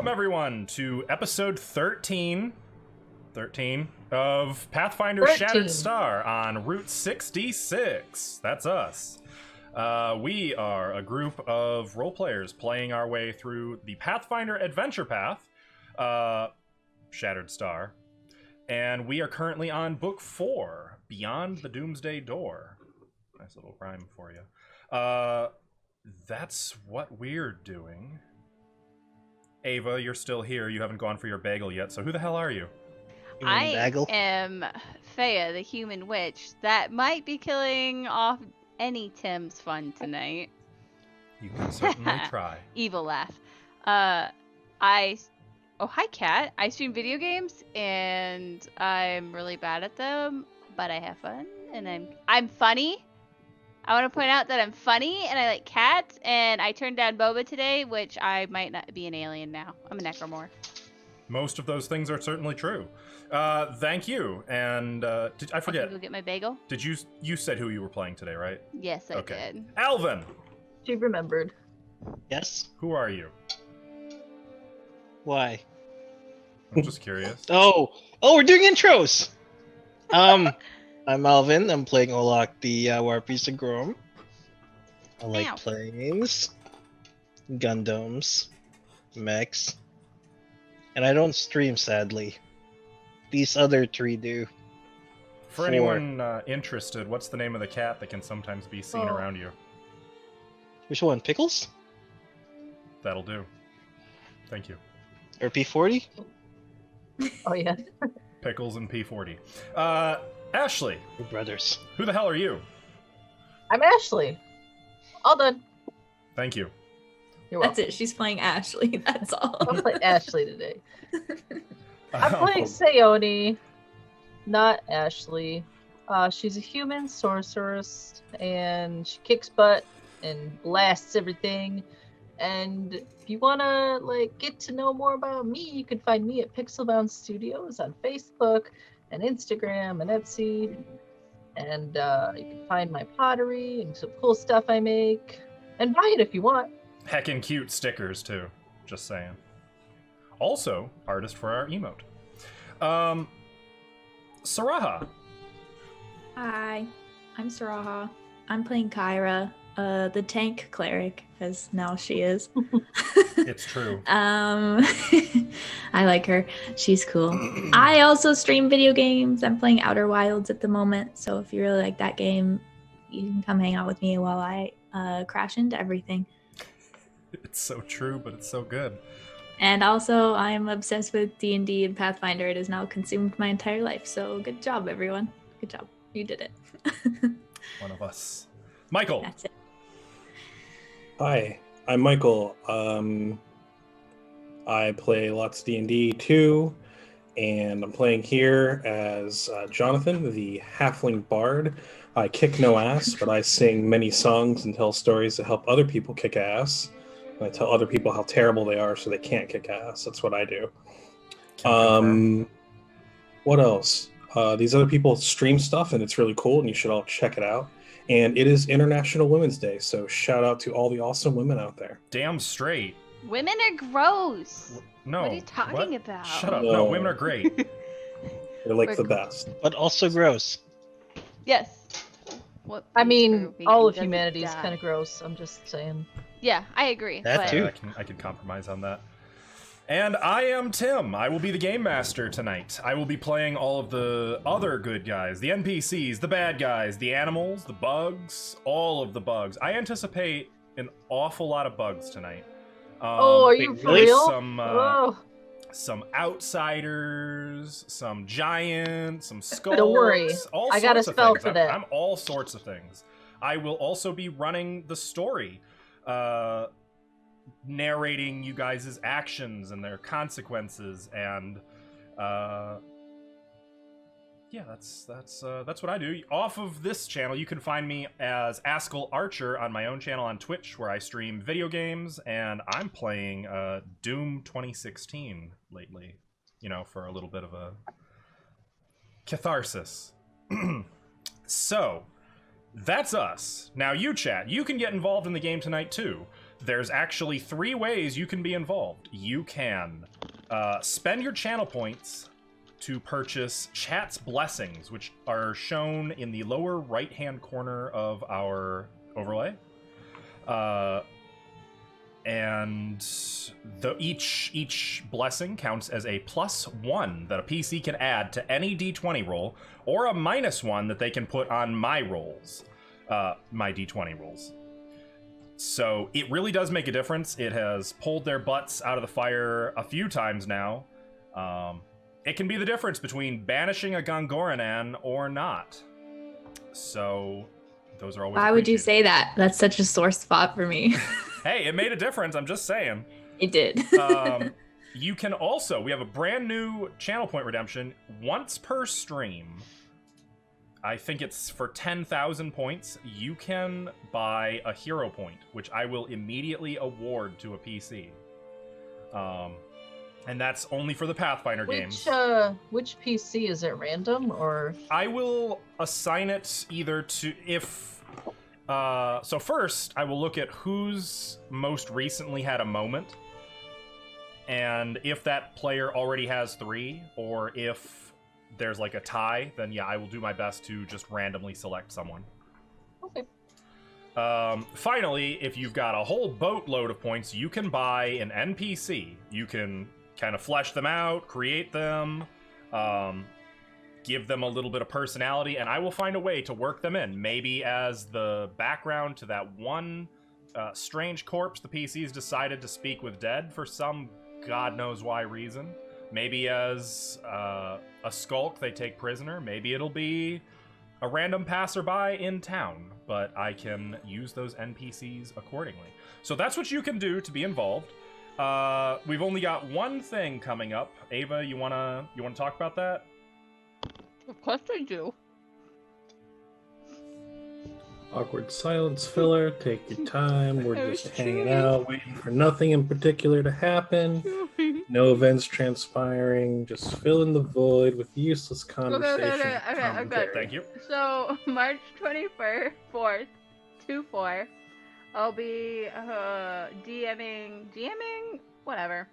Welcome everyone to episode 13 of Pathfinder Shattered Star on Route 66. That's us. We are a group of role players playing our way through the Pathfinder adventure path, Shattered Star, and we are currently on book 4, Beyond the Doomsday Door. Nice little rhyme for you. That's what we're doing. Ava, you're still here. You haven't gone for your bagel yet, so who the hell are you? I am Thea, the human witch, that might be killing off any Tim's fun tonight. You can certainly try. Evil laugh. Oh, hi, Kat. I stream video games, and I'm really bad at them, but I have fun, and I'm funny. I want to point out that I'm funny, and I like cats, and I turned down boba today, which I might not be an alien now. I'm a necromorph. Most of those things are certainly true. Thank you. And I forget. Can you go get my bagel? Did you said who you were playing today, right? Yes, I did. Alvin. She remembered. Yes. Who are you? Why? I'm just curious. Oh, we're doing intros. I'm Alvin. I'm playing Olak, the Warpiece of Grom. I like planes, Gundams, mechs, and I don't stream, sadly. These other three do. For anyone interested, what's the name of the cat that can sometimes be seen around you? Which one? Pickles? That'll do. Thank you. Or P40? Oh, yeah. Pickles and P40. Ashley. We're brothers. Who the hell are you? I'm Ashley. All done. Thank you. You're welcome. That's it. She's playing Ashley. That's all. I'm playing Ashley today. I'm playing Sayoni, not Ashley. She's a human sorceress, and she kicks butt and blasts everything. And if you want to get to know more about me, you can find me at Pixelbound Studios on Facebook and Instagram and Etsy. And you can find my pottery and some cool stuff I make. And buy it if you want. Heckin' cute stickers, too. Just saying. Also, artist for our emote. Saraha. Hi, I'm Saraha. I'm playing Kyra, the tank cleric, as now she is. It's true. I like her. She's cool. I also stream video games. I'm playing Outer Wilds at the moment, so if you really like that game, you can come hang out with me while I crash into everything. It's so true, but it's so good. And also, I'm obsessed with D&D and Pathfinder. It has now consumed my entire life, so good job, everyone. Good job. You did it. One of us. Michael. That's it. Hi, I'm Michael. I play lots of D&D too, and I'm playing here as Jonathan, the halfling bard. I kick no ass, but I sing many songs and tell stories to help other people kick ass. And I tell other people how terrible they are so they can't kick ass. That's what I do. What else? These other people stream stuff, and it's really cool, and you should all check it out. And it is International Women's Day, so shout out to all the awesome women out there. Damn straight. Women are gross. No. What are you talking about? Shut up. No, women are great. They're like the best. But also gross. Yes. I mean, all of humanity is kind of gross. I'm just saying. Yeah, I agree. That too. I can compromise on that. And I am Tim. I will be the game master tonight. I will be playing all of the other good guys, the NPCs, the bad guys, the animals, the bugs, all of the bugs. I anticipate an awful lot of bugs tonight. Are you for real? Some outsiders, some giants, some skulls. Don't worry, I got a spell for that. I'm all sorts of things. I will also be running the story, narrating you guys' actions and their consequences, and yeah, that's what I do. Off of this channel, you can find me as Askell Archer on my own channel on Twitch, where I stream video games, and I'm playing Doom 2016 lately, for a little bit of a catharsis. So, that's us. Now you, chat, you can get involved in the game tonight, too. there's actually 3 ways you can be involved. You can spend your channel points to purchase Chat's Blessings, which are shown in the lower right-hand corner of our overlay. And each blessing counts as a +1 that a PC can add to any D20 roll, or a -1 that they can put on my rolls, my D20 rolls. So it really does make a difference. It has pulled their butts out of the fire a few times now. It can be the difference between banishing a Gongoranan or not. So those are always Why would you appreciated. say that? That's such a sore spot for me. Hey, it made a difference. I'm just saying. It did. You can also, we have a brand new channel point redemption once per stream. I think it's for 10,000 points. You can buy a hero point, which I will immediately award to a PC. And that's only for the Pathfinder games. Which PC is it? Random or? I will assign it either to so first, I will look at who's most recently had a moment, and if that player already has 3, or if there's like a tie, then yeah, I will do my best to just randomly select someone. Okay. Finally, if you've got a whole boatload of points, you can buy an NPC. You can kind of flesh them out, create them, give them a little bit of personality, and I will find a way to work them in. Maybe as the background to that one strange corpse the PCs decided to speak with dead for some god knows why reason. Maybe as a skulk they take prisoner. Maybe it'll be a random passerby in town, but I can use those NPCs accordingly. So that's what you can do to be involved. We've only got one thing coming up. Ava, you wanna talk about that? Of course I do. Awkward silence filler. Take your time. We're just hanging out, waiting for nothing in particular to happen. No events transpiring. Just fill in the void with useless conversation. Okay. Thank you. So, March 24th, 4th, 2/4, I'll be DMing, whatever.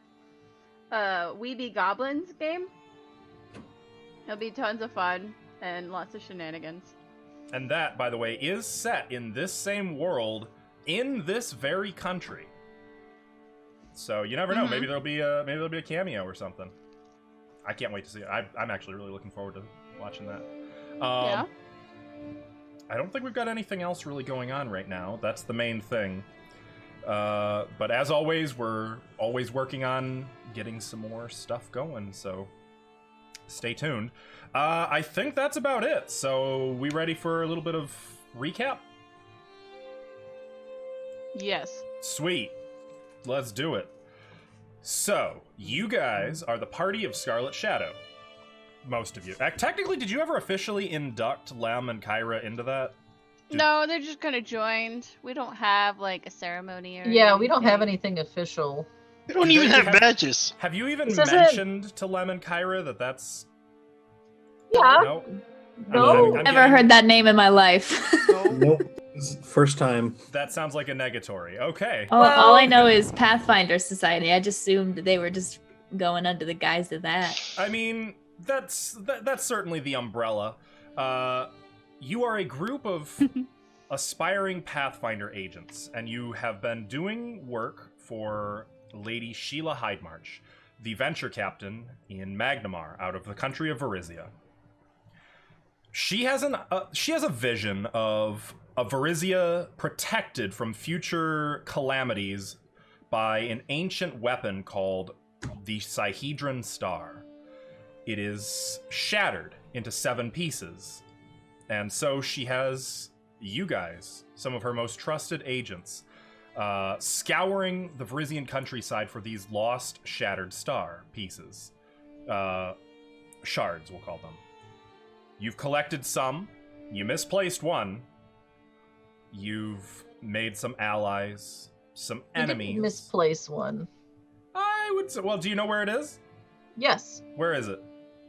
We Be Goblins game. It'll be tons of fun and lots of shenanigans. And that, by the way, is set in this same world in this very country. So you never know. Maybe there'll be a cameo or something. I can't wait to see it. I'm actually really looking forward to watching that. Yeah. I don't think we've got anything else really going on right now. That's the main thing. But as always, we're always working on getting some more stuff going. So stay tuned. I think that's about it. So we ready for a little bit of recap? Yes. Sweet. Let's do it. So, you guys are the party of Scarlet Shadow. Most of you. Technically, did you ever officially induct Lem and Kyra into that? No, they're just kind of joined. We don't have, like, a ceremony or anything. We don't have anything official. We don't even have badges. Have you even mentioned to Lem and Kyra that that's... Yeah. No. Never heard that name in my life. Nope. First time. That sounds like a negatory. Okay. All I know is Pathfinder Society. I just assumed they were just going under the guise of that. I mean, that's certainly the umbrella. You are a group of aspiring Pathfinder agents, and you have been doing work for Lady Sheila Hydemarch, the venture captain in Magnamar, out of the country of Varizia. She has a vision of a Varizia protected from future calamities by an ancient weapon called the Sihedron Star. It is shattered into 7 pieces, and so she has you guys, some of her most trusted agents, scouring the Varizian countryside for these lost shattered star pieces. Shards, we'll call them. You've collected some. You misplaced one. You've made some allies, some enemies. You didn't misplace one. I would say, well, do you know where it is? Yes. Where is it?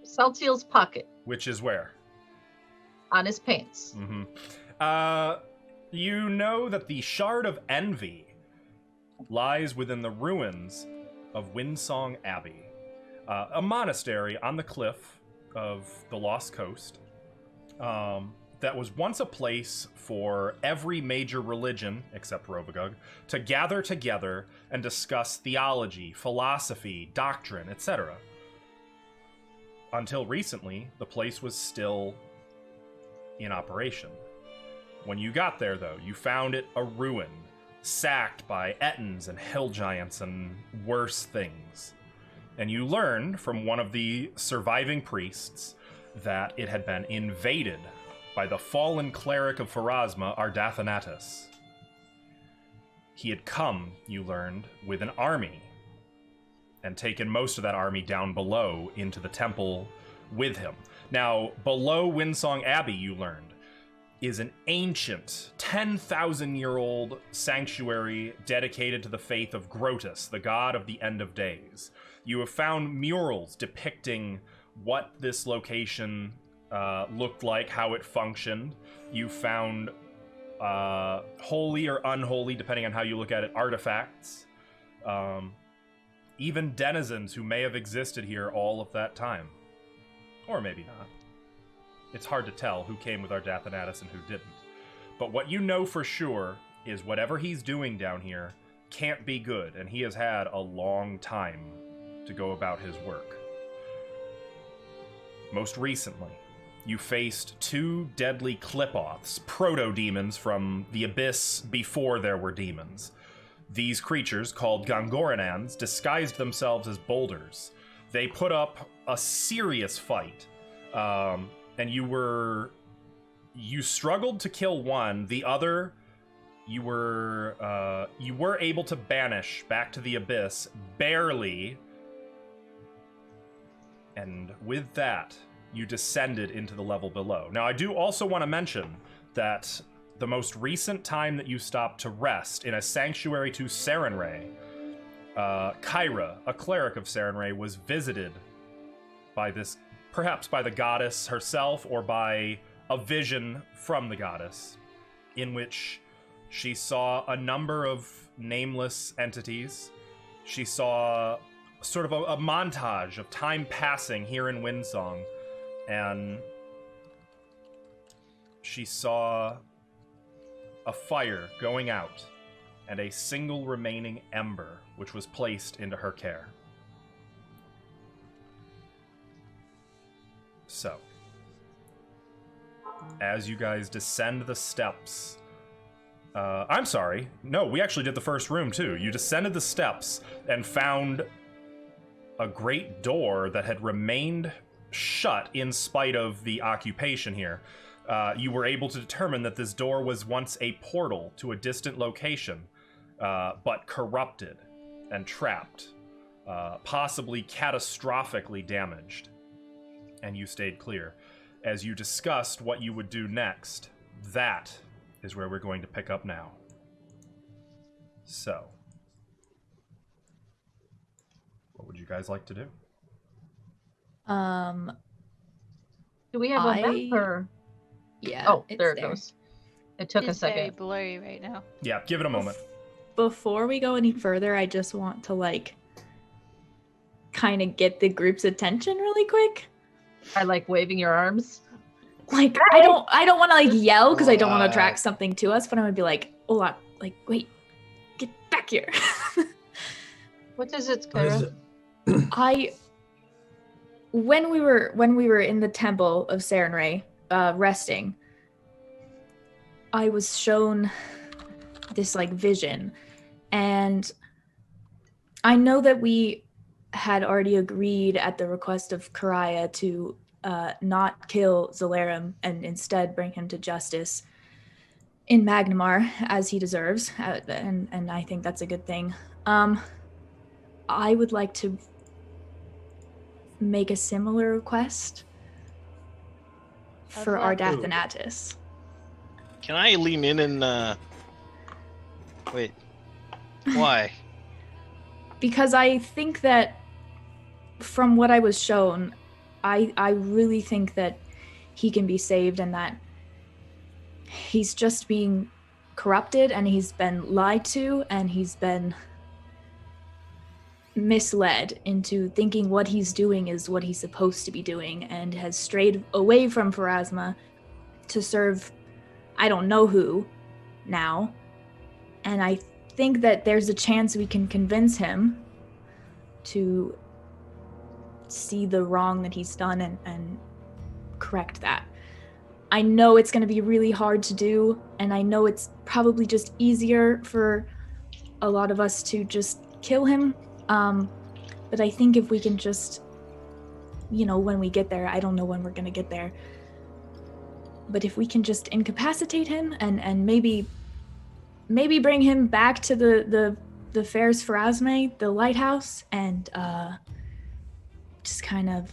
Saltiel's pocket. Which is where? On his pants. Mm-hmm. You know that the Shard of Envy lies within the ruins of Windsong Abbey, a monastery on the cliff of the Lost Coast that was once a place for every major religion, except Rovagug, to gather together and discuss theology, philosophy, doctrine, etc. Until recently, the place was still in operation. When you got there, though, you found it a ruin, sacked by Ettins and hill giants and worse things. And you learned from one of the surviving priests that it had been invaded by the fallen cleric of Pharasma, Ardathanatus. He had come, you learned, with an army, and taken most of that army down below into the temple with him. Now, below Windsong Abbey, you learned, is an ancient 10,000-year-old sanctuary dedicated to the faith of Grotus, the god of the end of days. You have found murals depicting what this location looked like, how it functioned. You found holy or unholy, depending on how you look at it, artifacts. Even denizens who may have existed here all of that time. Or maybe not. It's hard to tell who came with Ardathanatus and who didn't. But what you know for sure is whatever he's doing down here can't be good, and he has had a long time to go about his work. Most recently, you faced two deadly Clipoths, proto-demons from the abyss before there were demons. These creatures, called Gangoranans, disguised themselves as boulders. They put up a serious fight, and you struggled to kill one. The other, you were able to banish back to the abyss, barely. And with that, you descended into the level below. Now, I do also want to mention that the most recent time that you stopped to rest in a sanctuary to Sarenrae, Kyra, a cleric of Sarenrae, was visited by this, perhaps by the goddess herself or by a vision from the goddess, in which she saw a number of nameless entities. She saw sort of a montage of time passing here in Windsong, and she saw a fire going out and a single remaining ember, which was placed into her care. So, as you guys descend the steps, I'm sorry, no, we actually did the first room too. You descended the steps and found a great door that had remained shut in spite of the occupation here. You were able to determine that this door was once a portal to a distant location, but corrupted and trapped, possibly catastrophically damaged. And you stayed clear. As you discussed what you would do next, that is where we're going to pick up now. So, what would you guys like to do? Do we have a map or? Yeah. Oh, there it goes. It took a It's very second. blurry right now. Yeah, give it a moment. Before we go any further, I just want to kind of get the group's attention really quick. I like waving your arms. I don't want to yell because I don't want to attract something to us, but I'm gonna be like, Ola, wait, get back here. What is it, Kyra? When we were in the temple of Sarenrae, resting, I was shown this vision, and I know that we had already agreed at the request of Karaya to not kill Zalarum and instead bring him to justice in Magnamar as he deserves, and I think that's a good thing. I would like to make a similar request for Ardathanatus. Can I lean in and wait? Why? Because I think that from what I was shown, I really think that he can be saved and that he's just being corrupted and he's been lied to and he's been misled into thinking what he's doing is what he's supposed to be doing and has strayed away from Pharasma to serve I don't know who now. And I think that there's a chance we can convince him to see the wrong that he's done and correct that. I know it's going to be really hard to do, and I know it's probably just easier for a lot of us to just kill him. But I think if we can just, when we get there, I don't know when we're going to get there, but if we can just incapacitate him and maybe bring him back to the Fairs Pharasme, the lighthouse, and just kind of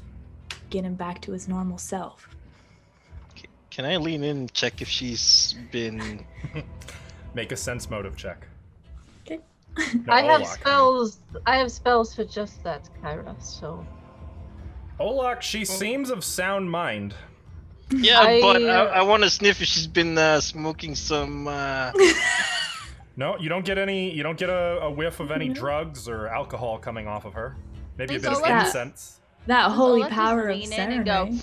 get him back to his normal self. Can I lean in and check if she's been... Make a sense motive check. Okay. No, I have Olak, spells for just that, Kyra, so... Olak, she seems of sound mind. Yeah, but I want to sniff if she's been smoking some... No, you don't get a whiff of any drugs or alcohol coming off of her. Maybe a bit of incense. That holy Olak just power of lean in and go, ceremony.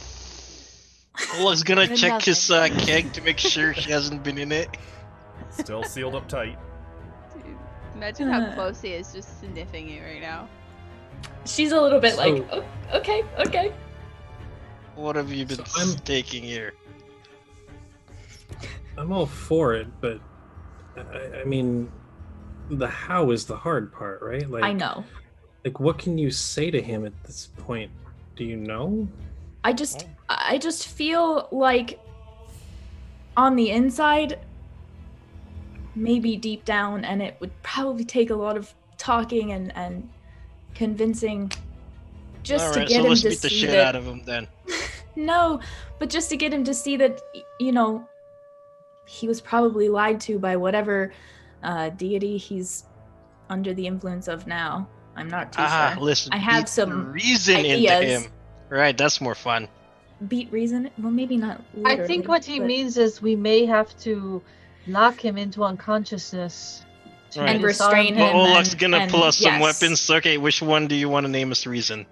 Olak's gonna check his keg to make sure she hasn't been in it. Still sealed up tight. Dude, imagine how close he is just sniffing it right now. She's a little bit like, oh, okay. What have you been taking here? I'm all for it, but I mean, the how is the hard part, right? Like, I know. Like, what can you say to him at this point? Do you know? I just feel like on the inside, maybe deep down, and it would probably take a lot of talking and convincing just to get him to see that... let's beat the shit out of him then. No, but just to get him to see that, he was probably lied to by whatever deity he's under the influence of now. I'm not too sure. Listen, I have some reason ideas. into him. Right, that's more fun. Beat reason? Well, maybe not literally. I think what he means is we may have to lock him into unconsciousness. And restrain him. Well, Olak's gonna pull us some yes. weapons. Okay, which one do you want to name as reason?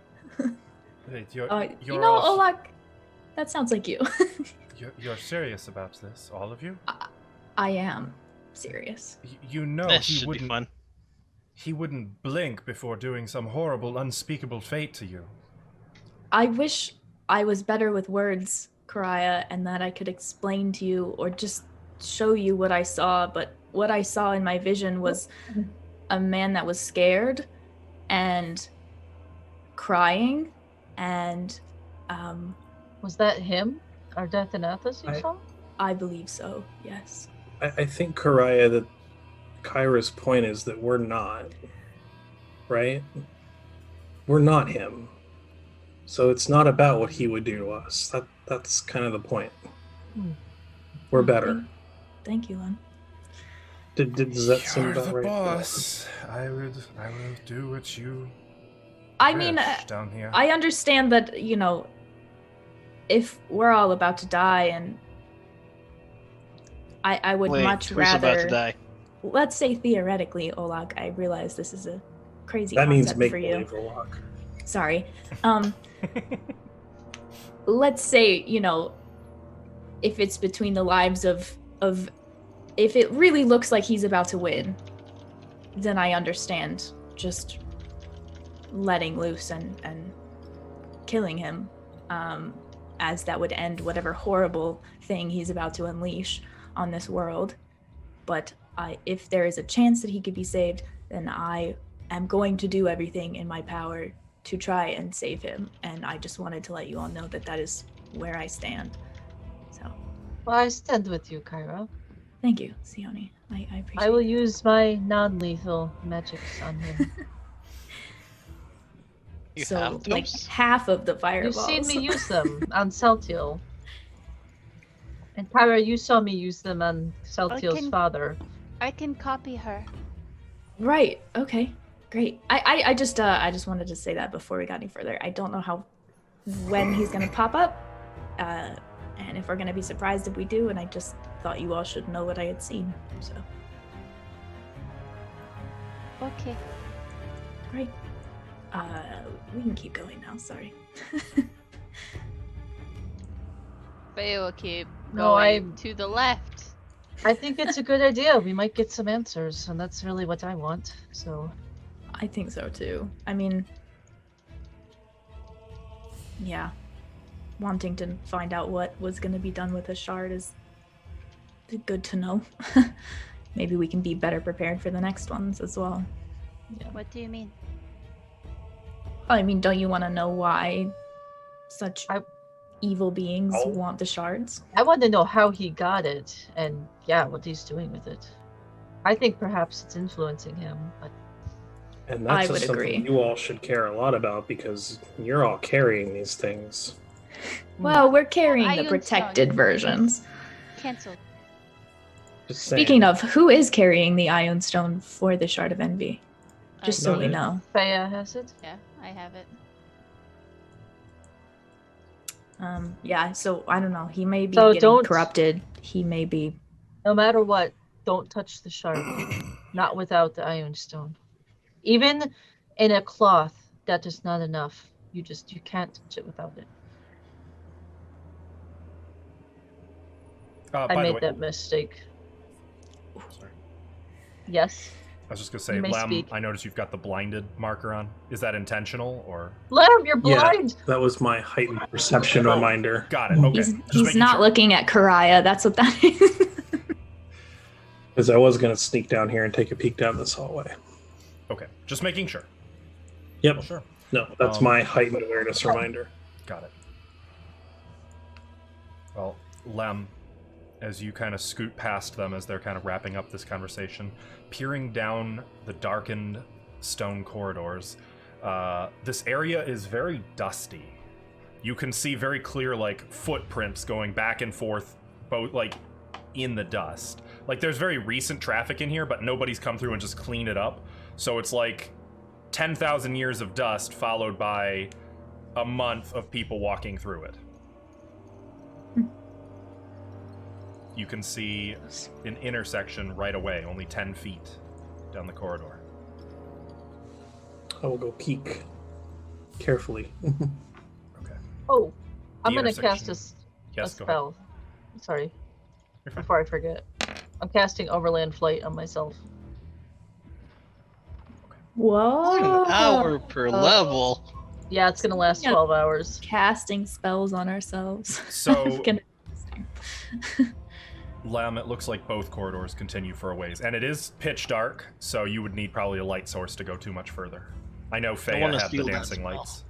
Wait, Olak, that sounds like you. You're serious about this, all of you? I am serious. That should be fun. He wouldn't blink before doing some horrible, unspeakable fate to you. I wish I was better with words, Karaya, and that I could explain to you or just show you what I saw, but what I saw in my vision was a man that was scared and crying and Was that him? Our Death and Athos you saw? I believe so, yes. I think, Karaya, that Kyra's point is that we're not, right? We're not him. So it's not about what he would do to us. That's kind of the point. We're better. Thank you, Len. Does that seem You're about the right? boss. I will do what you I mean, down here. I understand that, if we're all about to die and I would much who's rather... about to die? Let's say theoretically, Olak, I realize this is a crazy That means concept make for you. believe, Olak. Sorry. Let's say, if it's between the lives of if it really looks like he's about to win, then I understand just letting loose and killing him, as that would end whatever horrible thing he's about to unleash on this world. But if there is a chance that he could be saved, then I am going to do everything in my power to try and save him. And I just wanted to let you all know that that is where I stand. So. Well, I stand with you, Kyra. Thank you, Sione. I appreciate it. I will use my non-lethal magics on him. So, like, half of the fireballs. You've seen me use them on Celtiel. And Kyra, you saw me use them on Celtiel's father. I can copy her. Right. Okay. Great. I just wanted to say that before we got any further. I don't know when he's gonna pop up. And if we're gonna be surprised if we do, and I just thought you all should know what I had seen. So Okay. great. We can keep going now. Sorry. Faye will keep No, going to the left. I think it's a good idea. We might get some answers, and that's really what I want. So, I think so too. I mean, yeah, wanting to find out what was going to be done with the shard is good to know. Maybe we can be better prepared for the next ones as well. What do you mean? I mean, don't you want to know why such evil beings want the shards? I want to know how he got it, and what he's doing with it. I think perhaps it's influencing him, but And that's I just would something agree. you all should care a lot about because you're all carrying these things. Well, we're carrying the Ion protected Stone. versions. Cancel. Just saying. Speaking of, who is carrying the Ion Stone for the Shard of Envy? Just so Not we it. know. Faya has it. Yeah, I have it. Yeah, so I don't know. He may be So getting don't- corrupted. He may be. No matter what, don't touch the shard. Not without the iron stone. Even in a cloth, that is not enough. You can't touch it without it. I By the made way, that mistake. sorry. Yes. I was just gonna say, You may Lem, speak. I noticed you've got the blinded marker on. Is that intentional or? Lem, you're blind. Yeah, that was my heightened perception reminder. Got it. Okay. He's, Just he's making not sure. looking at Karaya. That's what that is. Because I was going to sneak down here and take a peek down this hallway. Okay. Just making sure. Yep. Well, sure. No, that's my heightened awareness reminder. Got it. Well, Lem, as you kind of scoot past them as they're kind of wrapping up this conversation, peering down the darkened stone corridors, this area is very dusty. You can see very clear, like, footprints going back and forth, both, like, in the dust. Like, there's very recent traffic in here, but nobody's come through and just cleaned it up. So it's like 10,000 years of dust followed by a month of people walking through it. You can see an intersection right away, only 10 feet down the corridor. I will go peek carefully. Okay. Oh, I'm The gonna cast intersection. a Yes, go ahead. spell. Sorry, You're fine. before I forget. I'm casting Overland Flight on myself. Whoa. 1 hour per level. Yeah, it's gonna last Yeah. 12 hours. Casting spells on ourselves. So, Gonna- Lem, it looks like both corridors continue for a ways, and it is pitch dark, so you would need probably a light source to go too much further. I know Faya wanna had the steal that dancing spell. lights.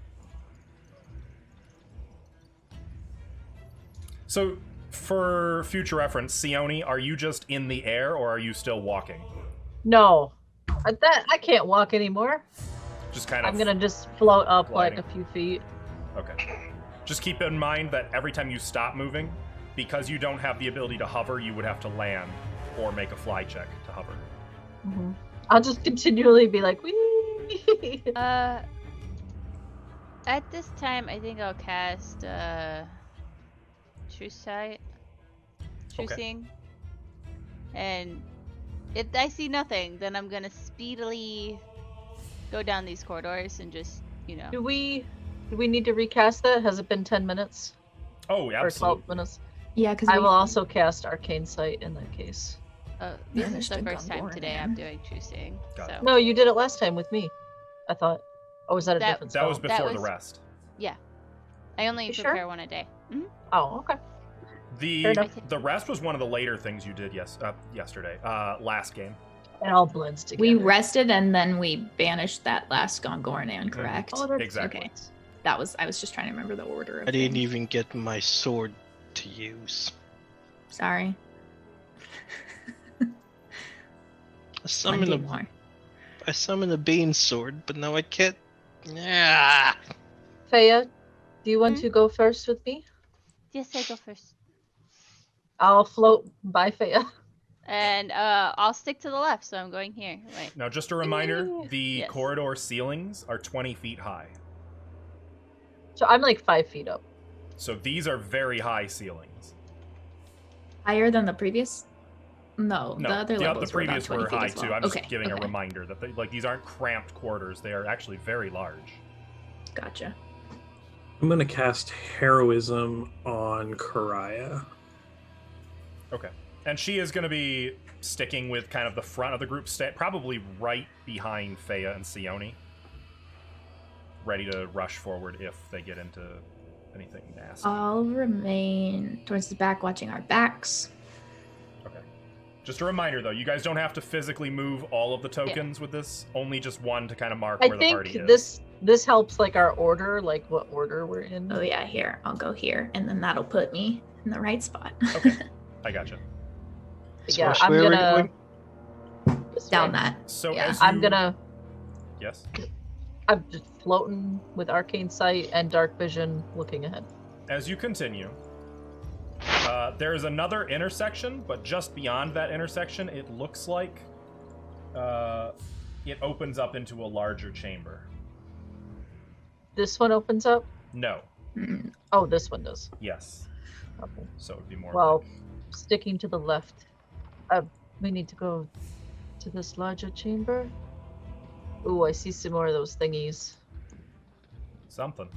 So, for future reference, Sione, are you just in the air, or are you still walking? No, I can't walk anymore. Just kind of... I'm gonna just float up gliding. like a few feet. Okay. Just keep in mind that every time you stop moving, because you don't have the ability to hover, you would have to land or make a fly check to hover. Mm-hmm. I'll just continually be like, wee. At this time, I think I'll cast True Sight. True Okay. Seeing. And if I see nothing, then I'm gonna speedily go down these corridors and just, Do we need to recast that? Has it been 10 minutes Oh, or absolutely. 12 minutes? Yeah, because I will also cast Arcane Sight in that case. This is Managed the to first time Gunborn today again. I'm doing True Seeing. Got it. So No, you did it last time with me. I thought. Oh, was that a That- different That spell? was before the was- rest. I only You sure? prepare one a day. Mhm. Oh, okay. Fair The enough. the rest was one of the later things you did yesterday, last game. It all blends together. we rested and then we banished that last Gongornan, correct? Oh, that's Exactly. Okay. I was just trying to remember the order of I didn't things. even get my sword to use. Sorry. I One summoned day a more. I summoned a Bane sword, but now I can't. Yeah. Faya, do you want Hmm? to go first with me? Yes, I go first. I'll float by Faya. And I'll stick to the left, so I'm going here. Wait. Now, just a reminder, the Yes. corridor ceilings are 20 feet high. So I'm like 5 feet up. So these are very high ceilings. Higher than the previous? No, No, the other levels the previous were were about 20 high feet as too. well. I'm just Okay, giving a okay. reminder that these aren't cramped quarters. They are actually very large. Gotcha. I'm gonna cast Heroism on Karaya. Okay. And she is going to be sticking with kind of the front of the group, probably right behind Fea and Sione, ready to rush forward if they get into anything nasty. I'll remain towards the back, watching our backs. Okay. Just a reminder, though, you guys don't have to physically move all of the tokens with this. Only just one to kind of mark I where the party think is. this helps like our order, like what order we're in. Oh yeah, here. I'll go here, and then that'll put me in the right spot. Okay. I gotcha. Yeah, Swash, I'm where are we gonna going? this Down way. that. So Yeah. as you... I'm gonna. Yes? I'm just floating with arcane sight and dark vision, looking ahead. As you continue, there is another intersection, but just beyond that intersection, it looks like it opens up into a larger chamber. This one opens up. No. Mm, Oh, this one does. Yes. Okay. So it would be more Well, like... sticking to the left. We need to go to this larger chamber. Ooh, I see some more of those thingies. something.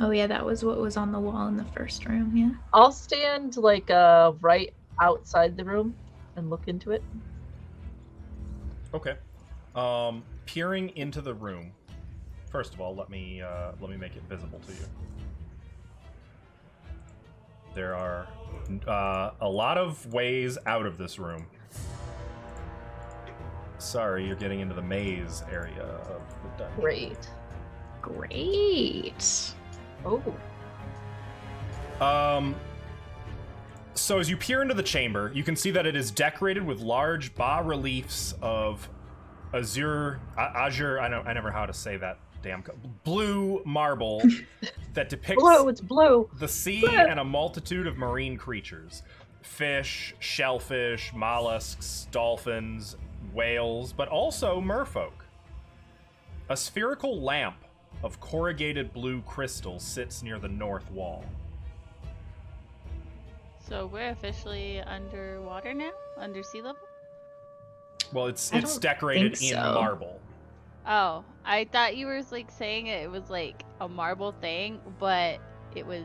Oh yeah, that was what was on the wall in the first room. Yeah. I'll stand like right outside the room and look into it. Okay. Peering into the room. First of all, let me make it visible to you. There are a lot of ways out of this room. Sorry, you're getting into the maze area of the dungeon. Great. Great. Oh. So as you peer into the chamber, you can see that it is decorated with large bas-reliefs of azure, I never know how to say that damn blue marble that depicts Blue, it's blue. the sea Blue. and a multitude of marine creatures. Fish, shellfish, mollusks, dolphins, whales, but also merfolk. A spherical lamp of corrugated blue crystal sits near the north wall. So we're officially underwater now? Under sea level? Well, it's I don't decorated think in so. marble. Oh, I thought you were like saying it was like a marble thing, but it was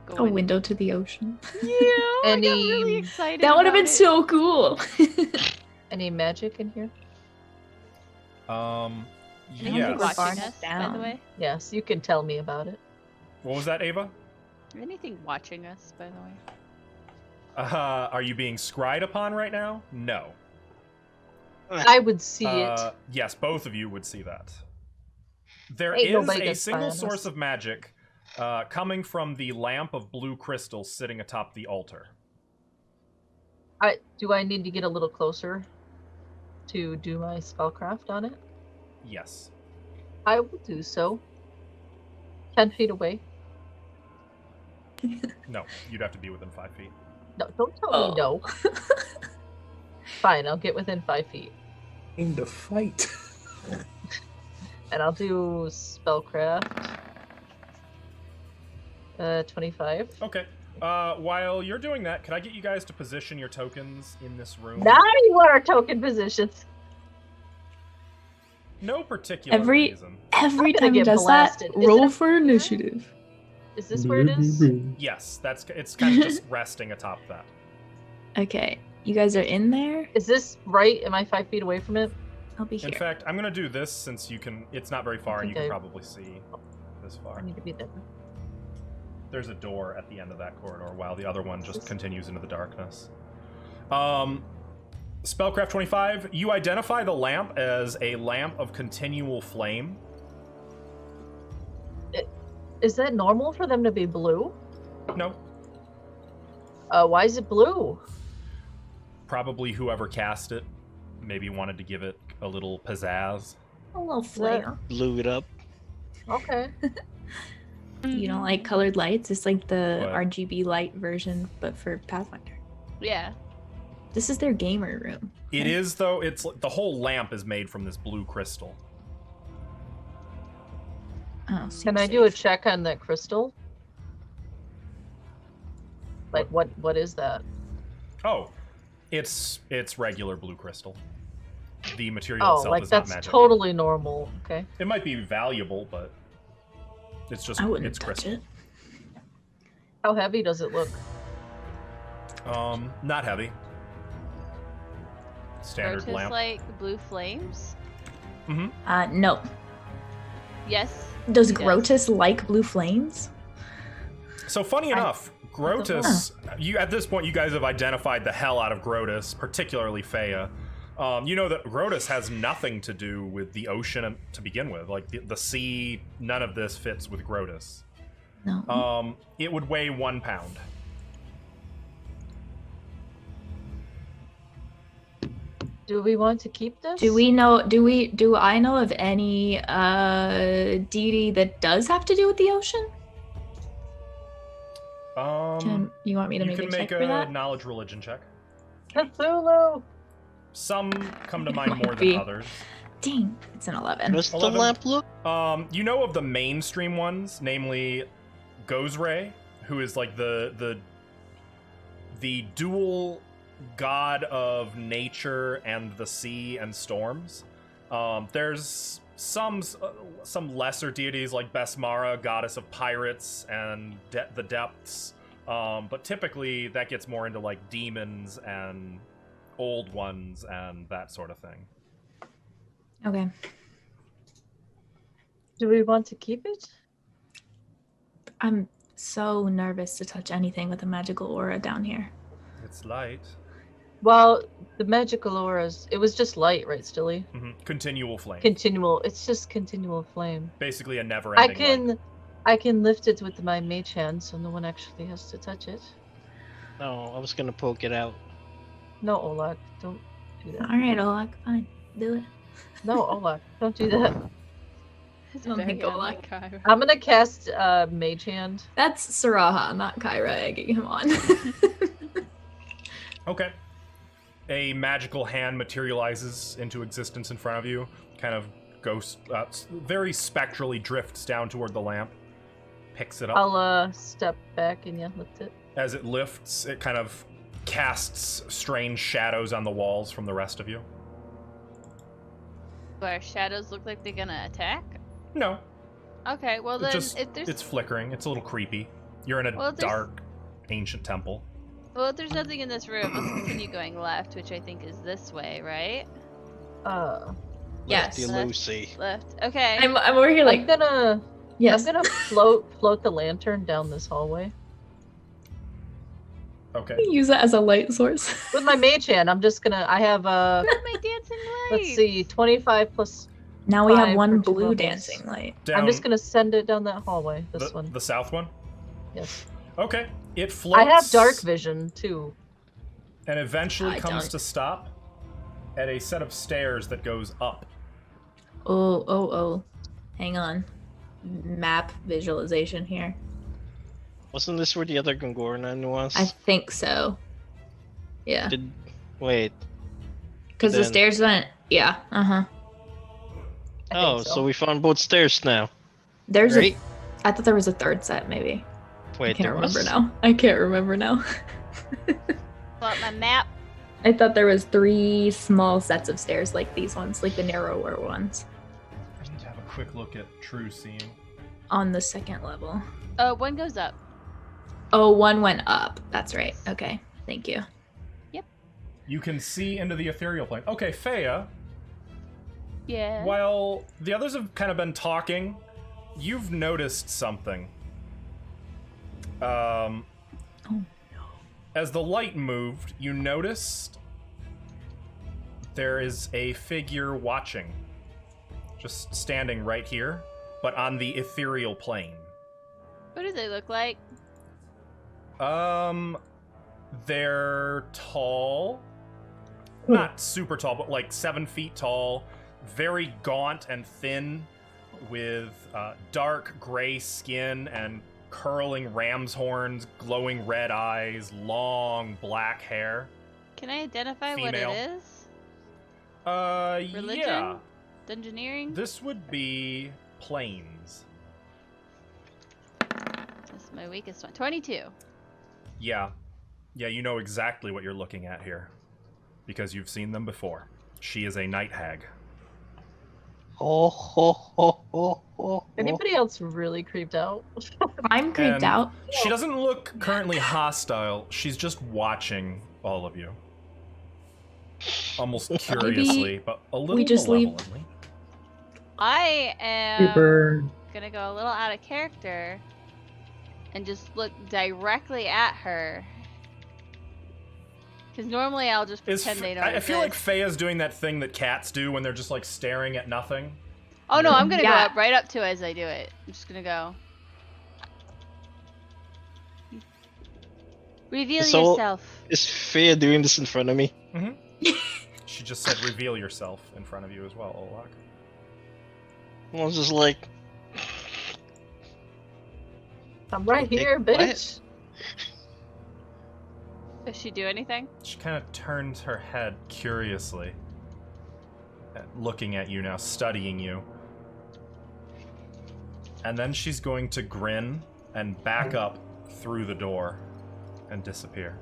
A going... window to the ocean. Yeah, I got Any- really excited. That would have about been it. so cool. Any magic in here? Anyone Yes. we're watching barring us, it by the down. way? Yes, you can tell me about it. What was that, Ava? Anything watching us, by the way? Are you being scried upon right now? No. I would see it. Yes, both of you would see that. There Ain't is nobody a gonna spy single on source us. of magic coming from the lamp of blue crystal sitting atop the altar. Do I need to get a little closer to do my spellcraft on it? Yes. I will do so. 10 feet away. No, you'd have to be within 5 feet. No, don't tell me no. Fine, I'll get within 5 feet. Aim to fight. And I'll do spellcraft. 25. Okay. While you're doing that, could I get you guys to position your tokens in this room? Now you want our token positions. No particular Every- reason. Every gonna time he get does blasted. that, Is roll it- for initiative. Is this where it is? Yes, it's kind of just resting atop that. Okay, you guys are in there. Is this right? Am I 5 feet away from it? I'll be In here. fact, I'm gonna do this since it's not very far and you think can I- probably see this I far. need to be there. There's a door at the end of that corridor while the other one just continues into the darkness. Spellcraft 25, you identify the lamp as a lamp of continual flame. Is that normal for them to be blue? No, Why is it blue? probably whoever cast it maybe wanted to give it a little pizzazz. A little flare. Blew it up. Okay. You don't like colored lights? It's like the What? RGB light version, but for Pathfinder. Yeah. This is their gamer room. It is, though. It's the whole lamp is made from this blue crystal. Oh, Can I do a check on that crystal? Like, what is that? Oh, it's regular blue crystal. The material Oh, itself like is not that's magic. totally normal. Okay. It might be valuable, but it's just I wouldn't it's touch crystal. it. How heavy does it look? Not heavy. Standard Roach lamp. like blue flames? No. Yes. Does he does. Grotus like blue flames? So funny enough, Grotus, you at this point you guys have identified the hell out of Grotus, particularly Feya. You know that Grotus has nothing to do with the ocean to begin with. Like the sea, none of this fits with Grotus. No. It would weigh 1 pound. Do we want to keep this? Do I know of any deity that does have to do with the ocean? You want me to you make a can check make for a that? knowledge religion check. Cthulhu. Some come to mind Might more be. than others. Dang, it's an 11. Does the 11. lamp look? You know of the mainstream ones, namely Gozray, who is like the dual god of nature and the sea and storms. There's some lesser deities like Besmara, goddess of pirates and the depths. But typically that gets more into like demons and old ones and that sort of thing. Okay. Do we want to keep it? I'm so nervous to touch anything with a magical aura down here. It's light. Well, the magical auras, it was just light, right, Stilly? Continual flame. Continual. It's just continual flame. Basically a never-ending light. I can lift it with my mage hand, so no one actually has to touch it. No, I was gonna poke it out. No, Olak, don't do that. All right, Olak, fine. Do it. No, Olak, don't do that. It's I don't very think I'll like- unlike Kyra. I'm gonna cast mage hand. That's Saraha, not Kyra egging him on. Okay. A magical hand materializes into existence in front of you, kind of goes, very spectrally drifts down toward the lamp, picks it up. I'll step back and lift it. As it lifts, it kind of casts strange shadows on the walls from the rest of you. Do our shadows look like they're gonna attack? No, Okay, well then, if there's it's flickering. It's a little creepy. You're in a Well, there's- dark, ancient temple. if there's nothing in this room, let's continue going left, which I think is this way, right? Yes. Lefty Lucy. Left. Okay. I'm over here like, I'm gonna yes. float the lantern down this hallway. Okay. Use it as a light source. With my mage hand, I'm just gonna I have My dancing light. let's see, 25 plus Now we have 5 one for 2 blue levels. dancing light. Down I'm just gonna send it down that hallway. This the, one. the south one? Yes. Okay. It floats. I have dark vision too. And eventually I comes don't. to stop at a set of stairs that goes up. Oh. Hang on. Map visualization here. Wasn't this where the other Gungornan was? I think so. Yeah. Wait. Because the then- stairs went. Yeah. I Oh, think so we found both stairs now. There's Right? I thought there was a third set, maybe. Wait, I can't there remember was? now. I can't remember now. Pull out my map. I thought there was 3 small sets of stairs like these ones, like the narrower ones, Let's have a quick look at True Seeing. on the second level. Oh, one goes up. Oh, one went up. That's right. Okay. Thank you. You can see into the ethereal plane. Okay, Feya, Yeah. while the others have kind of been talking, you've noticed something. Oh, As the light moved, you noticed there is a figure watching. Just standing right here, but on the ethereal plane. What do they look like? They're tall. Not super tall, but like 7 feet tall. Very gaunt and thin, with dark gray skin and curling ram's horns, glowing red eyes, long black hair. Can I identify what Female. it is? Religion? Yeah. Dungeoneering? This would be planes. That's my weakest one. 22. Yeah. Yeah, you know exactly what you're looking at here. Because you've seen them before. She is a night hag. Ho, ho, ho, ho, ho. Anybody else really creeped out? I'm creeped And out. she doesn't look currently hostile. She's just watching all of you. Almost curiously, but a little we just leave. malevolently. I am Creeper. gonna go a little out of character and just look directly at her. Because normally I'll just pretend they don't I feel like exist. Feya's doing that thing that cats do when they're just like staring at nothing. Oh no, I'm gonna go Yeah. up right up to as I do it. I'm just gonna go. Reveal So- yourself. Is Fea doing this in front of me? She just said reveal yourself in front of you as well, Olak. I was just like, I'm right Okay, here, quiet. bitch. Does she do anything? She kind of turns her head curiously, looking at you now, studying you. And then she's going to grin and back up through the door and disappear.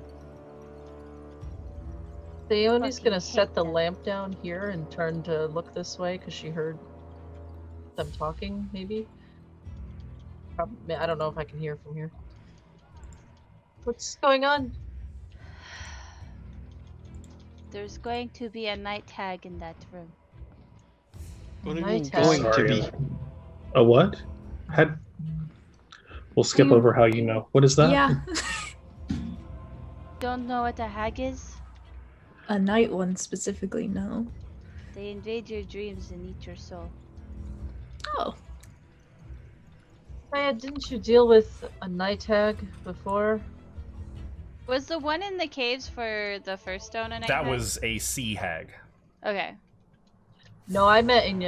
Theoni's Fucking gonna hate set the them. lamp down here and turn to look this way because she heard them talking, maybe? Probably, I don't know if I can hear from here. What's going on? There's going to be a night tag in that room. what do you Night mean tag. going to Sorry. be? A what? We'll skip You- over how you know. What is that? Yeah. Don't know what a hag is? A night one specifically, no. They invade your dreams and eat your soul. Oh. Maya, didn't you deal with a night tag before? Was the one in the caves for the first stone a night That hag? was a sea hag. Okay. No, I meant in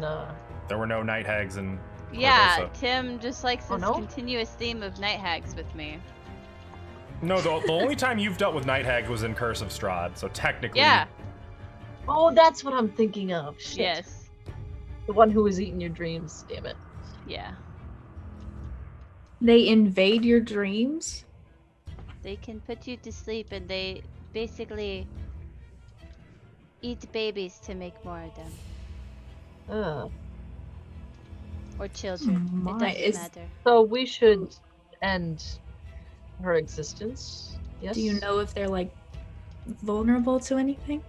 the. There were no night hags in Yeah, Corvosa. Tim just likes Oh, this no? continuous theme of night hags with me. No, the only time you've dealt with night hags was in Curse of Strahd, so technically... Yeah. Oh, that's what I'm thinking of. Shit. Yes. The one who was eating your dreams. Damn it. Yeah. They invade your dreams? They can put you to sleep and they basically eat babies to make more of them. Ugh. Or children. My, it doesn't is- matter. So we should end her existence. Yes. Do you know if they're like vulnerable to anything?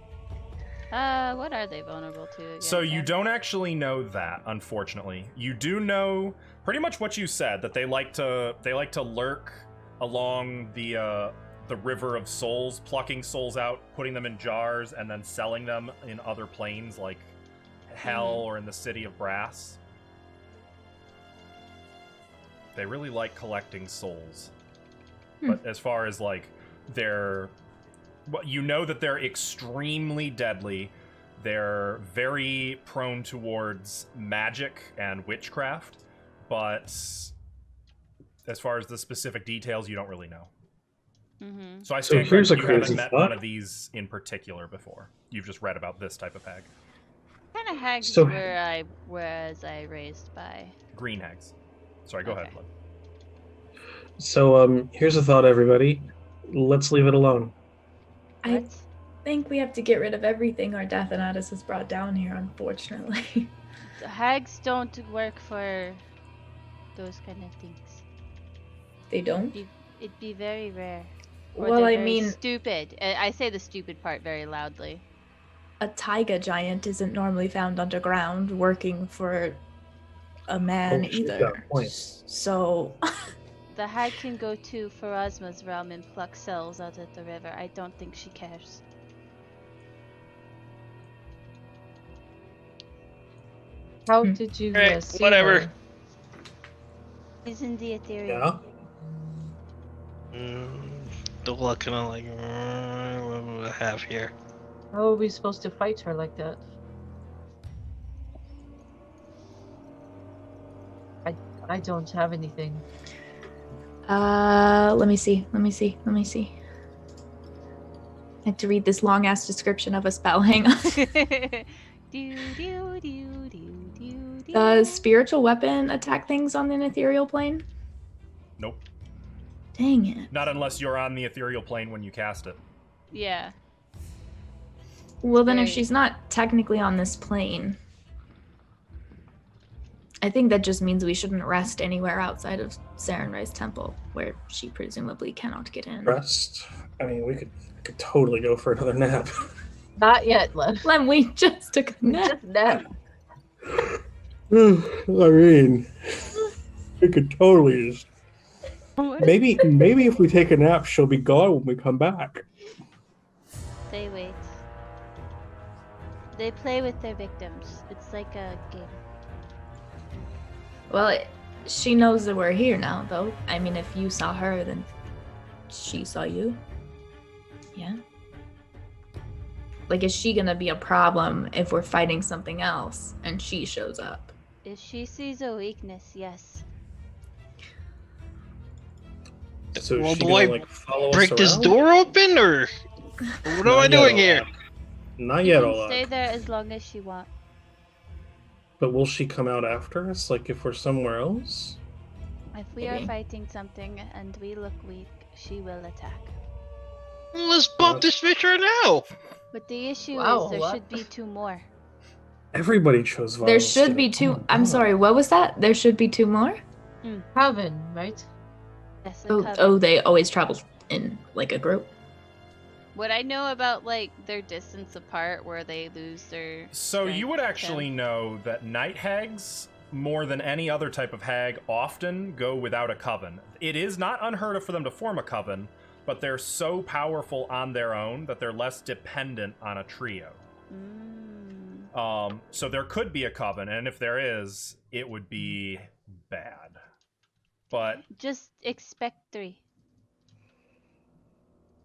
What are they vulnerable to again? So you Tim? don't actually know that, unfortunately. You do know pretty much what you said, that they like to lurk along the river of souls, plucking souls out, putting them in jars, and then selling them in other planes like Hell or in the City of Brass. They really like collecting souls. But as far as like their, well, you know that they're extremely deadly. They're very prone towards magic and witchcraft, but as far as the specific details, you don't really know. Mhm. So I So stand here's corrected, a you haven't crazy met thought. one of these in particular before. You've just read about this type of hag. What kind of hags So- was I raised by? Green hags. Sorry, go ahead, Okay. Blood. So here's a thought, everybody. Let's leave it alone. I What? think we have to get rid of everything our death and Addis has brought down here, unfortunately. The hags don't work for those kind of things. They don't? It'd be very rare. Or Well, they're I very mean, stupid. I say the stupid part very loudly. a taiga giant isn't normally found underground working for a man Oh, she's got either. a point. So, The hag can go to Pharasma's realm and pluck cells out of the river. I don't think she cares. How Hmm. did you Right, see whatever. her? He's in the ethereal. Yeah. The look kind of like, what do I have here? How are we supposed to fight her like that? I don't have anything. let me see. I had to read this long ass description of a spell. Hang on. Does spiritual weapon attack things on an ethereal plane? Nope. Dang it. Not unless you're on the ethereal plane when you cast it. Yeah. Well, then if Very- she's not technically on this plane, I think that just means we shouldn't rest anywhere outside of Sarenrae's temple, where she presumably cannot get in. Rest. I mean, we could totally go for another nap. Not yet, Lem. Lem, we just took a nap. Just nap. I mean, we could totally just. Maybe if we take a nap, she'll be gone when we come back. They wait. They play with their victims. It's like a game. Well, she knows that we're here now, though. I mean, if you saw her, then she saw you. Yeah. Like, is she gonna be a problem if we're fighting something else and she shows up? If she sees a weakness, yes. So Well, is she do gonna, I like, follow us Break this around? door open, or what am I doing here? Not You yet, can Olaf. stay there as long as she wants. But will she come out after us, like if we're somewhere else? If we are Maybe. fighting something and we look weak, she will attack. Well, let's bump this bitch right now. But the issue Wow, is there what? should be 2 more. Everybody chose violence. There should today. be 2. Oh, I'm God. sorry, what was that? There should be 2 more? Coven, right? Yes, a Oh, coven. they always travel in, like, a group. What I know about like their distance apart, where they lose their. So you strength would to- actually know that night hags, more than any other type of hag, often go without a coven. It is not unheard of for them to form a coven, but they're so powerful on their own that they're less dependent on a trio. So there could be a coven, and if there is, it would be bad. But Just expect 3.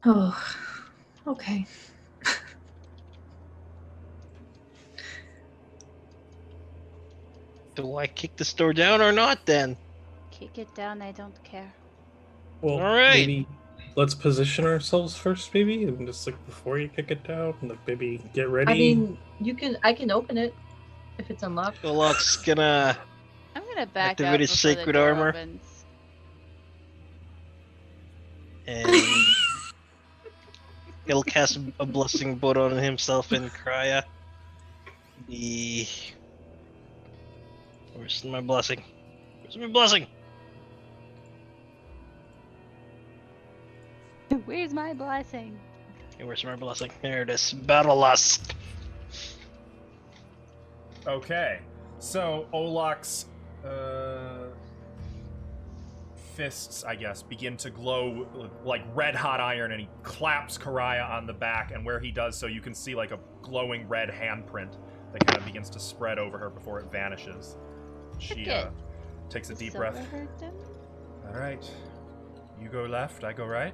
Oh, okay. Do I kick this door down or not? Then Kick it down. I don't care. Well, All right. maybe let's position ourselves first, maybe, and just like before you kick it down, and like maybe get ready. I mean, I can open it if it's unlocked. Golok's gonna I'm gonna back Activate up his before sacred the door armor. opens. and he'll cast a blessing both on himself and Krya. Where's my blessing? Where's my blessing? Where's my blessing? Okay, where's my blessing? There it is. Battle lust. okay, so Olak's fists, I guess, begin to glow like red hot iron, and he claps Karaya on the back, and where he does so, you can see like a glowing red handprint that kind of begins to spread over her before it vanishes. She Good. takes a The deep silver breath. hurt them? All right, you go left, I go right.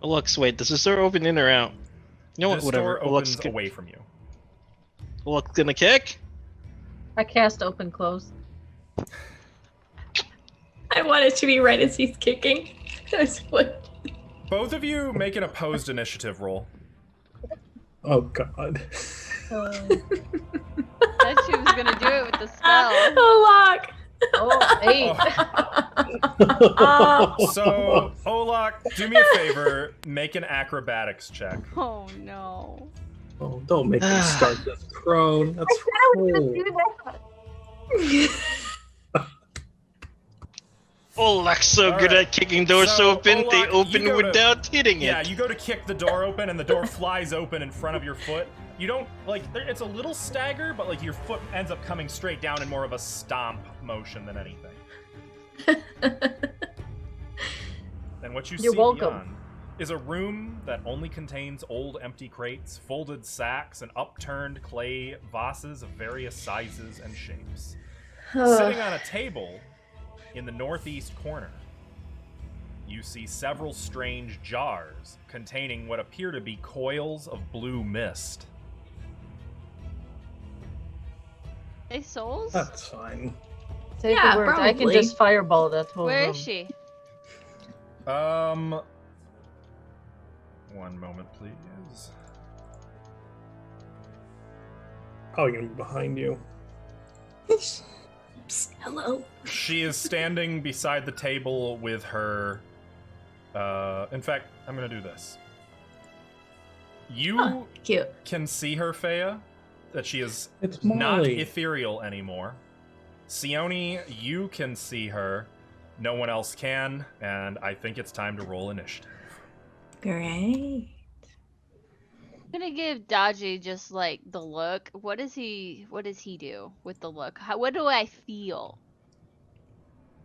Lux, wait, does this door open in or out? You know what? This Whatever. door Lux, opens away from you. Lux gonna kick? I cast open close. I want it to be right as he's kicking. That's what. Both of you make an opposed initiative roll. Oh God. Thought she was gonna do it with the spell. Oh, lock. Oh, 8. So, Olak, do me a favor, make an acrobatics check. Oh no. Oh, don't make me start this prone. That's cruel. Lux so All good right. at kicking doors So, open, they Olak, open you go to- without hitting Yeah, it. you go to kick the door open, and the door flies open in front of your foot. You don't, like, it's a little stagger, but, like, your foot ends up coming straight down in more of a stomp motion than anything. And what you You're see welcome. beyond is a room that only contains old empty crates, folded sacks, and upturned clay vases of various sizes and shapes. Sitting on a table in the northeast corner, you see several strange jars containing what appear to be coils of blue mist. They souls? That's fine. Say Yeah, the words. I can probably. just fireball that whole Where room. is she? One moment, please. Probably gonna be behind you. Psst, hello. She is standing beside the table with her. In fact, I'm gonna do this. You Cute. can see her, Fea, that she is It's not Molly. ethereal anymore. Sione, you can see her. No one else can, and I think it's time to roll initiative. Great. I'm gonna give Dodgy just like the look. What does he do with the look? What do I feel?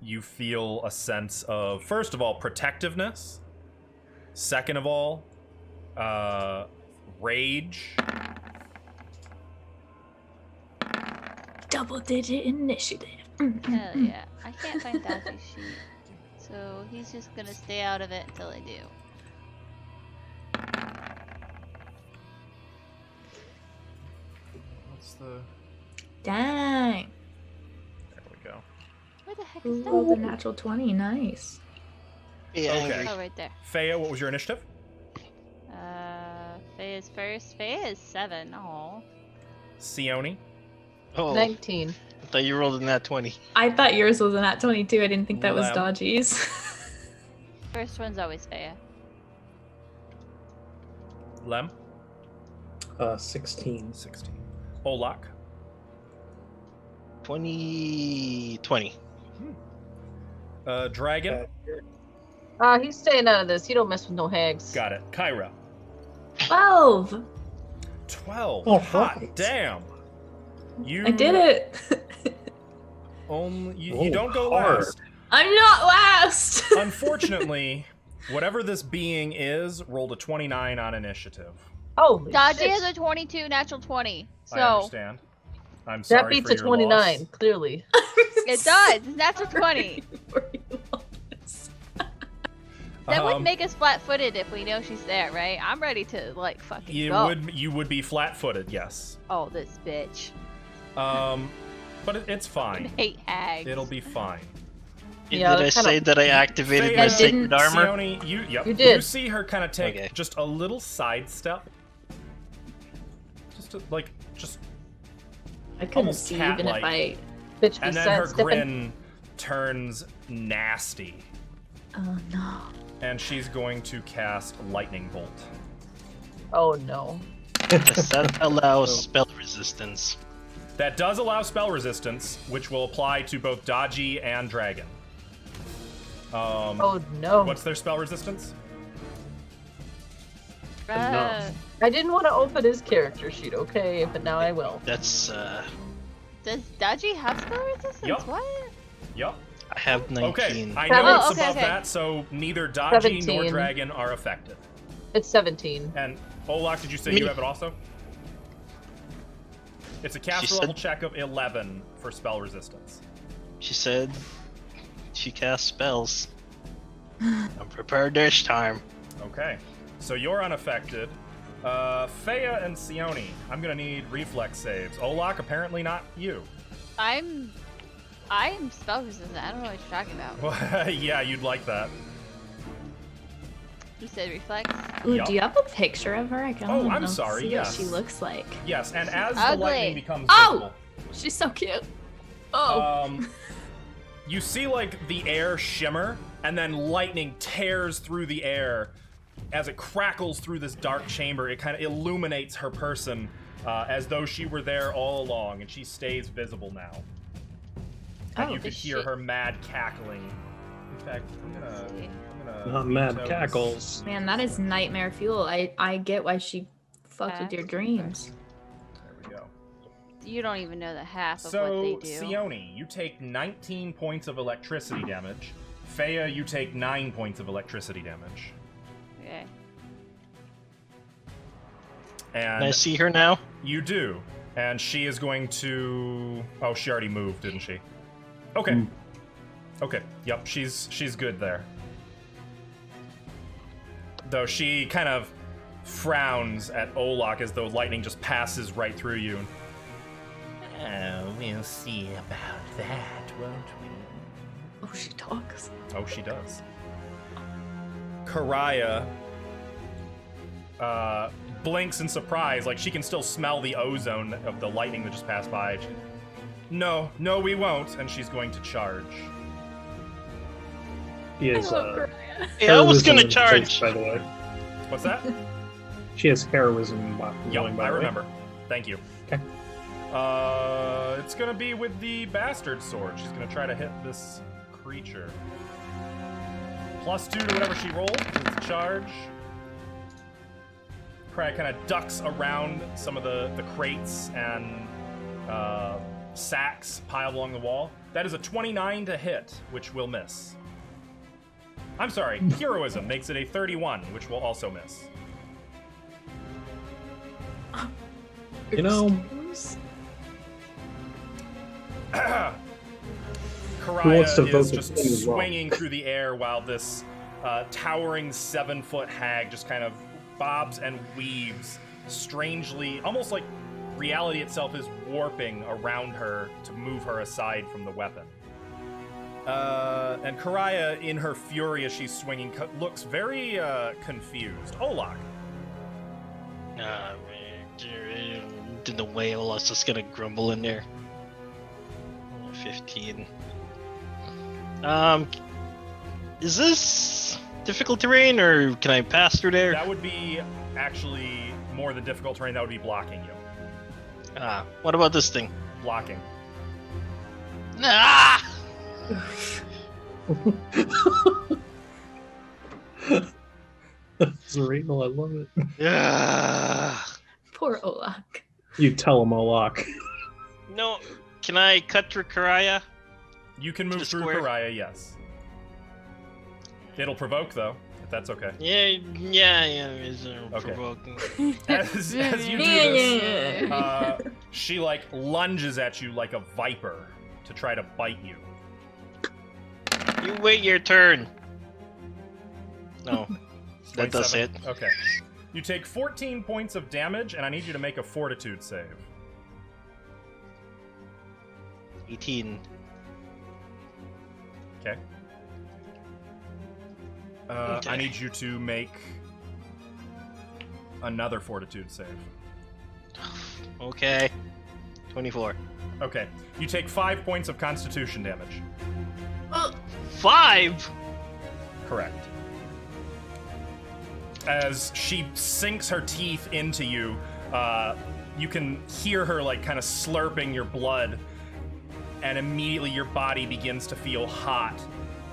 You feel a sense of, first of all, protectiveness. Second of all, rage. Double-digit initiative. Hell yeah. I can't find Dodgy's sheet. So he's just gonna stay out of it until I do. What's the... Dang. There we go. Where the heck is that? Rolled a natural 20. Nice. Yeah, Okay. angry. Oh, right there. Fea, what was your initiative? Faye is first. Faye is 7. Oh. Sione? Oh, 19. I thought you rolled in that 20. I thought yours was a nat 22. I didn't think that was Lem. Dodgy's. First one's always Faye. Lem? 16. 16. Olak? 20. Dragon? He's staying out of this. He don't mess with no hags. Got it. Kyra? 12. 12. Oh, Hot right. damn. You I did it. Only you Oh, don't go hard. last. I'm not last. Unfortunately, whatever this being is, rolled a 29 on initiative. Holy Dodgy shit. has a 22, natural 20. I So understand. I'm sorry That beats for a your 29, loss. clearly. it does. It's natural 20. That would Um, make us flat-footed if we know she's there, right? I'm ready to like fucking You go. would be flat-footed, yes. Oh, this bitch. But it's I fine. hate hags. It'll be fine. Yeah, Did I that's kinda- say that I activated Fea, my I sacred didn't. armor? Sione, you did. You see her kind of take Okay. just a little sidestep. Just I couldn't almost see even if cat-like. I. Bitch, and be then her sidestepping. grin turns nasty. Oh no. And she's going to cast Lightning Bolt. Oh no. Does that allow spell resistance? That does allow spell resistance, which will apply to both Dodgy and Dragon. Oh no. What's their spell resistance? Uh, I didn't want to open his character sheet, okay, but now I will. That's does Dodgy have spell resistance? Yup. What? Yup. I have 19. Okay, I Seven- know it's Oh, okay, above okay. that, so neither Dodgy nor 17. Dragon are affected. It's 17. And Olak, did you say Me. you have it also? It's a caster She level said- check of 11 for spell resistance. She said she casts spells. I'm prepared this time. Okay, so you're unaffected. Fea and Sione, I'm gonna need reflex saves. Olak, apparently not you. I'm spell resistant. I don't know what you're talking about. Well, yeah, you'd like that. You said reflex. Ooh, Yup. do you have a picture of her? I can Oh, I'm sorry, see yes. what she looks like. Yes, and as Ugly. the lightning becomes Oh! She's so cute. Oh. visible, you see like the air shimmer, and then lightning tears through the air. As it crackles through this dark chamber, it kind of illuminates her person as though she were there all along, and she stays visible now. And Oh, you could good hear shit. her mad cackling. In fact, I'm gonna Not mad veto cackles. Man, that is nightmare fuel. I get why she fucked with your dreams. this. There we go. You don't even know the half of what So, they do. Sione, you take 19 points of electricity damage. Fea, you take 9 points of electricity damage. Okay. Can And I see her now? you do. And she is going to... Oh, she already moved, didn't she? Okay. Mm. Okay. Yep, she's good there. Though she kind of frowns at Olak as though lightning just passes right through you. We'll see about that, won't we? Oh, she talks. Oh, she does. Karaya blinks in surprise, like she can still smell the ozone of the lightning that just passed by. No, we won't. And she's going to charge. She is, Yeah, I was heroism gonna in charge. place, by the way. What's that? She has heroism Yep, going, by I the way. remember. Thank you. Okay. It's gonna be with the bastard sword. She's gonna try to hit this creature. +2 to whatever she rolled, 'cause it's a charge. Crag kind of ducks around some of the crates and sacks piled along the wall. That is a 29 to hit, which will miss. I'm sorry, heroism makes it a 31, which will also miss. You know, wants to Karaya vote is the just thing is wrong. swinging through the air while this towering 7-foot hag just kind of bobs and weaves strangely, almost like reality itself is warping around her to move her aside from the weapon. And Karaya, in her fury as she's swinging, looks very confused. Olak. In the way, Olaf's just gonna grumble in there. 15. Is this difficult terrain, or can I pass through there? That would be actually more the difficult terrain. That would be blocking you. What about this thing? Blocking. Ah! Zerenal, I love it. Ah. Poor Olak. You tell him, Olak. No, can I cut through Karaya? You can move the through square? Karaya, yes. It'll provoke, though, if that's okay. Yeah, it's Okay. provoking. As you do this, she, like, lunges at you like a viper to try to bite you. You wait your turn. No, that does 27. hit. Okay. You take 14 points of damage, and I need you to make a fortitude save. 18. Okay. Okay. I need you to make another fortitude save. Okay. 24. Okay. You take 5 points of constitution damage. 5? Correct. As she sinks her teeth into you, you can hear her like kind of slurping your blood, and immediately your body begins to feel hot,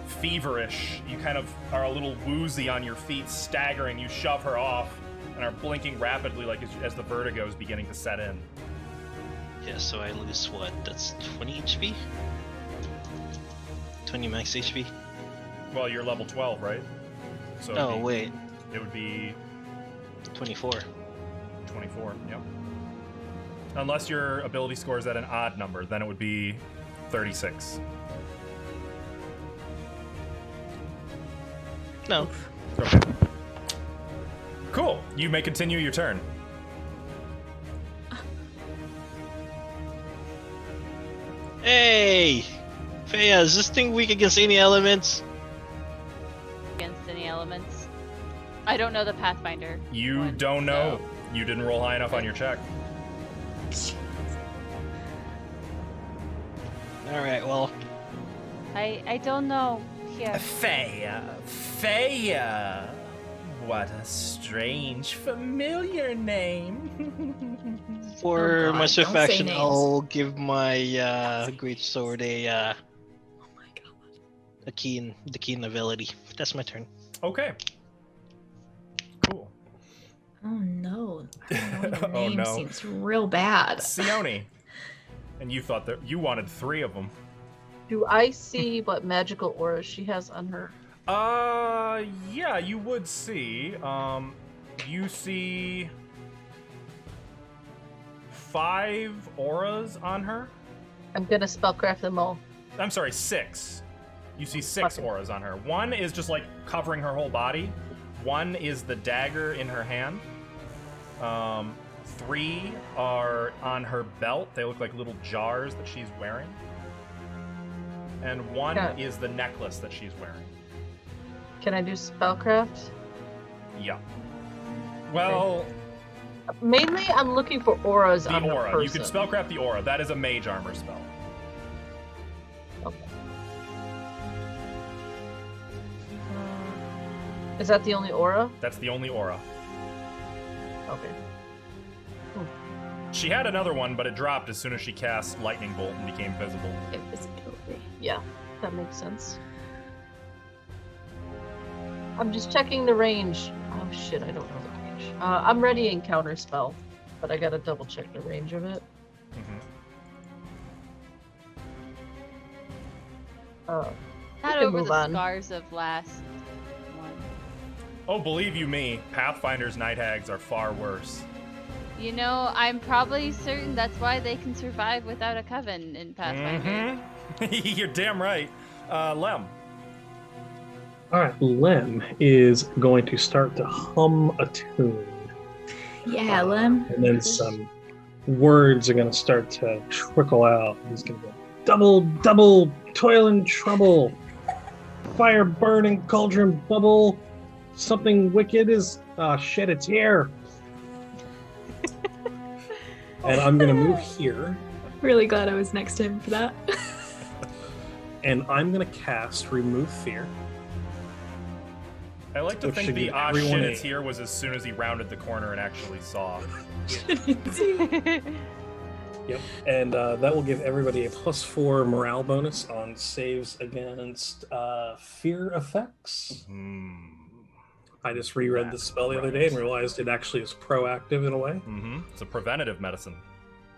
feverish. You kind of are a little woozy on your feet, staggering. You shove her off and are blinking rapidly like as the vertigo is beginning to set in. Yeah, so I lose what? That's 20 HP? 20 max HP? Well, you're level 12, right? So Oh, wait. it would be 24. 24, yep. Unless your ability score is at an odd number, then it would be 36. No. Okay. Cool. You may continue your turn. Hey! Feya, is this thing weak against any elements? Against any elements. I don't know the Pathfinder. You one, don't know. so- You didn't roll high enough on your check. Alright, well. I don't know. Here. Feya. What a strange, familiar name. For Oh God, my swift don't say action, names. I'll give my great sword a Oh my god. the keen ability. That's my turn. Okay. Cool. Oh no. I don't know, your Oh, name no. seems real bad. Sione. And you thought that you wanted 3 of them. Do I see what magical auras she has on her? Yeah, you would see. You see 5 auras on her. I'm gonna spellcraft them all. I'm sorry, 6. You see 6 Okay. auras on her. 1 is just like covering her whole body. 1 is the dagger in her hand. 3 are on her belt. They look like little jars that she's wearing. And 1 Okay. is the necklace that she's wearing. Can I do spellcraft? Yeah. Well, Mainly, I'm looking for auras the on her aura. person. You can spellcraft the aura. That is a mage armor spell. Okay. Is that the only aura? That's the only aura. Okay. She had another one, but it dropped as soon as she cast Lightning Bolt and became visible. Invisibility. Yeah, that makes sense. I'm just checking the range. Oh shit, I don't know the range. I'm readying counter spell, but I gotta double check the range of it. Not can over move the on. scars of last one. Oh, believe you me, Pathfinder's Night Hags are far worse. You know, I'm probably certain that's why they can survive without a coven in Pathfinder. You're damn right. Lem. All right, Lem is going to start to hum a tune. Yeah, Lem. And then some words are going to start to trickle out. He's going to go, double, double, toil and trouble. Fire burning, cauldron bubble. Something wicked is... Oh, shit, it's here. And I'm going to move here. Really glad I was next to him for that. And I'm going to cast Remove Fear. I like to Which think should the give ah everyone shit a- it's here was as soon as he rounded the corner and actually saw. Yep. And that will give everybody a +4 morale bonus on saves against fear effects. I just reread the spell the other day and realized it actually is proactive in a way. It's a preventative medicine.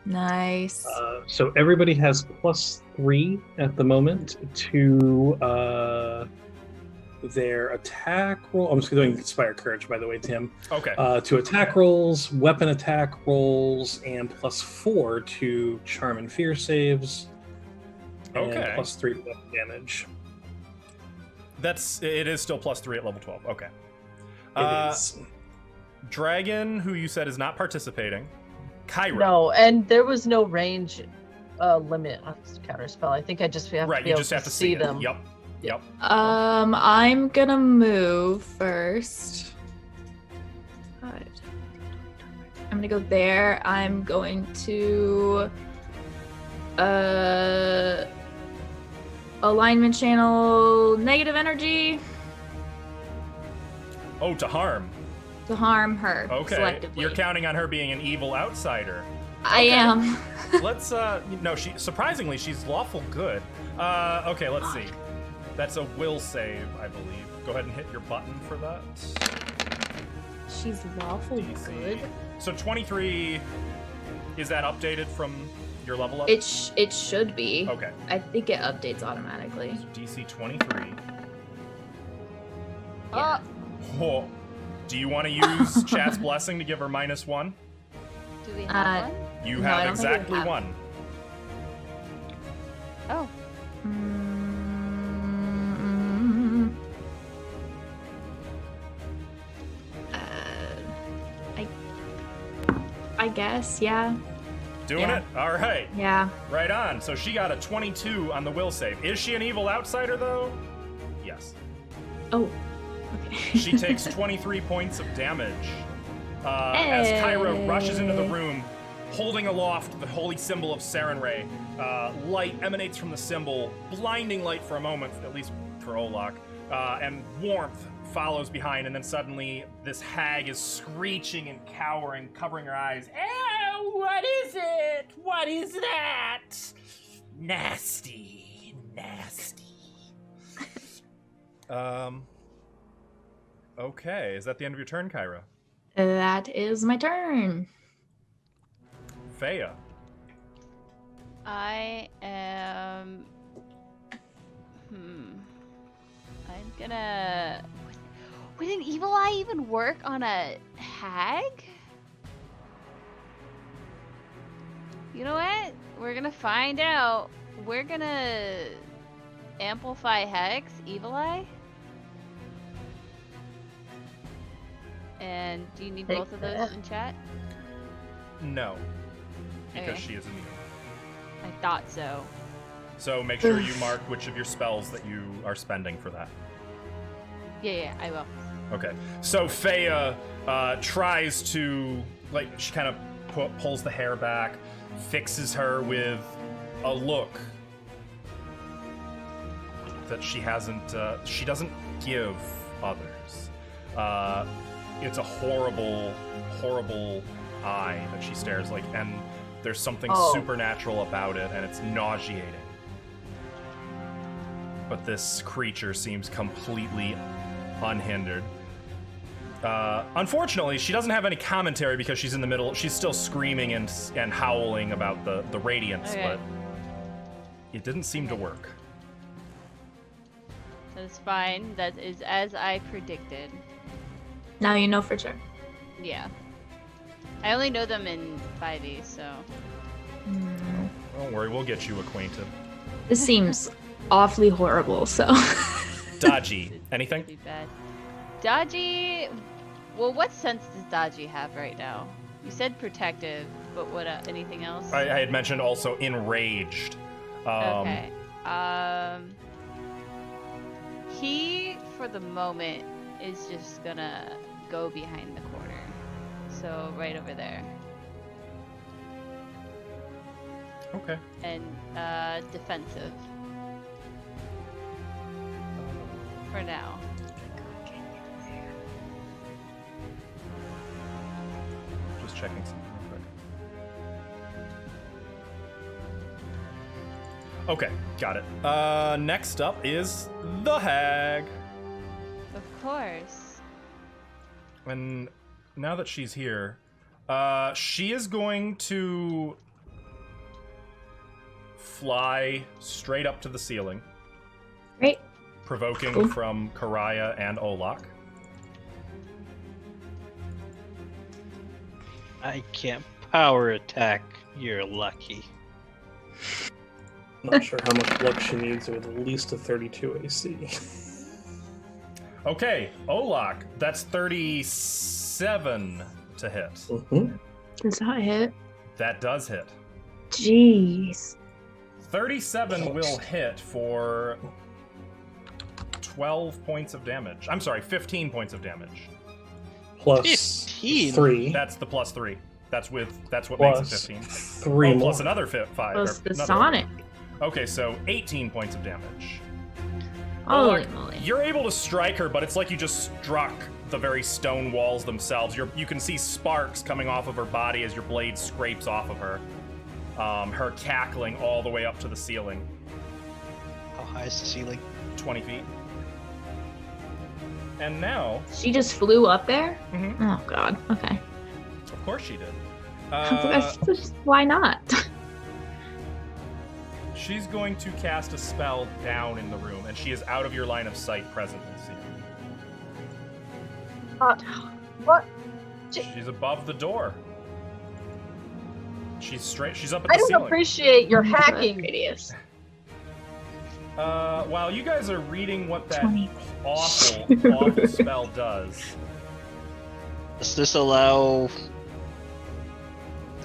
Nice. So everybody has +3 at the moment to their attack roll. I'm just doing Inspire Courage, by the way, Tim. Okay. To attack rolls, weapon attack rolls, and +4 to Charm and Fear saves. And Okay. +3 to damage. It is still +3 at level 12. Okay. It is. Dragon, who you said is not participating. Kyra. No, and there was no range limit on this counter spell. I think I just have Right, to be you able just to have to see it. them. Yep. I'm gonna move first. God. I'm gonna go there. I'm going to alignment channel negative energy Oh, to harm. to harm her Okay. selectively. You're counting on her being an evil outsider. I am. Let's no, surprisingly she's lawful good. Okay, let's see. That's a will save, I believe. Go ahead and hit your button for that. She's lawful DC. good. So 23, is that updated from your level up? It should be. Okay. I think it updates automatically. So DC 23. Yeah. Oh. Do you want to use Chat's Blessing to give her -1? Do we have one? You No, I have don't think we exactly have. one. Oh. I guess, yeah. Doing Yeah. it? All right. Yeah. Right on. So she got a 22 on the will save. Is she an evil outsider, though? Yes. Oh. Okay. She takes 23 points of damage as Kyra rushes into the room, holding aloft the holy symbol of Sarenrae. Light emanates from the symbol, blinding light for a moment, at least for Olak, and warmth follows behind, and then suddenly this hag is screeching and cowering, covering her eyes. Ew, what is it? What is that? Nasty. Okay, is that the end of your turn, Kyra? That is my turn. Fea. I am. I'm gonna. Would an evil eye even work on a hag? You know what? We're gonna find out. We're gonna amplify Hex, evil eye. And do you need Take both of those that. in chat? No, because Okay. she is immune. I thought so. So make sure you mark which of your spells that you are spending for that. Yeah, I will. Okay. So Fea tries to, she kind of pulls the hair back, fixes her with a look, that she hasn't. She doesn't give others. It's a horrible, horrible eye that she stares like, and there's something supernatural about it, and it's nauseating. But this creature seems completely unhindered. Unfortunately, she doesn't have any commentary because she's in the middle. She's still screaming and howling about the radiance, but it didn't seem to work. That's fine. That is as I predicted. Now you know for sure. Yeah. I only know them in 5e, so. Don't worry, we'll get you acquainted. This seems awfully horrible, so. Dodgy. Anything? Be bad. Dodgy. Well, what sense does Dodgy have right now? You said protective, but what? Anything else? I had mentioned also enraged. Okay. He, for the moment, is just gonna go behind the corner. So right over there. Okay. And defensive. For now. Just checking something real quick. Okay, got it. Next up is the hag. Of course. And now that she's here, she is going to fly straight up to the ceiling. Great. Provoking from Karaya and Olak. I can't power attack. You're lucky. Not sure how much luck she needs with at least a 32 AC. Okay, Olak, that's 37 to hit. Mm-hmm. Does that hit? That does hit. Jeez. 37 will hit for 12 points of damage. I'm sorry, 15 points of damage. Plus 15? 3. That's the plus 3. That's what Plus makes it 15. 3 Oh, more. plus another 5. Plus or the another- Sonic. Okay, so 18 points of damage. Holy Olak, moly. you're able to strike her, but it's like you just struck the very stone walls themselves. You can see sparks coming off of her body as your blade scrapes off of her. Her cackling all the way up to the ceiling. How high is the ceiling? 20 feet. And now... She just flew up there? Mhm. Oh god. Okay. Of course she did. Why not? She's going to cast a spell down in the room, and she is out of your line of sight presently. What? She's above the door. She's up at I the don't ceiling. appreciate your hacking. Radius. While you guys are reading what that 20. awful spell does, Does this allow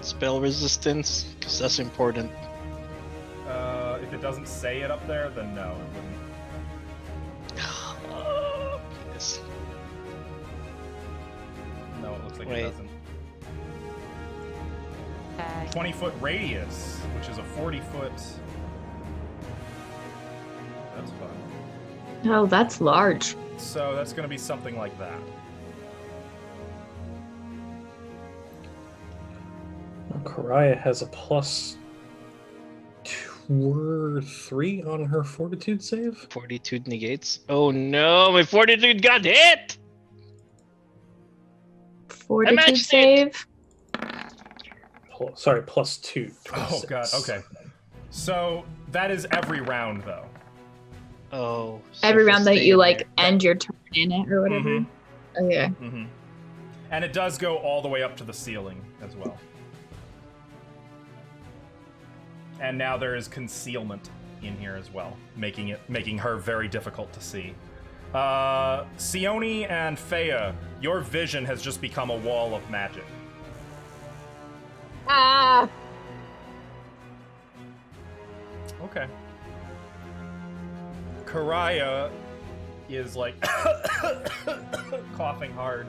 spell resistance? Because that's important. if it doesn't say it up there, then no, it wouldn't. Oh, goodness. No, it looks like Wait. it doesn't. Hag. 20-foot radius, which is a 40-foot. That's fun. Oh, that's large. So that's going to be something like that. Karaya has a plus 3 on her fortitude save. Fortitude negates. Oh no, my fortitude got hit! Fortitude matched save. Sorry, plus 2. Oh 26. god, okay. So that is every round, though. Oh. so Every if I round that stay you in like there- end your turn in it or whatever. Mhm. Okay. Mm-hmm. And it does go all the way up to the ceiling as well. And now there is concealment in here as well, making her very difficult to see. Sione and Fea, your vision has just become a wall of magic. Ah! Okay. Karaya is like coughing hard.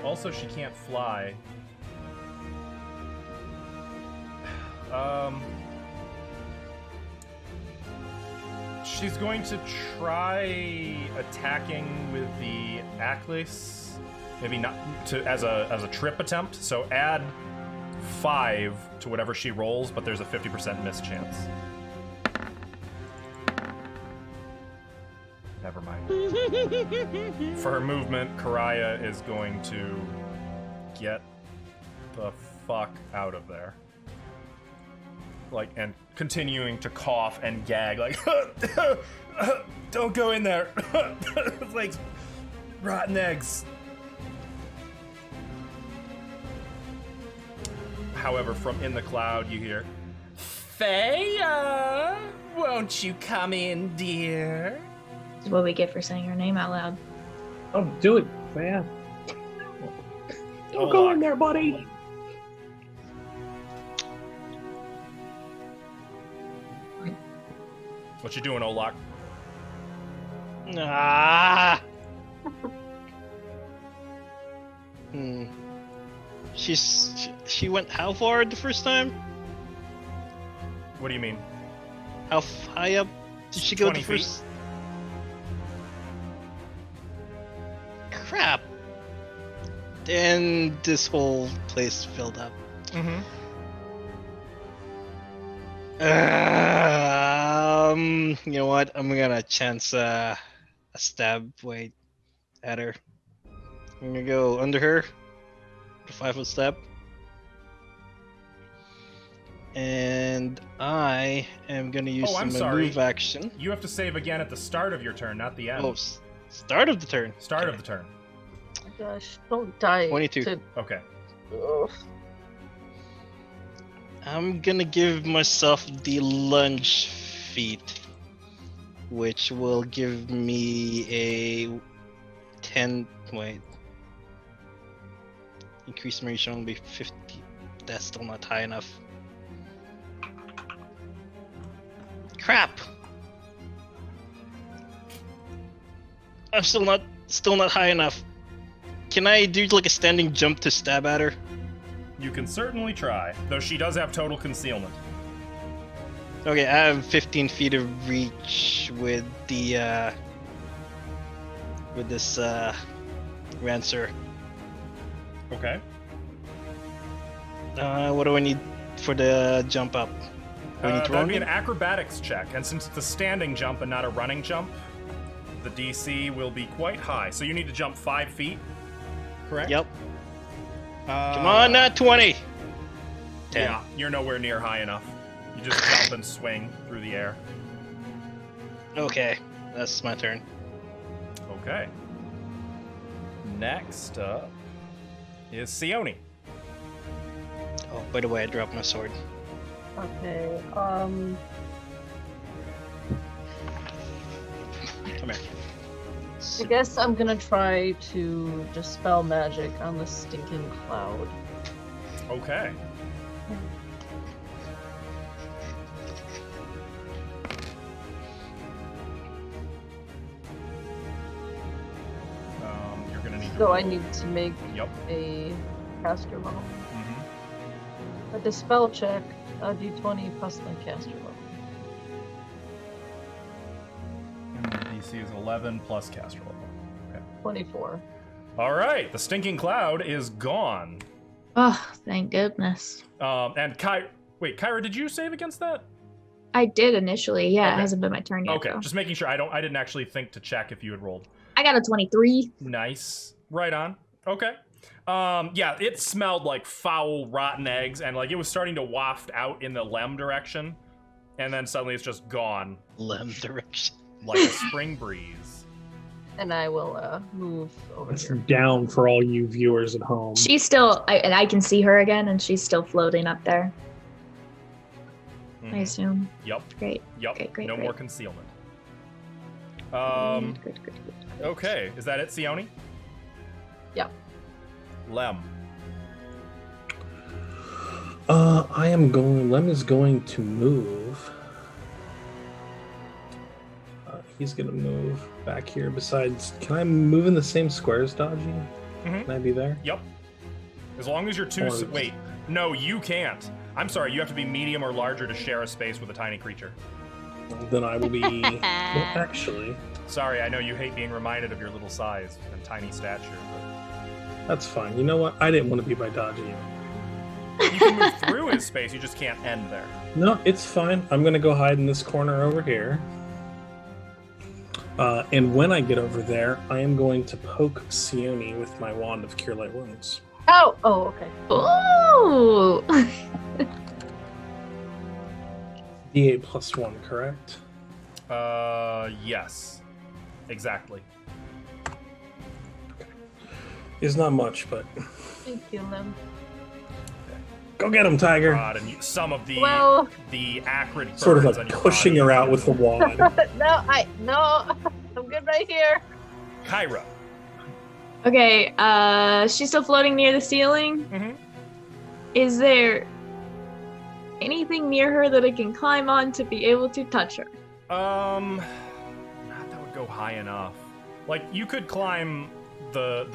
Also, she can't fly. She's going to try attacking with the Aklis. Maybe not as a trip attempt. So add 5 to whatever she rolls, but there's a 50% miss chance. Never mind. For her movement, Karaya is going to get the fuck out of there. Like, and continuing to cough and gag, like, don't go in there. It's like rotten eggs. However, from in the cloud, you hear, Feya, won't you come in, dear? This is what we get for saying her name out loud. Oh, do it, man. Don't go in there, buddy. What you doing, Olak? Ah. She went how far the first time? What do you mean? How high up did she go 20 the first? Crap. And this whole place filled up. Mm-hmm. You know what? I'm gonna chance a stab weight at her. I'm gonna go under her, the 5-foot step, and I am gonna use I'm some sorry. move action. You have to save again at the start of your turn, not the end. Oh, start of the turn. Start Okay. of the turn. Oh gosh, don't die. 22. Okay. Ugh. I'm gonna give myself the lunge feat, which will give me a 10. Wait. Increase my reach only 50. That's still not high enough. Crap! I'm still not high enough. Can I do like a standing jump to stab at her? You can certainly try, though she does have total concealment. Okay, I have 15 feet of reach with the with this Rancer. Okay. What do I need for the jump up? Do I need to That'd be run? an acrobatics check, and since it's a standing jump and not a running jump, the DC will be quite high. So you need to jump 5 feet, correct? Yep. Come on, 20. 10. Yeah, you're nowhere near high enough. You just jump and swing through the air. Okay, that's my turn. Okay. Next up is Sione. Oh, by the way, I dropped my sword. Okay, Come here. I guess I'm gonna try to dispel magic on the stinking cloud. Okay. You're gonna need to So I roll- need to make Yep. a caster roll. Mm-hmm. A dispel check, a d20 plus my caster roll. DC is 11 plus caster level. Okay. 24. All right, the stinking cloud is gone. Oh, thank goodness. And Kyra, did you save against that? I did initially. Yeah, Okay. It hasn't been my turn yet. Okay, though. just making sure. I didn't actually think to check if you had rolled. I got a 23. Nice. Right on. Okay. Yeah, it smelled like foul, rotten eggs, and like it was starting to waft out in the Lem direction, and then suddenly it's just gone Lem direction. like a spring breeze. And I will move over It's here. down for all you viewers at home. She's still, and I can see her again, and she's still floating up there. I Mhm. assume. Yep. Great. Yep. Okay, great, no great. more concealment. Good. Okay. Is that it, Sione? Yeah. Lem. Lem is going to move. He's gonna move back here. Besides, can I move in the same square as Dodgy? Mhm. Can I be there? Yep. As long as you're two. Or- Wait. No, you can't. I'm sorry. You have to be medium or larger to share a space with a tiny creature. Then I will be. Well, actually, Sorry, I know you hate being reminded of your little size and tiny stature, but that's fine. You know what? I didn't want to be by dodging you. you can move through his space, you just can't end there. No, it's fine. I'm gonna go hide in this corner over here. And when I get over there, I am going to poke Sione with my wand of Cure Light Wounds. Oh, okay. Ooh. D8 plus 1, correct? Yes. Exactly. It's not much, but You kill them. go get him, Tiger. God, and some of the Well- the acrid Sort of burns like on your pushing body. her out with the wand. No, I'm good right here. Kyra. Okay, she's still floating near the ceiling. Mm-hmm. Is there anything near her that I can climb on to be able to touch her? That would go high enough. Like you could climb the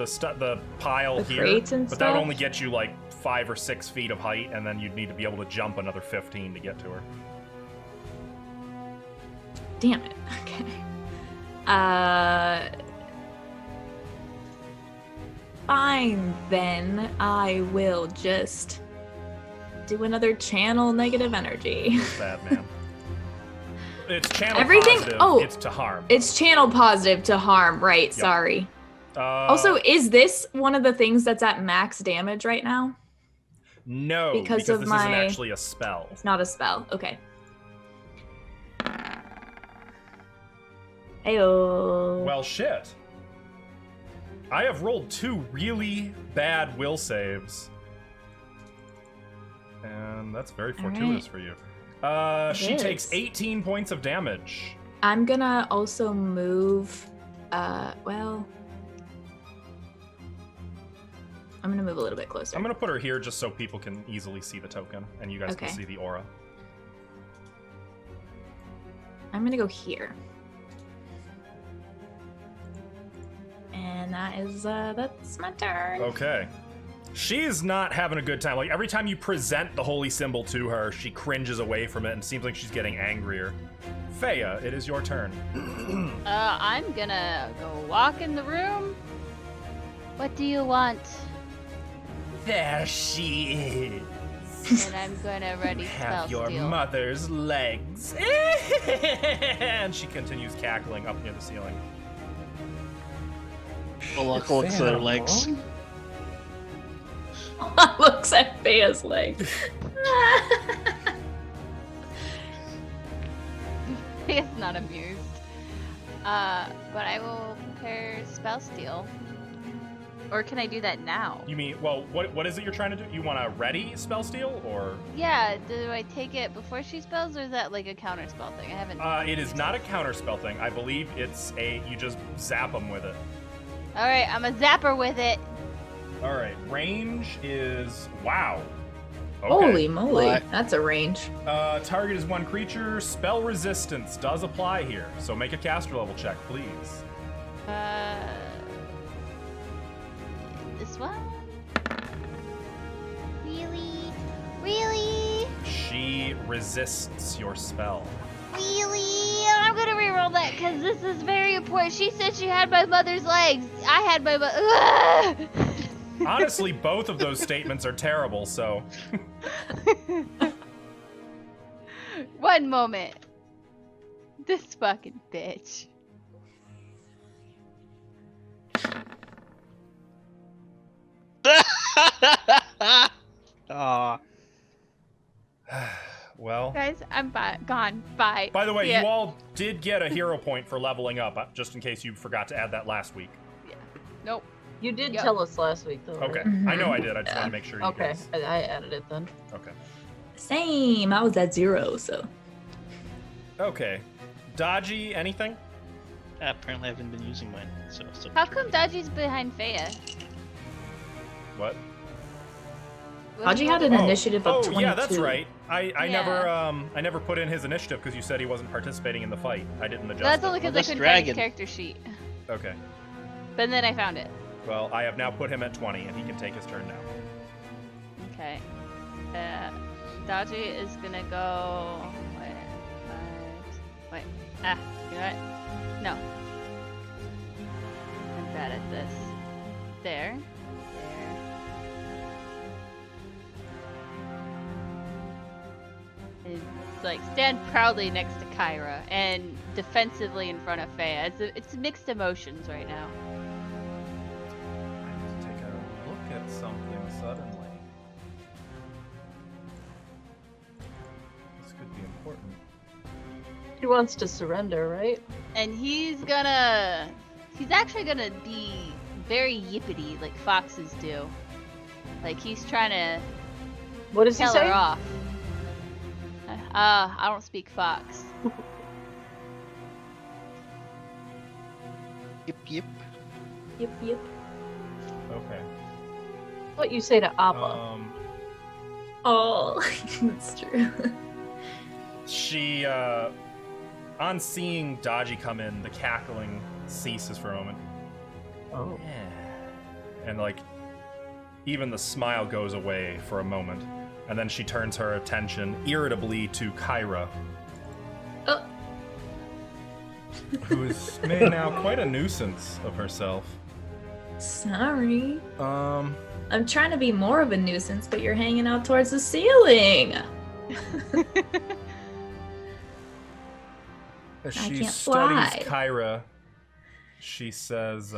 pile The here, crates and but that would stuff? only get you like 5 or 6 feet of height, and then you'd need to be able to jump another 15 to get to her. Damn it. Okay. Fine then. I will just do another channel negative energy. Bad man. It's channel Everything- positive. oh. It's to harm. It's channel positive to harm, right? Yep. Sorry. Uh, Also, is this one of the things that's at max damage right now? no, because because of this isn't my- actually a spell. It's not a spell. Okay. Ayo. Well, shit. I have rolled 2 really bad will saves. And that's very fortuitous for you. She takes is. 18 points of damage. I'm gonna also move. Well, I'm gonna move a little bit closer. I'm gonna put her here just so people can easily see the token, and you guys Okay. can see the aura. I'm gonna go here. And that's my turn. Okay. She's not having a good time. Like, every time you present the holy symbol to her, she cringes away from it and seems like she's getting angrier. Feya, it is your turn. I'm gonna go walk in the room. What do you want? There she is. And I'm gonna ready spell Have your steal. mother's legs. And she continues cackling up near the ceiling. Olak looks at their legs. Looks at Fea's leg. He's not amused. But I will prepare spell steal. Or can I do that now? You mean, well, what is it you're trying to do? You want to ready spell steal, or? Yeah, do I take it before she spells, or is that like a counter spell thing? I haven't. It is not a counter spell thing. I believe it's you just zap them with it. Alright, I'm a zapper with it. All right, range is wow. Okay. Holy moly, What? that's a range. Target is 1 creature. Spell resistance does apply here, so make a caster level check, please. This one? Really? Really? She resists your spell. Really? I'm gonna reroll that because this is very important. She said she had my mother's legs. I had my mother. Honestly, both of those statements are terrible, so. One moment. This fucking bitch. Aw. Well. Guys, I'm gone. Bye. By the way, Yeah. you all did get a hero point for leveling up, just in case you forgot to add that last week. Nope. You did Yep. tell us last week, though. Okay, right? I know I did. I just want to make sure you Okay, guys. I added it then. Okay. Same. I was at 0, so. Okay. Dodgy, anything? Apparently, I haven't been using mine. So How come Dodgy's behind Feya? What? Dodgy had an initiative of 22. yeah, that's right. I Yeah. never put in his initiative because you said he wasn't participating in the fight. I didn't adjust. That's it. only because Well, I that's couldn't find his dragon. character sheet. Okay. But then I found it. Well, I have now put him at 20, and he can take his turn now. Okay. Dodgy is gonna go. Ah, you know what? No. I'm bad at this. There. And like stand proudly next to Kyra and defensively in front of Fea. It's mixed emotions right now. I need to take a look at something suddenly. This could be important. He wants to surrender, right? And he's actually gonna be very yippity like foxes do. Like he's trying to What does he tell say? her off. I don't speak fox. Yip yip. Yep, yep. Okay. What you say to Appa? Oh, that's true. She, on seeing Dodgy come in, the cackling ceases for a moment. Oh. And, like, even the smile goes away for a moment. And then she turns her attention irritably to Kyra, Oh, who is made now quite a nuisance of herself. sorry. Um, I'm trying to be more of a nuisance, but you're hanging out towards the ceiling. as I she can't studies fly. Kyra, she says,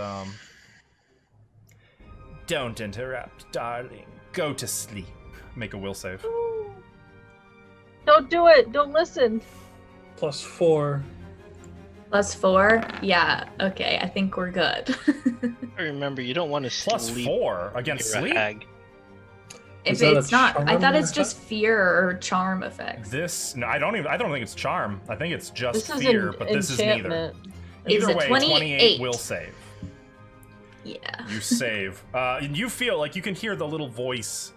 "Don't interrupt, darling. Go to sleep." Make a will save. Don't do it! Don't listen! +4. +4? Yeah, okay, I think we're good. Remember, you don't want to sleep. +4 against You're a sleep? hag. If Is that a it's not, I charm thought it's effect? just fear or charm effects. This, no, I don't think it's charm. I think it's just This is fear, an but this is neither. enchantment. It's Either a way, 28. will save. Yeah. You save. And you feel like you can hear the little voice,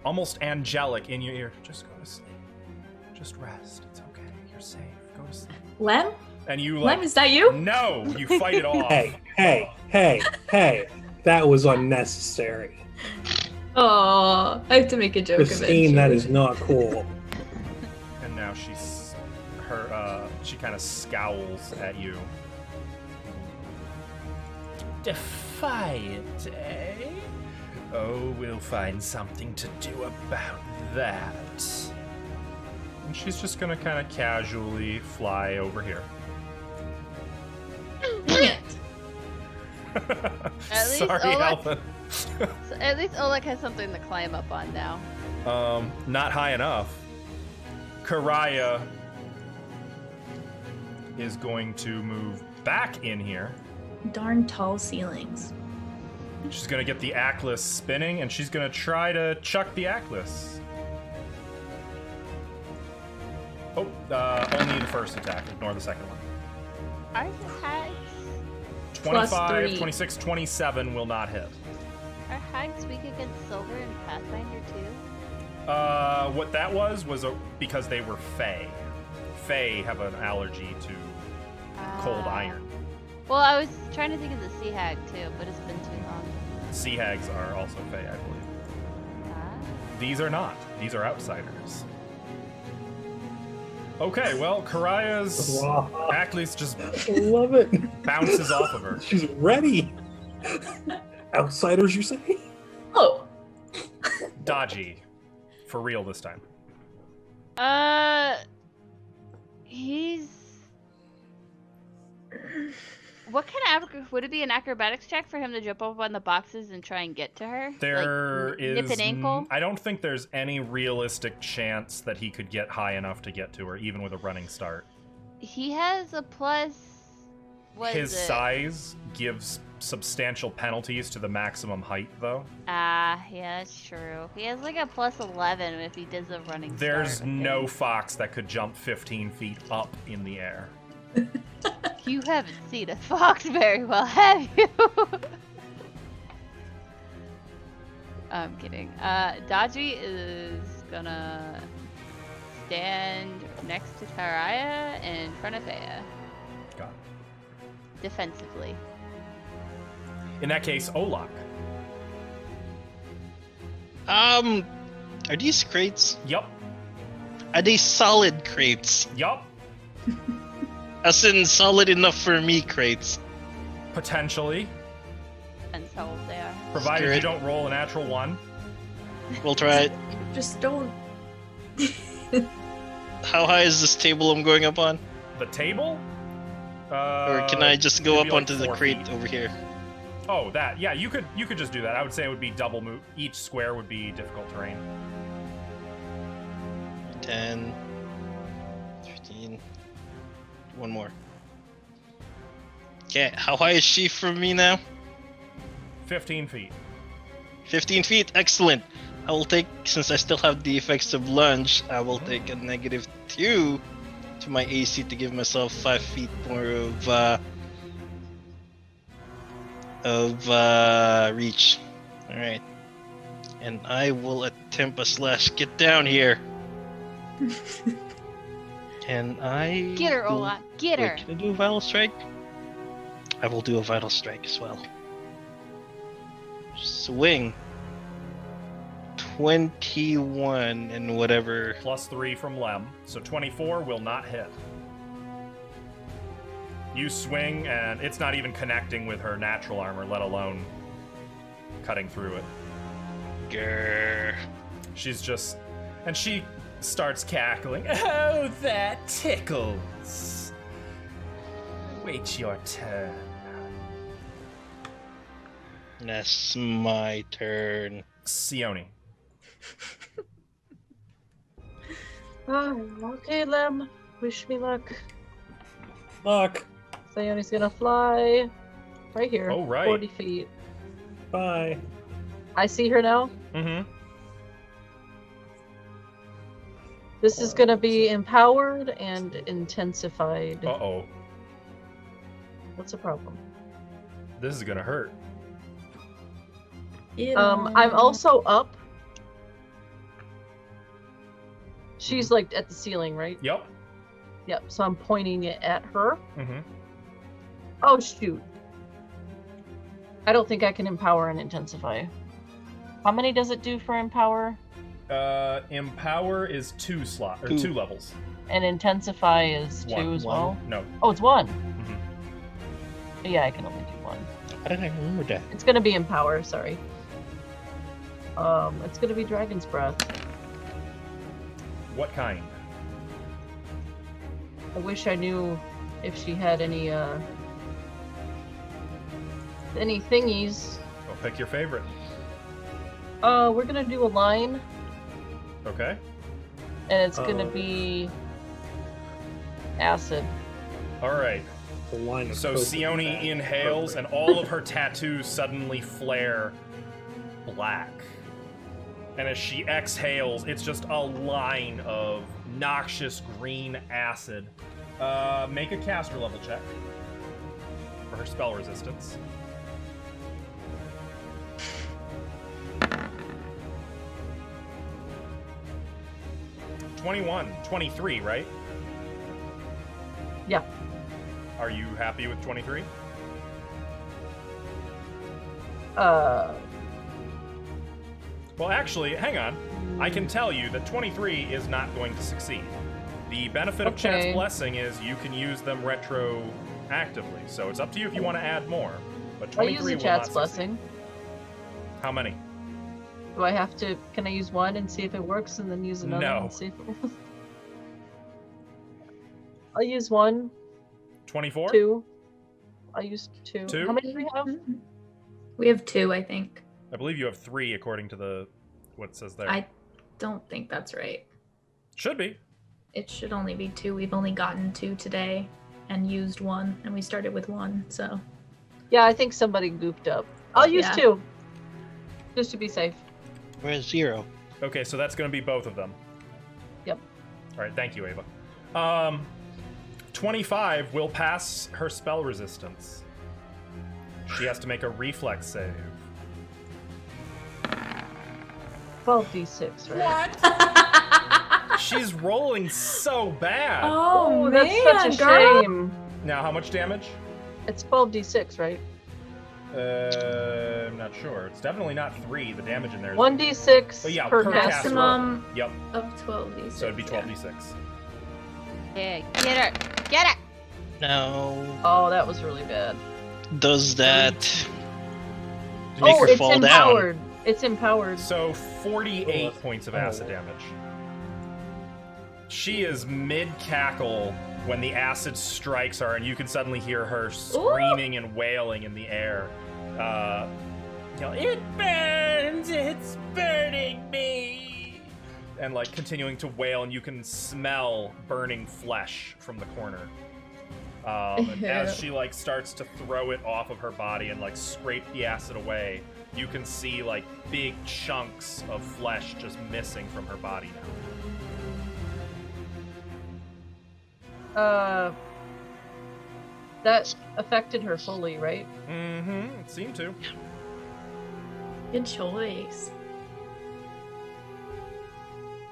almost angelic, in your ear. Just go to sleep. Just rest. It's okay. You're safe. Go to sleep. Lem? And you like, Lem, is that you? no, you fight it off. Hey. That was unnecessary. Oh, I have to make a joke Christine, that eventually. is not cool. And now she kind of scowls at you. Defiant, eh? Oh, we'll find something to do about that. And she's just gonna kind of casually fly over here. Dang it. At least Sorry, Oleg- Alpha. So at least Oleg has something to climb up on now. Not high enough. Karaya is going to move back in here. Darn tall ceilings. She's gonna get the Atlas spinning, and she's gonna try to chuck the Atlas. Oh, only the first attack. Ignore the second one. Are the hags 25, +3. 26, 27 will not hit. are hags weak against silver in Pathfinder too? What that was because they were Fey. Fey have an allergy to cold iron. Well, I was trying to think of the sea hag too, but it's been too long. Sea hags are also Fey, I believe. Ah. These are not. These are outsiders. Okay, well, Karaya's Wow. Atlas just I love it. bounces off of her. She's ready. Outsiders, you say? Oh, Dodgy. For real this time. He's. What kind of would it be an acrobatics check for him to jump up on the boxes and try and get to her? There like, is. nip an ankle. I don't think there's any realistic chance that he could get high enough to get to her, even with a running start. He has a plus. What His is it? size gives substantial penalties to the maximum height, though. Ah, yeah, that's true. He has like a plus 11 if he does a running There's start. I no think. fox that could jump 15 feet up in the air. You haven't seen a fox very well, have you? I'm kidding. Dodgy is gonna stand next to Karaya in front of Fea. Got it. Defensively. In that case, Olak. Are these crates? Yup. Are they solid crates? Yup. As in solid enough for me crates. Potentially, Depends how old they are. provided you Great. don't roll a natural 1. We'll try it. Just don't. How high is this table I'm going up on? The table? Or can I just go it'd up be like onto the 4 crate feet. over here? Oh, that. Yeah, you could just do that. I would say it would be double move. Each square would be difficult terrain. 10, 15, one more. Okay, how high is she from me now? 15 feet. 15 feet, excellent. I will take, since I still have the effects of lunge, I will take a -2 to my AC to give myself 5 feet more of reach. Alright. And I will attempt a slash. Get down here. Can I... Get her, do- Ola. Get her. Wait, can I do a Vital Strike? I will do a Vital Strike as well. Swing. 21 and whatever. +3 from Lem, so 24 will not hit. You swing, and it's not even connecting with her natural armor, let alone cutting through it. Grr. She's just... And she starts cackling. Oh, that tickles. Wait your turn. That's my turn. Sione. Okay, Lem. Wish me luck. Luck. Sione's gonna fly right here. Oh, right. 40 feet. Bye. I see her now. Mm-hmm. This is gonna be empowered and intensified. Uh-oh. What's the problem? This is gonna hurt. I'm also up. She's like at the ceiling, right? Yep. Yep. So I'm pointing it at her. Mm-hmm. Oh shoot. I don't think I can empower and intensify. How many does it do for empower? Empower is 2 Two. 2 levels. And intensify is 2 One. as well? No. Oh, it's 1. Mm-hmm. Yeah, I can only do 1. How did I remember that? It's gonna be empower, sorry. It's gonna be Dragon's Breath. What kind? I wish I knew if she had any thingies. Well, pick your favorite. We're gonna do a line, Okay. and it's gonna be acid. All right. The line of So coke Sione is bad. inhales, and all of her tattoos suddenly flare black. And as she exhales, it's just a line of noxious green acid. Make a caster level check for her spell resistance. (21) 23, right? Yeah. Are you happy with 23? Well, actually, hang on. I can tell you that 23 is not going to succeed. The benefit of Chat's Okay. Blessing is you can use them retroactively, so it's up to you if you want to add more. But I'll 23 use the will Chat's not succeed. Blessing. How many? Do I have to? Can I use one and see if it works, and then use another No. and see if it works? I'll use 1, 24? 2. I'll use 2. 2? How many do we have? We have 2, I think. I believe you have 3 according to the what it says there. I don't think that's right. Should be. It should only be 2. We've only gotten 2 today and used 1, and we started with 1, so. Yeah, I think somebody goofed up. I'll use Yeah. 2, just to be safe. Where's 0? Okay, so that's going to be both of them. Yep. All right, thank you, Ava. 25 will pass her spell resistance. She has to make a reflex save. 12d6, right? She's rolling so bad. Oh, that's man, such a girl. shame. Now, how much damage? It's 12d6, right? I'm not sure. It's definitely not 3. The damage in there is... 1d6 Oh, yeah, per per cast. caster. Maximum Yep, of 12d6. so it'd be yeah. 12d6. Yeah, get her. Get her. Now, Oh, that was really bad. does that make Oh, her it's fall empowered. It's empowered. So 48 points of acid damage. She is mid-cackle when the acid strikes her, and you can suddenly hear her screaming and wailing in the air. It burns! It's burning me! And, like, continuing to wail, and you can smell burning flesh from the corner. And as she, like, starts to throw it off of her body and, like, scrape the acid away, you can see, like, big chunks of flesh just missing from her body now. That affected her fully, right? Mm-hmm. It seemed to. Good choice.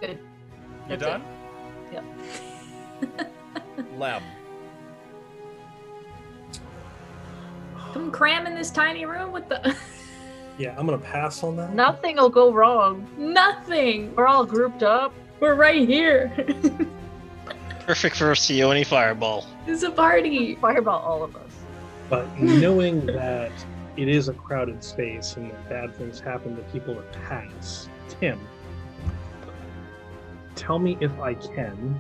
Good. You That's done? Yep. Lem. I'm cramming this tiny room with the Yeah, I'm gonna pass on that. Nothing will go wrong. nothing. We're all grouped up. We're right here. perfect for a Sione fireball? It's a party. Fireball all of us. But knowing that it is a crowded space and that bad things happen to people that pass, Tim, tell me if I can.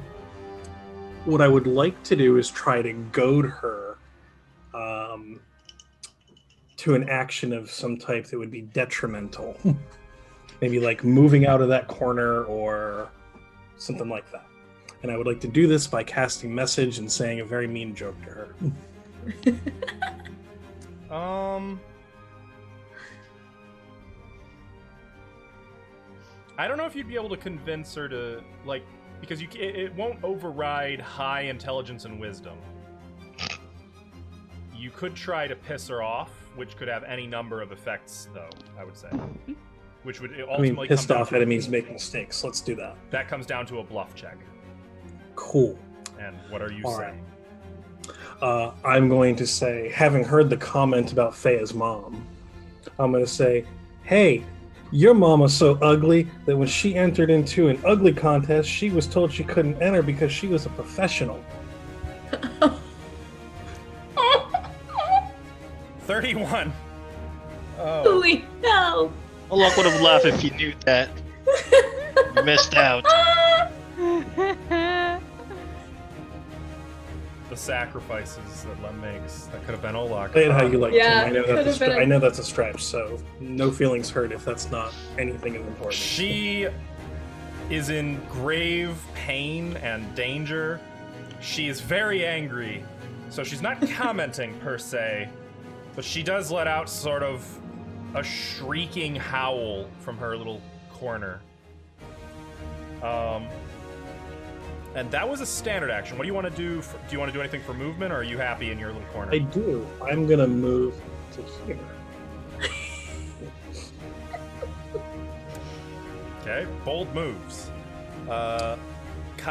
What I would like to do is try to goad her to an action of some type that would be detrimental. Maybe like moving out of that corner or something like that. And I would like to do this by casting message and saying a very mean joke to her. I don't know if you'd be able to convince her to, like, because it won't override high intelligence and wisdom. You could try to piss her off, which could have any number of effects, though, I would say. Which would ultimately pissed come off down enemies make mistakes. Let's do that. That comes down to a bluff check. Cool. And what are you All saying? Right. I'm going to say, having heard the comment about Feya's mom, I'm going to say, hey, your mama's so ugly that when she entered into an ugly contest, she was told she couldn't enter because she was a professional. 31. Oh. Holy hell. Olak would have laughed if he knew that. You missed out. The sacrifices that Lem makes. That could have been Olak. Say it how you like, Yeah, Tim. could've I know that's a stretch, so no feelings hurt if that's not anything as important. She is in grave pain and danger. She is very angry, so she's not commenting per se, but she does let out sort of a shrieking howl from her little corner. And that was a standard action. What do you want to do? Do you want to do anything for movement, or are you happy in your little corner? I do. I'm going to move to here. Okay, bold moves. Kyra.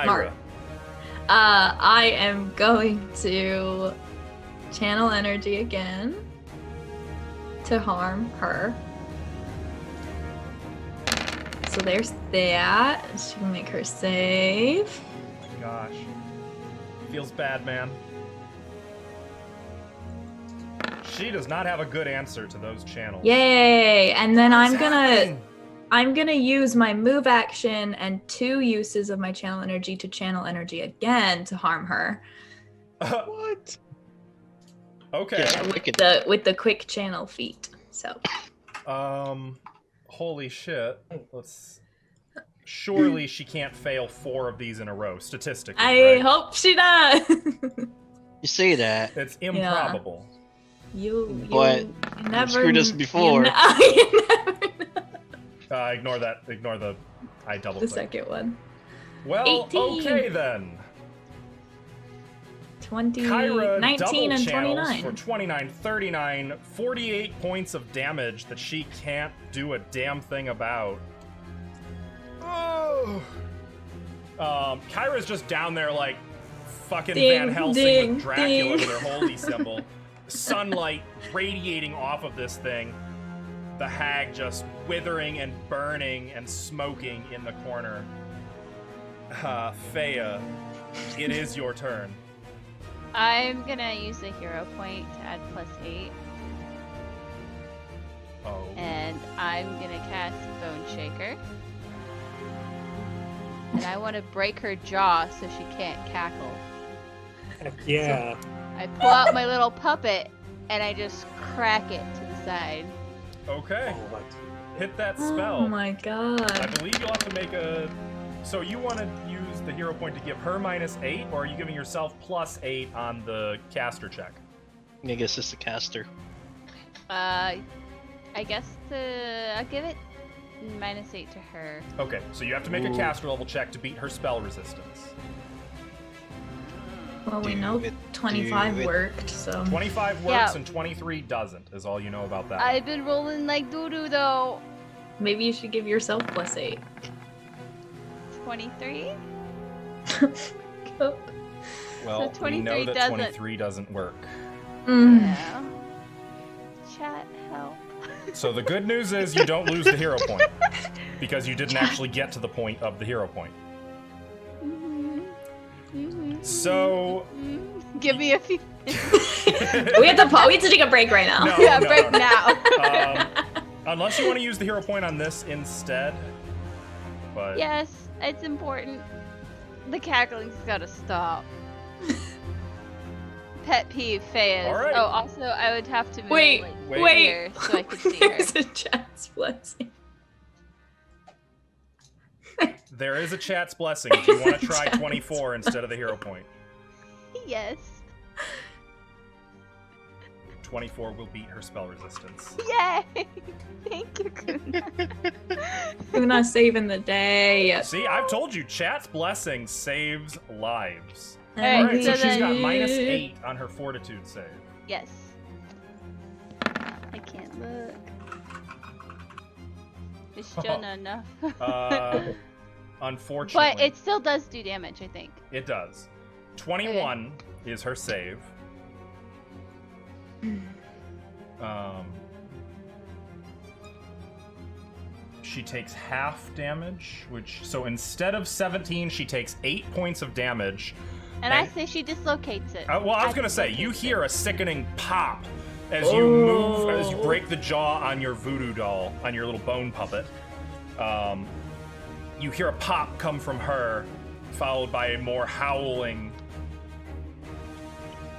Mark. I am going to channel energy again to harm her. So there's that. She can make her save. Gosh. Feels bad, man. She does not have a good answer to those channels. Yay! And then What's happening? I'm gonna use my move action and 2 uses of my channel energy to channel energy again to harm her. What? Okay. Yeah, With the quick channel feat. So Holy shit. Surely she can't fail 4 of these in a row, statistically. I right? hope she does. You say that. It's improbable. You never screwed us before. You never know. Ignore that. Ignore the I double The click. second one. Well, 18. okay then. 20, Kyra 19, double and channels 29. for 29, 39, 48 points of damage that she can't do a damn thing about. Oh. Kyra's just down there like fucking Ding, Van Helsing ding, with Dracula ding. with her holy symbol. Sunlight radiating off of this thing. The hag just withering and burning and smoking in the corner. Feya, it is your turn. I'm gonna use the hero point to add +8. Oh. And I'm gonna cast Bone Shaker. And I want to break her jaw so she can't cackle. Heck yeah. I pull out my little puppet and I just crack it to the side. Okay. Oh, what? Hit that spell. Oh my I god. believe you'll have to make a... So you want to use the hero point to give her -8, or are you giving yourself +8 on the caster check? I guess it's the caster. I guess I'll give it -8 to her. Okay, so you have to make a caster level check to beat her spell resistance. Well, we Do know it, 25 do it. worked, so. 25 works Yeah. and 23 doesn't, is all you know about that. I've been rolling like doo-doo though. Maybe you should give yourself +8. 23? Well, So we know 23 that doesn't. 23 doesn't work. Mm. Yeah. Chat, help. So the good news is you don't lose the hero point, because you didn't actually get to the point of the hero point. So... Give me a few. we have to take a break right now. No, Yeah, no, break no. now. Unless you want to use the hero point on this instead. But Yes, it's important. The cackling's gotta stop. Pet peeve, Fayez. All right. Oh, also, I would have to move Wait, like, wait. here so I could see her. There's a chat's blessing. there is a chat's blessing if you want to try 24 instead of the hero point. Yes. 24 will beat her spell resistance. Yay! Thank you, Kuna. Una saving the day. See, I've told you, chat's blessing saves lives. Alright, Alright, so so she's got then- -8 on her fortitude save. Yes. I can't look. It's just enough. Unfortunately. But it still does do damage, I think. It does. 21 is her save. She takes half damage, so instead of 17, she takes 8 points of damage. And I say she dislocates it. Well, I was gonna say, you hear a sickening pop as you move, as you break the jaw on your voodoo doll, on your little bone puppet. You hear a pop come from her, followed by a more howling,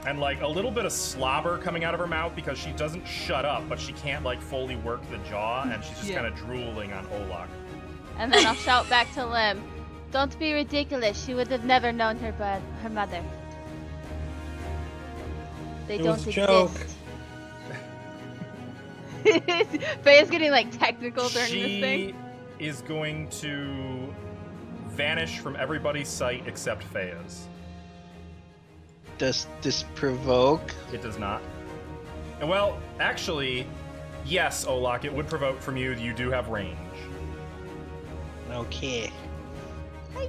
and like a little bit of slobber coming out of her mouth because she doesn't shut up, but she can't like fully work the jaw, and she's just kind of drooling on Olak. And then I'll shout back to Lim, "Don't be ridiculous. She would have never known her mother. They It don't was a joke. exist." Faye's getting like technical during this thing. She is going to vanish from everybody's sight except Faye's. Does this provoke? It does not. Well, actually, yes, Olak, it would provoke from you. You do have range. Okay. Hi,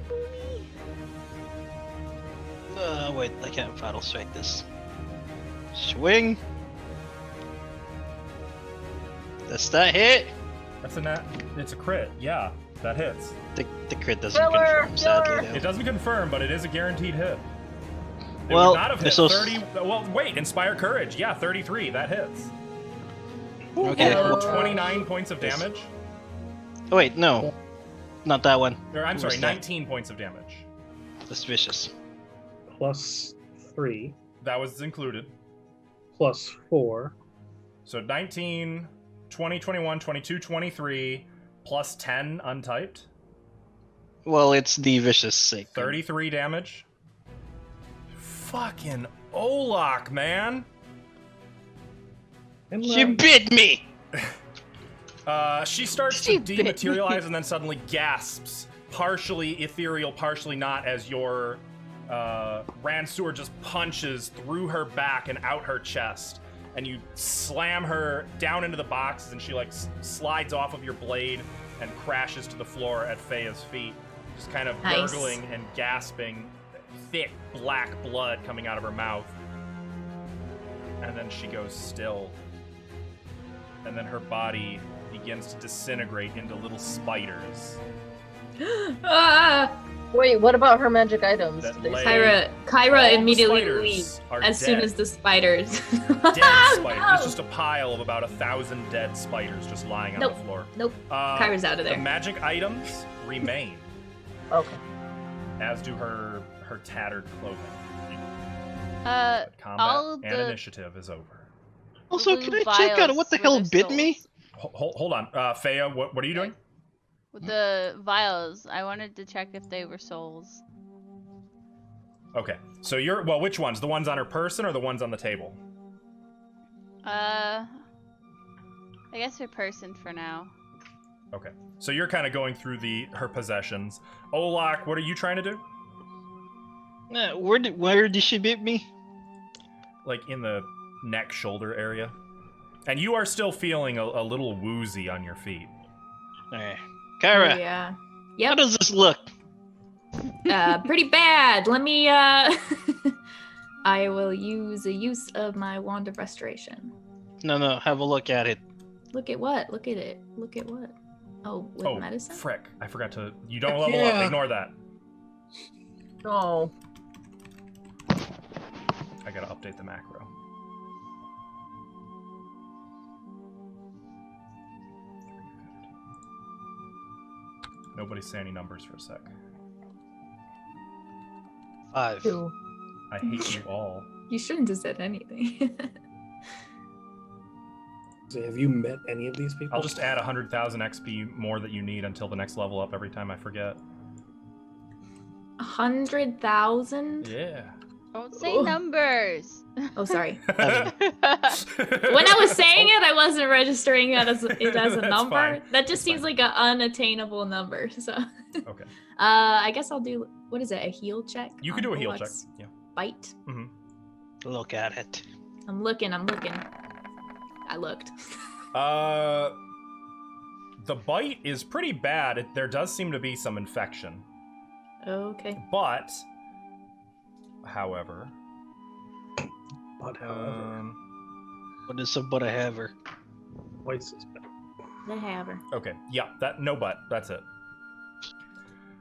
Boomy. Wait, I can't Fatal Strike this. Swing! Does that hit? That's a net. It's a crit. Yeah, that hits. The crit doesn't Killer, confirm, sadly, killer. It doesn't confirm, but it is a guaranteed hit. It Well, would not have hit this was- 30. Well, wait, Inspire Courage. Yeah, 33. That hits. Okay. For 29 points of damage. Oh, wait, no. Not that one. Or, I'm What sorry, was that? 19 points of damage. That's vicious. +3, That was included. +4, So 19, 20, 21, 22, 23, plus 10 untyped. Well, it's the vicious sake. 33 damage. Fucking Olak, man. and She bit me! She starts She to bit me. dematerialize and then suddenly gasps, partially ethereal, partially not, as your Ransour just punches through her back and out her chest, and you slam her down into the boxes, and she like slides off of your blade and crashes to the floor at Feya's feet, just kind of Nice. gurgling and gasping, thick black blood coming out of her mouth. And then she goes still. And then her body begins to disintegrate into little spiders. Ah! Wait, what about her magic items? That Did they lay- say- Kyra All the immediately spiders leaves are as soon dead. as the spiders. Dead spiders. No! It's just a pile of about 1,000 dead spiders just lying on Nope. the floor. Nope. Kyra's out of there. The magic items remain, Okay. as do her tattered clothing. all But combat and the initiative is over. Also, blue can I check out vials what the were hell their bit me? souls. Hold on, Fea, what are you doing? With the vials, I wanted to check if they were souls. Okay, so which ones? The ones on her person or the ones on the table? I guess her person for now. Okay, so you're kind of going through her possessions. Olak, what are you trying to do? Where did she bit me? Like in the neck, shoulder area. And you are still feeling a little woozy on your feet. Kyra, Yeah. how Yep. does this look? Pretty bad. Let me I will use a use of my wand of restoration. No, have a look at it. Look at what? Look at it. Look at what? Oh, with medicine? Frick. I forgot to... You don't level up. Yeah. Ignore that. Oh. I gotta update the macro. Nobody say any numbers for a sec. 5. 2. I hate you all. You shouldn't have said anything. So have you met any of these people? I'll just add 100,000 XP more that you need until the next level up every time I forget. 100,000? Yeah. Don't say Oh. numbers. Oh, sorry. when When I was saying it, I wasn't registering it as a That's number. fine. That That's just seems like an unattainable number. So, Okay. I guess I'll do, what is it, a heal check? You can on do a heal check. Olaf's Yeah. Bite. Look at it. I'm looking. I looked. The bite is pretty bad. There does seem to be some infection. Okay. But, however... But however, What is a but I have her? twice as bad. The haver. Okay, yeah, no but. That's it.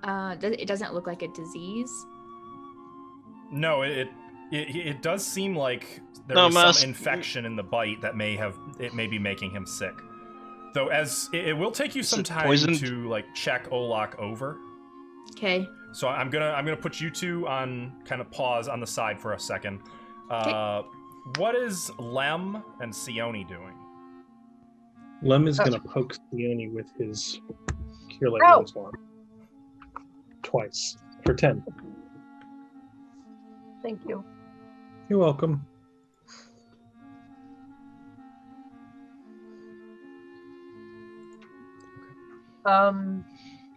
It doesn't look like a disease. No, it does seem like there No, was Mouse. some infection in the bite that may be making him sick. Though, as it will take you some it time poisoned? to like check Olak over. Okay. So I'm gonna put you two on kind of pause on the side for a second. What is Lem and Sione doing? Lem is gonna poke Sione with his Cure Light Ow. Wounds wand. Twice. For 10. Thank you. You're welcome.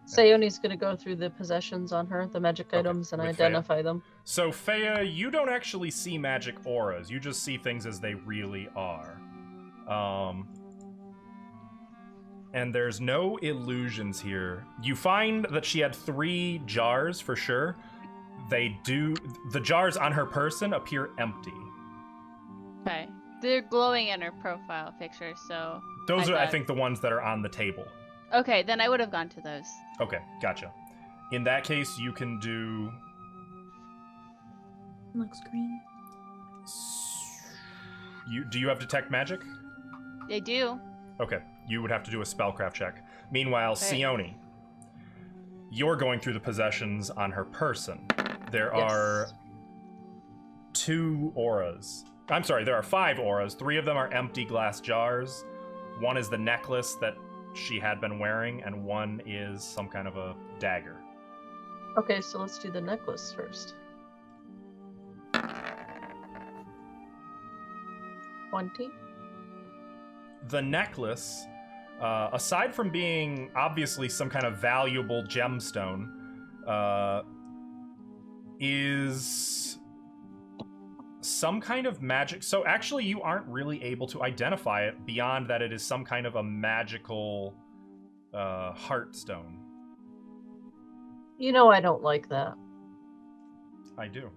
Sayone's gonna go through the possessions on her, the magic Okay, items, and with Fea. identify them. So Fea, you don't actually see magic auras. You just see things as they really are. And there's no illusions here. You find that she had 3 jars for sure. The jars on her person appear empty. Okay. They're glowing in her profile picture, so. Those are, I thought- think, the ones that are on the table. Okay, then I would have gone to those. Okay, gotcha. In that case, you can do... Looks green. Do you have Detect Magic? They do. Okay, you would have to do a spellcraft check. Meanwhile, Okay. Sione, you're going through the possessions on her person. There Yes. are 2 auras. I'm sorry, there are 5 auras. 3 of them are empty glass jars. 1 is the necklace that she had been wearing, and 1 is some kind of a dagger. Okay, so let's do the necklace first. 20. The necklace, aside from being obviously some kind of valuable gemstone, is some kind of magic. So actually, you aren't really able to identify it beyond that it is some kind of a magical heartstone. You know I don't like that. I do.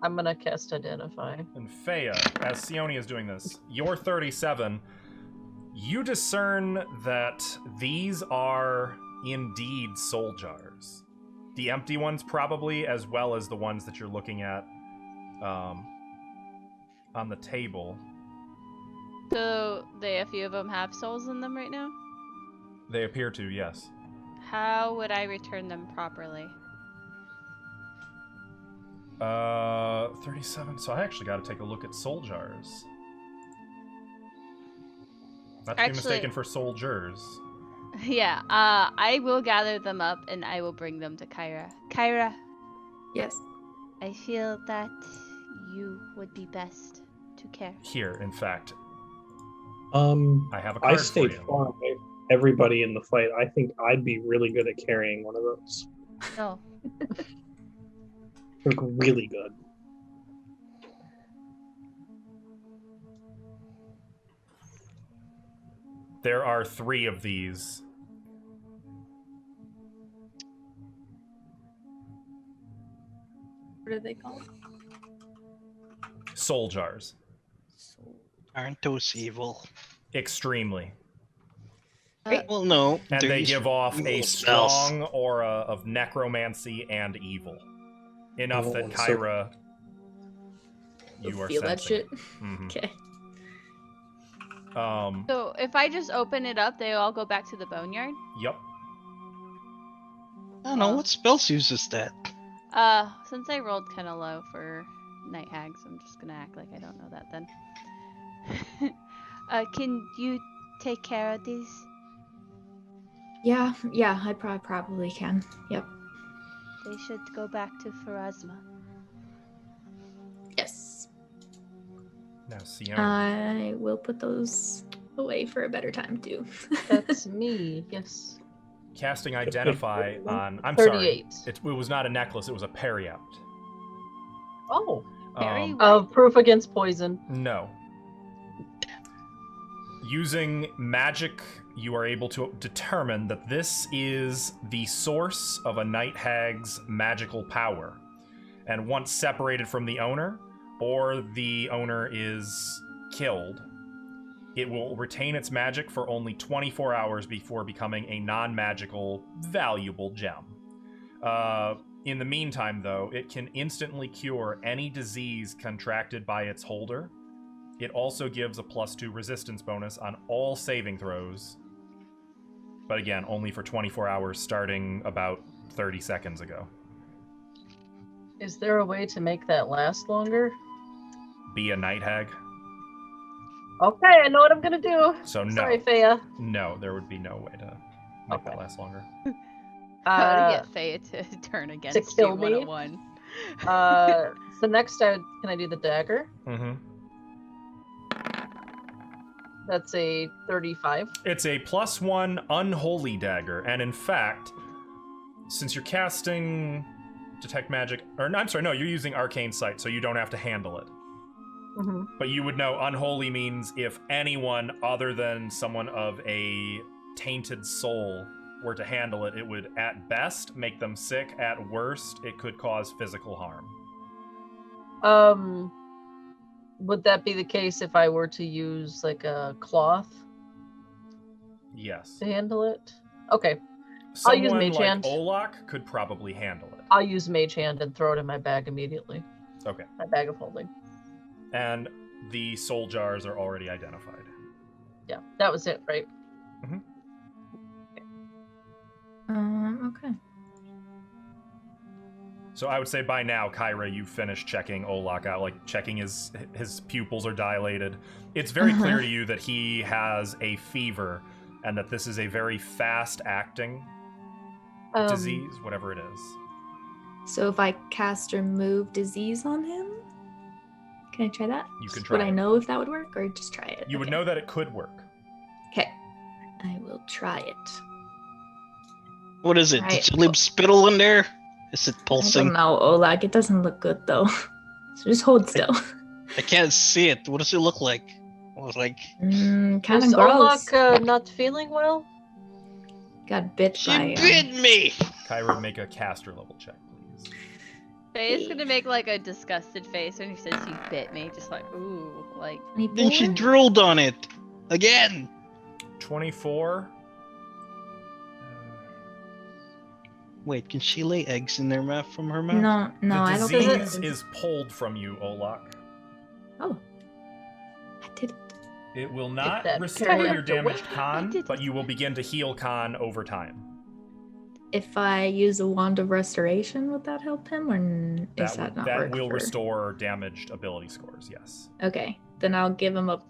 I'm gonna cast Identify. And Fea, as Sione is doing this, you're 37. You discern that these are indeed soul jars. The empty ones probably, as well as the ones that you're looking at on the table. So a few of them have souls in them right now? They appear to, yes. How would I return them properly? 37. So I actually got to take a look at soul jars. Not to be mistaken for soldiers. Yeah, I will gather them up and I will bring them to Kyra. Kyra, Yes. I feel that you would be best to care. Here, in fact, I have a card stayed for you. far away from everybody in the fight. I think I'd be really good at carrying one of those. No. Like, really good. There are 3 of these. What are they called? Soul jars. Aren't those evil? Extremely. Well, no. And they're they used give off for a evil spells. strong aura of necromancy and evil. Enough Oh, that so- Kyra, you are feel that sensing. shit. Mhm. Okay. So if I just open it up, they all go back to the boneyard? Yep. I don't know, what spells uses that? Since I rolled kind of low for night hags, I'm just gonna act like I don't know that then. Can you take care of these? Yeah, I probably can. Yep. They should go back to Pharasma. Yes. Now, Sienna. I will put those away for a better time too. That's me. Yes. Casting Identify on... I'm 38. sorry. It was not a necklace, it was a periapt. Oh. Very Proof against poison. No. Using magic, you are able to determine that this is the source of a night hag's magical power. And once separated from the owner, or the owner is killed, it will retain its magic for only 24 hours before becoming a non-magical, valuable gem. In the meantime, though, it can instantly cure any disease contracted by its holder. It also gives a +2 resistance bonus on all saving throws. But again, only for 24 hours starting about 30 seconds ago. Is there a way to make that last longer? Be a night hag? Okay, I know what I'm gonna do. So no. Sorry, Faya. No, there would be no way to make that last longer. How to get Faye to turn against kill you me? 101. So next, can I do the dagger? Mm-hmm. That's a 35. It's a +1 unholy dagger, and in fact, since you're casting Detect Magic, or no, I'm sorry, no, you're using Arcane Sight, so you don't have to handle it. Mm-hmm. But you would know unholy means if anyone other than someone of a tainted soul were to handle it, it would at best make them sick, at worst, it could cause physical harm. Would that be the case if I were to use like a cloth Yes. to handle it? Okay, Someone use Mage like Hand. Olak could probably handle it. I'll use Mage Hand and throw it in my bag immediately. Okay. My bag of holding. And the soul jars are already identified. Yeah, that was it, right? Okay. So I would say by now, Kyra, you've finished checking Olak out, like checking his pupils are dilated. It's very clear to you that he has a fever and that this is a very fast-acting disease, whatever it is. So if I cast Remove Disease on him, can I try that? You can Just try Would I it. know if that would work, or just try it? You would Okay. know that it could work. Okay. I will try it. What is it? Right. Did you leave spittle in there? Is it I pulsing? don't know, Oleg. It doesn't look good though. So just hold still. I can't see it. What does it look like? Well, like Kind Is of gross. Olak not feeling well? Got bit she by. bit me. Kyra, make a caster level check, please. Faye's gonna make like a disgusted face when he says she bit me, just like, ooh, like. Then she 24? drooled on it again. 24. Wait, can she lay eggs in their mouth from her mouth? No, the I don't disease think is pulled from you, Olak. Oh. I did. It will Get not that restore character your damaged win. con, did but it. you will begin to heal con over time. If I use a wand of restoration, would that help him, or is that not work will for... restore damaged ability scores, yes. Okay, then I'll give him a...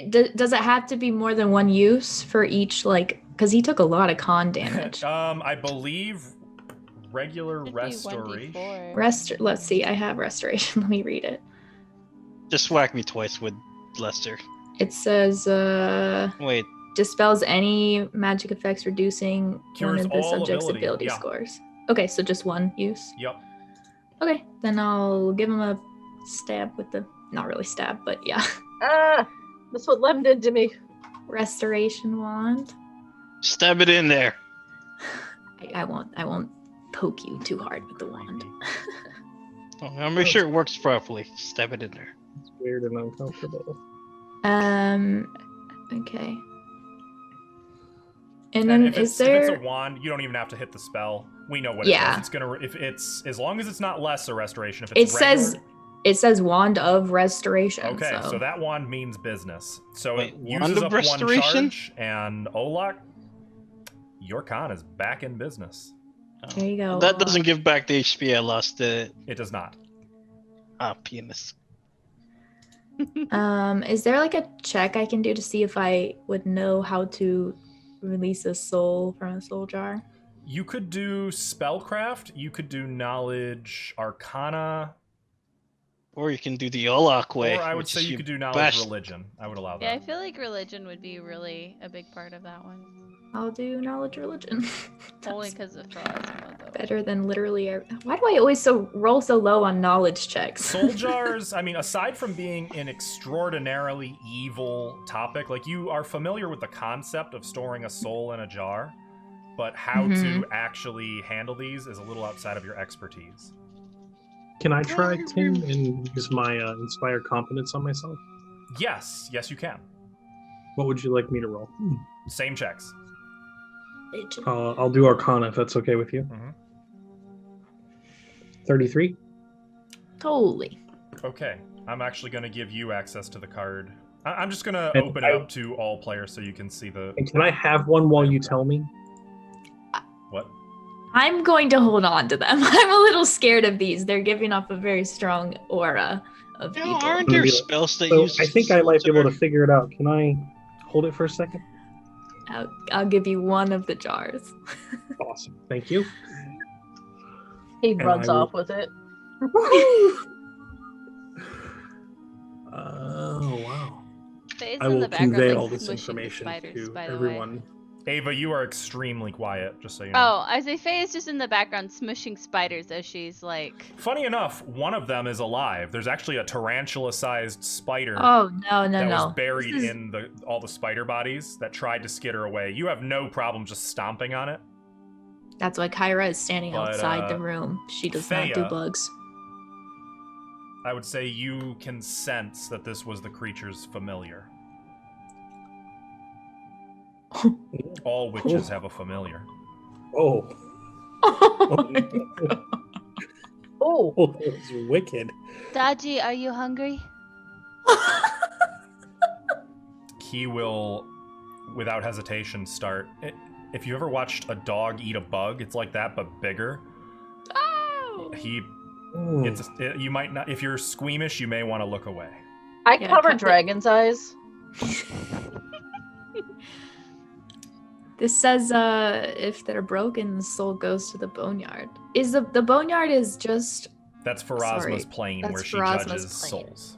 Does it have to be more than one use for each, like... Because he took a lot of con damage. I believe regular Should be restoration. 1d4. Let's see, I have restoration. Let me read it. Just whack me twice with Lester. It says, Wait, dispels any magic effects reducing Cures one of the all subject's ability, ability yeah. scores. Okay, so just one use. Yep. Okay, then I'll give him a stab with the... Not really stab, but yeah. Ah, that's what Lem did to me. Restoration wand. stab it in there. I won't poke you too hard with the wand. Oh, I'll make sure it works properly. Stab it in there. It's weird and uncomfortable. Okay. And then if it's a wand, you don't even have to hit the spell. We know what it Yeah. does. It's gonna if it's as long as it's not lesser restoration. If it's It says wand of restoration. okay, so that wand means business. So Wait, it wand uses of up restoration? one charge, and Olak, your con is back in business. there you go. That doesn't give back the HP I lost. It does not. Penis. Is there like a check I can do to see if I would know how to release a soul from a soul jar? You could do spellcraft. You could do knowledge, arcana, Or you can do the Olak way. or I would which say is you could do knowledge, bash- religion. I would allow Yeah, I that. feel like religion would be really a big part of that one. I'll do knowledge religion. Only That's because of Frostma, though. better than literally. Why do I always roll so low on knowledge checks? Soul jars, I mean, aside from being an extraordinarily evil topic, like you are familiar with the concept of storing a soul in a jar, but how to actually handle these is a little outside of your expertise. Can I try, Tim, and use my inspire competence on myself? Yes, you can. What would you like me to roll? Same checks. I'll do Arcana if that's okay with you. Mhm. 33. Totally. Okay, I'm actually going to give you access to the card. I'm just going to And open it up to all players so you can see the... And can I have one while you tell me? What? I'm going to hold on to them. I'm a little scared of these. They're giving off a very strong aura of No, evil. aren't Gonna there be like- spells that So use? I think I might be able to figure it out. Can I hold it for a second? I'll give you one of the jars. Awesome. Thank you. He And runs I will- off with it. Oh, wow. Faye's I in will the background, convey like, all this smushing the information spiders, to by the everyone. way. Ava, you are extremely quiet, just so you know. Oh, I say Faye is just in the background smushing spiders as she's like... Funny enough, one of them is alive. There's actually a tarantula-sized spider Oh, no. that was buried This is- in all the spider bodies that tried to skitter away. You have no problem just stomping on it. That's why Kyra is standing But, outside the room. She does not do Thea- bugs. I would say you can sense that this was the creature's familiar. All witches have a familiar. Oh. Oh, Oh, that's wicked. Daji, are you hungry? He will, without hesitation, start. If you ever watched a dog eat a bug, it's like that, but bigger. Oh! He, Ooh. you might not. If you're squeamish, you may want to look away. I Yeah, cover cut it. Dragon's eyes. This says if they're broken, the soul goes to the boneyard. Is the boneyard is just, That's Pharasma's Sorry, plane, that's where she Pharasma's judges plane. souls.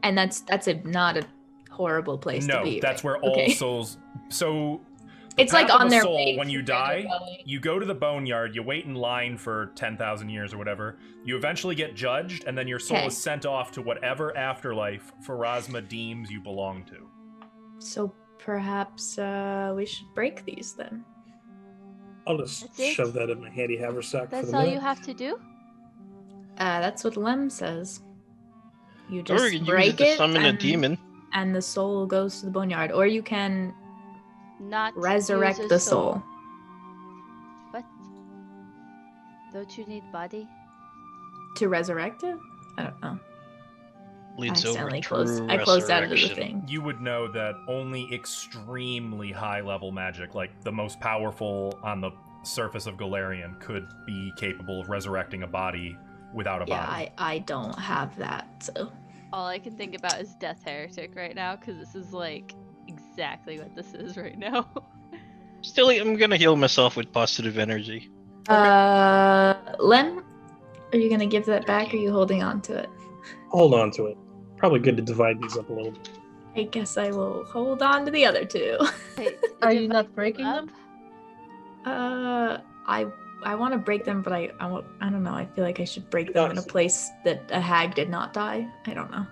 and that's not a horrible place No, to be. that's right? where all Okay. souls. So the It's like path of on a their soul, way when you to where they're die, going. you go to the boneyard, you wait in line for 10,000 years or whatever, you eventually get judged, and then your soul Okay. is sent off to whatever afterlife Pharasma deems you belong to. So perhaps we should break these then. I'll just That's it? shove that in my handy haversack for That's the all minute. you have to do? That's what Lem says. You Or just you can use break it to it summon a demon. and the soul goes to the boneyard, or you can Not resurrect use a the soul. What? Don't you need body? To resurrect it? I don't know. Leads over accidentally to I closed out of the resurrection. thing. You would know that only extremely high level magic, like the most powerful on the surface of Galarian, could be capable of resurrecting a body without a body. Yeah, I don't have that, so. All I can think about is Death Heretic right now, because this is like exactly what this is right now. Still, I'm gonna heal myself with positive energy. Len, are you gonna give that back, or are you holding on to it? Hold on to it. Probably good to divide these up a little bit. I guess I will hold on to the other two. Wait, Are did you not breaking up? them? I want to break them, but I don't know. I feel like I should break them in a place that a hag did not die. I don't know.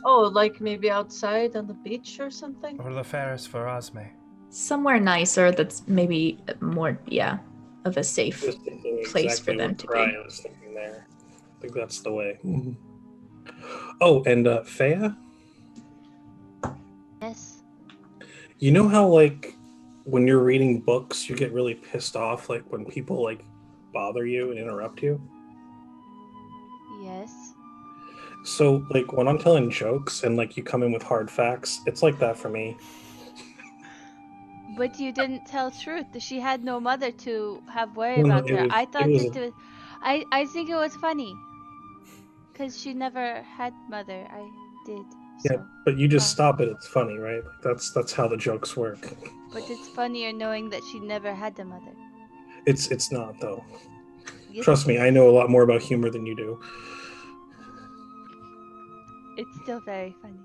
Oh, like maybe outside on the beach or something? Or the Ferris for Osme. Somewhere nicer that's maybe more, of a safe I was thinking place for exactly them what to cry be. I was thinking there. I think that's the way. Oh, and Fea, Yes. you know how like when you're reading books, you get really pissed off, like when people like bother you and interrupt you. Yes. So like when I'm telling jokes and like you come in with hard facts, it's like that for me. But you didn't tell truth. She had no mother to have worry No, about it her. was- I it thought was it was. I think it was funny. Because she never had mother. I did. Yeah, So. but you just stop it. It's funny, right? Like, that's how the jokes work. But it's funnier knowing that she never had a mother. It's not though. Yes, Trust me, I know a lot more about humor than you do. it's still very funny.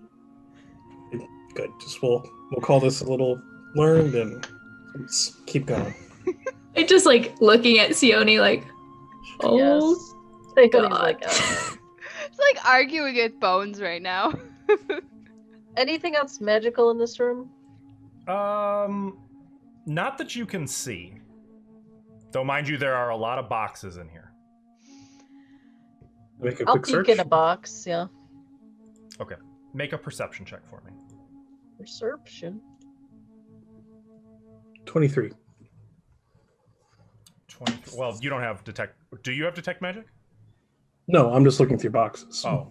Good. Just we'll call this a little learned and let's keep going. I just like looking at Sione like, oh, Yes. Leonie's God. like, It's like arguing with bones right now. anything else magical in this room? Not that you can see. Though, mind you, there are a lot of boxes in here. Make a I'll quick peek search. in a box, yeah. Okay. Make a perception check for me. Perception. 23. 23. Well, you don't have detect. Do you have detect magic? No, I'm just looking through boxes. Oh.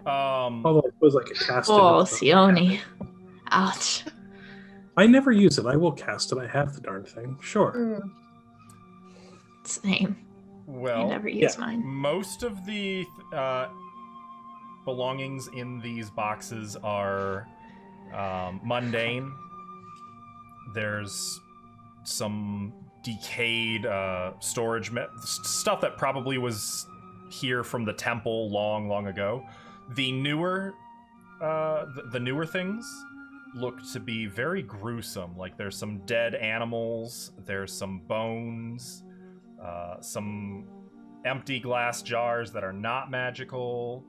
Although it was like a cast. oh, Sione. Ouch. I never use it. I will cast it. I have the darn thing. Sure. Same. Well, I never use yeah. mine. most of the belongings in these boxes are mundane. There's some decayed storage stuff that probably was here from the temple long ago. The newer the newer things look to be very gruesome. Like there's some dead animals, there's some bones, some empty glass jars that are not magical.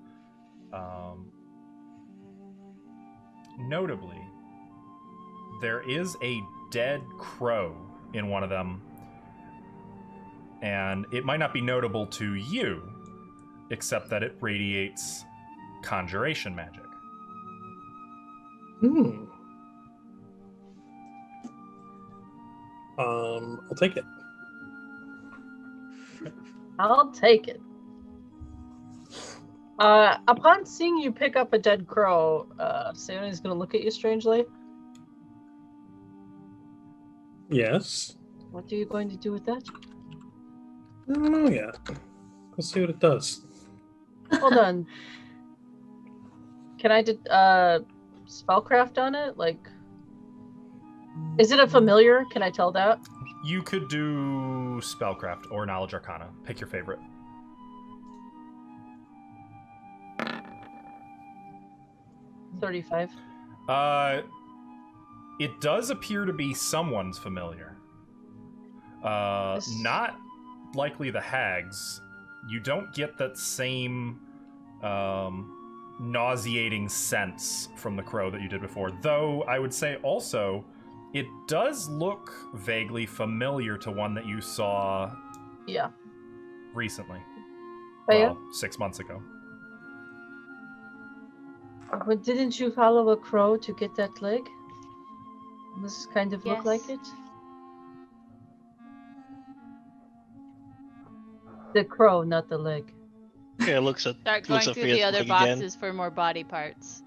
Notably, there is a dead crow in one of them, and it might not be notable to you, except that it radiates conjuration magic. I'll take it. I'll take it. Upon seeing you pick up a dead crow, Sione's gonna look at you strangely. Yes. What are you going to do with that? I don't know yet. We'll see what it does. Hold on. Can I spellcraft on it? Like, is it a familiar? Can I tell that? You could do spellcraft or knowledge arcana. Pick your favorite. 35. It does appear to be someone's familiar. Not likely the hags. You don't get that same nauseating sense from the crow that you did before. Though I would say also, it does look vaguely familiar to one that you saw Yeah. recently. Fea? Well, 6 months ago. But didn't you follow a crow to get that leg? Does this kind of look like Yes. it? the crow, not the leg. Yeah, looks at Start going through the other boxes for more body parts.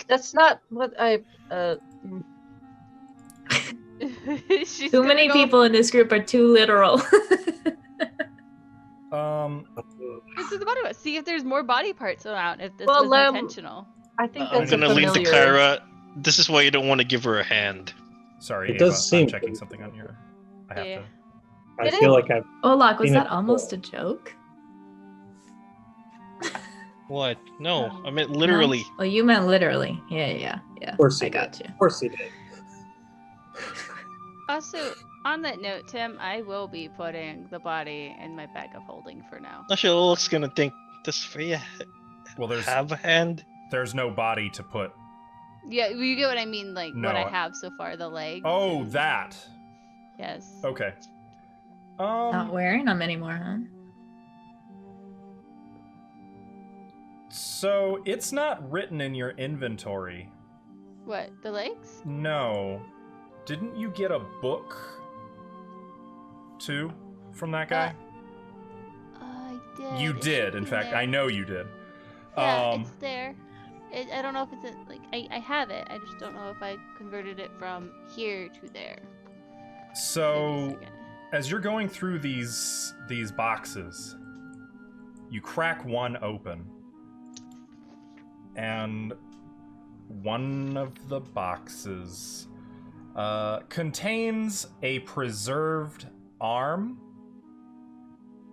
That's not what I. She's Too gonna many go- people in this group are too literal. This is the body part. See if there's more body parts around. If this Well, was intentional. I think I'm that's gonna a lean to familiar. Kyra. This is why you don't want to give her a hand. Sorry, It Ava, does seem- I'm checking something on your. I have Yeah. to. I It feel is. like I've Olak, was seen it that almost before. a joke? What? No, I meant literally. No? Oh, you meant literally. Yeah. Of course he I got did. you. Of course he did. Also, on that note, Tim, I will be putting the body in my bag of holding for now. Actually, Olaf's gonna think, does Freya Well, have a hand? there's no body to put. Yeah, you get what I mean, like No, what I I- have so far, the leg. Oh, that. Yes. Okay. Not wearing them anymore, huh? So it's not written in your inventory. What, the legs? No. Didn't you get a book too from that guy? I did. You It did, should in be fact. there. I know you did. Yeah, it's there. I don't know if it's I have it. I just don't know if I converted it from here to there. Give me a So second. as you're going through these boxes, you crack one open, and one of the boxes contains a preserved arm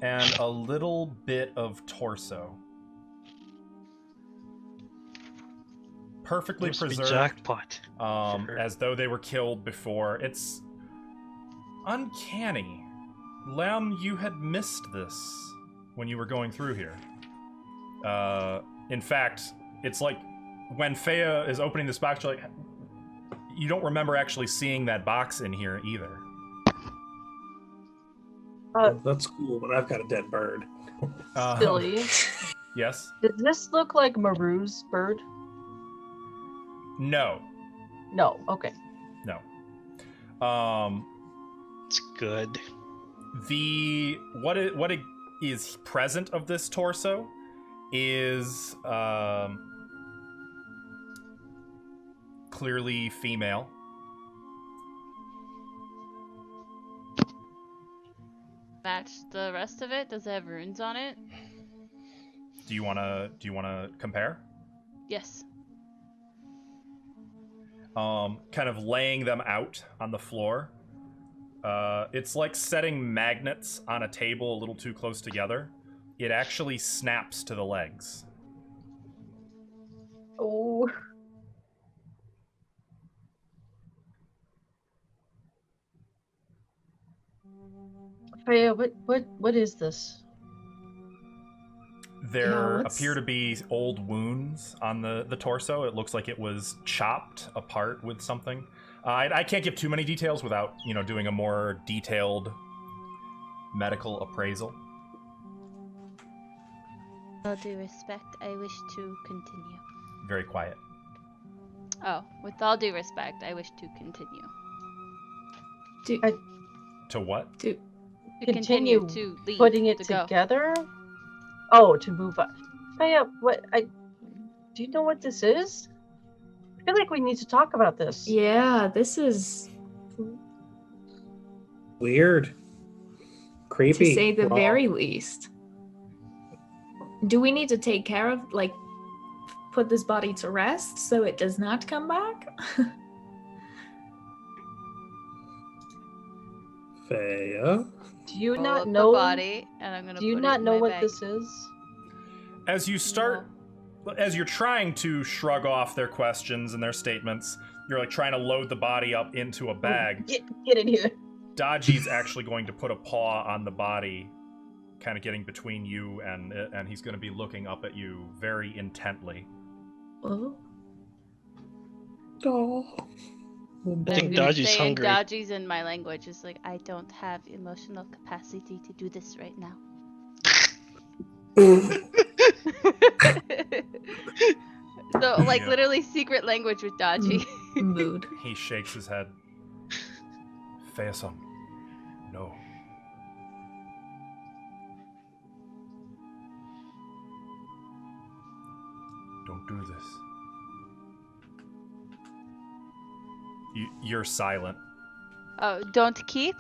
and a little bit of torso. Perfectly Must be preserved, jackpot. as though they were killed before. It's uncanny. Lem, you had missed this when you were going through here. In fact, it's like when Fea is opening this box, you're like, you don't remember actually seeing that box in here either. Well, that's cool, but I've got a dead bird. Silly. Yes? Does this look like Maru's bird? No. No. Okay. No. It's good. What it is present of this torso is clearly female. Match the rest of it. Does it have runes on it? Do you wanna compare? Yes. Kind of laying them out on the floor. It's like setting magnets on a table a little too close together. It actually snaps to the legs. Oh. Freya, what is this? There what's- appear to be old wounds on the torso. It looks like it was chopped apart with something. I can't give too many details without, doing a more detailed medical appraisal. With all due respect, I wish to continue. Very quiet. Oh, with all due respect, I wish to continue. Do, To what? do, To continue Continue to leave. Putting it to go. together? Oh, to move on. Freya, do you know what this is? I feel like we need to talk about this. yeah, this is, Weird. Creepy. to say the Raw. very least. Do we need to take care of, put this body to rest so it does not come back? Freya? Do you Pull not up know? the body, and I'm gonna Do you put not it in know my what bag. this is? As you start, as you're trying to shrug off their questions and their statements, you're like trying to load the body up into a bag. Get in here. Daji's actually going to put a paw on the body, kind of getting between you, and he's going to be looking up at you very intently. Oh. Oh. And I think I'm gonna Daji's say hungry. in Daji's in my language. It's like, I don't have emotional capacity to do this right now. So, Yeah. literally secret language with Daji. Mood. He shakes his head. Feason, no. Don't do this. You're silent. Oh, don't keep?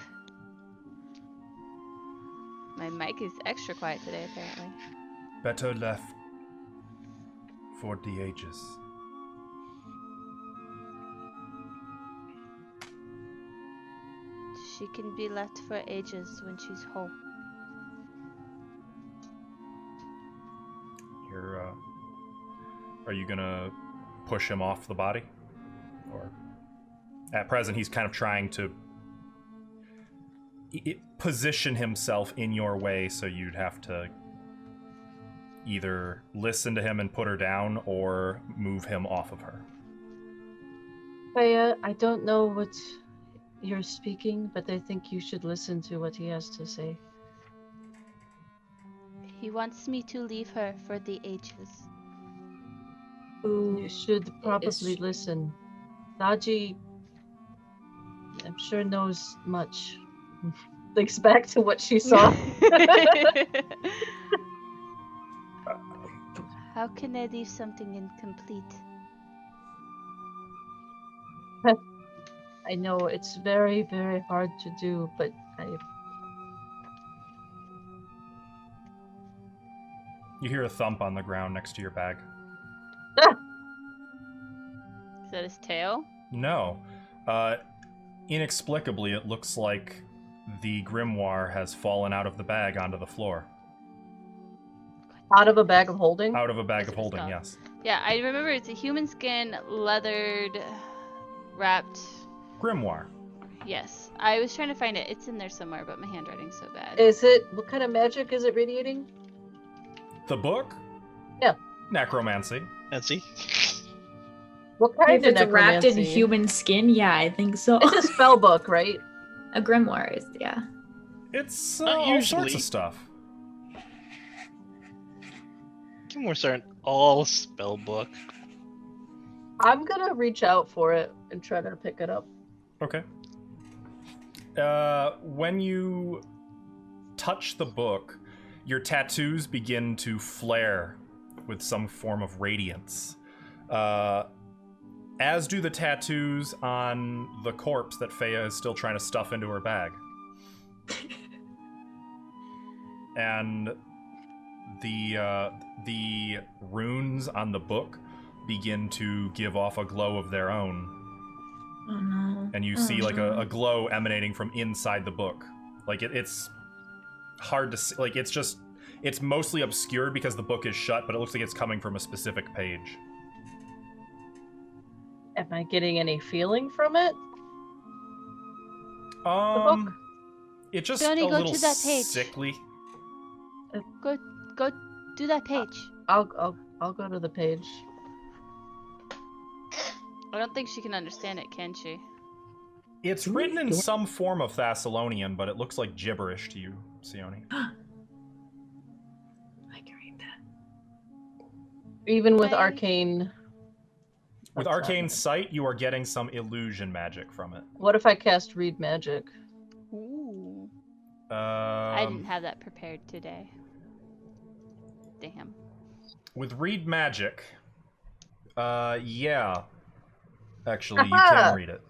My mic is extra quiet today, apparently. Better left for the ages. She can be left for ages when she's whole. Are you gonna push him off the body? Or at present he's kind of trying to position himself in your way, so you'd have to either listen to him and put her down or move him off of her. Freya, I don't know what you're speaking, but I think you should listen to what he has to say. He wants me to leave her for the ages. You should probably listen. Daji, I'm sure, knows much. Thinks back to what she saw. How can I leave something incomplete? I know it's very, very hard to do, but You hear a thump on the ground next to your bag. Is that his tail? No. Inexplicably, it looks like the grimoire has fallen out of the bag onto the floor. Out of a bag of holding? Out of a bag That's of what it's holding, called. yes. Yeah, I remember it's a human skin, leathered, wrapped. Grimoire. Yes, I was trying to find it. It's in there somewhere, but my handwriting's so bad. What kind of magic is it radiating? The book? Yeah. Necromancy. Nancy. What kind If of it's wrapped in necromancy? human skin, yeah, I think so. It's a spell book, right? A grimoire is, yeah. It's Not all sorts usually. of stuff. Grimoires aren't all spell book. I'm gonna reach out for it and try to pick it up. Okay. When you touch the book, your tattoos begin to flare with some form of radiance. As do the tattoos on the corpse that Fea is still trying to stuff into her bag. And the runes on the book begin to give off a glow of their own. Oh no. And you Oh, see like no. a glow emanating from inside the book. Like it's hard to see. Like it's mostly obscured because the book is shut, but it looks like it's coming from a specific page. Am I getting any feeling from it? book? It just Johnny, a go little to that page. sickly. Go do that page. I'll go to the page. I don't think she can understand it, can she? It's written in some form of Thessalonian, but it looks like gibberish to you, Sione. I can read that. Even with Right. arcane. With That's arcane not- sight, you are getting some illusion magic from it. What if I cast read magic? Ooh. I didn't Um, have that prepared today. Damn. with read magic, yeah. Actually, you Aha! can read it.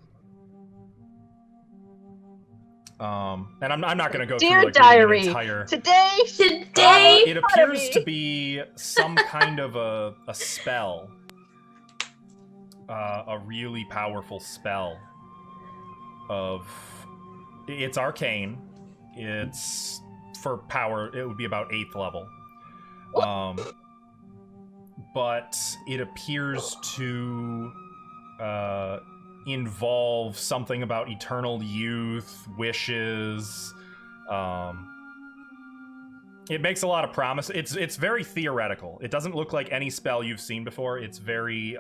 And I'm not going to go Dear through like diary, reading an entire. Today, Today, It appears to be some kind of a spell. A really powerful spell. It's arcane. It's for power. It would be about 8th level. But it appears to involve something about eternal youth, wishes. It makes a lot of promise. It's very theoretical. It doesn't look like any spell you've seen before. It's very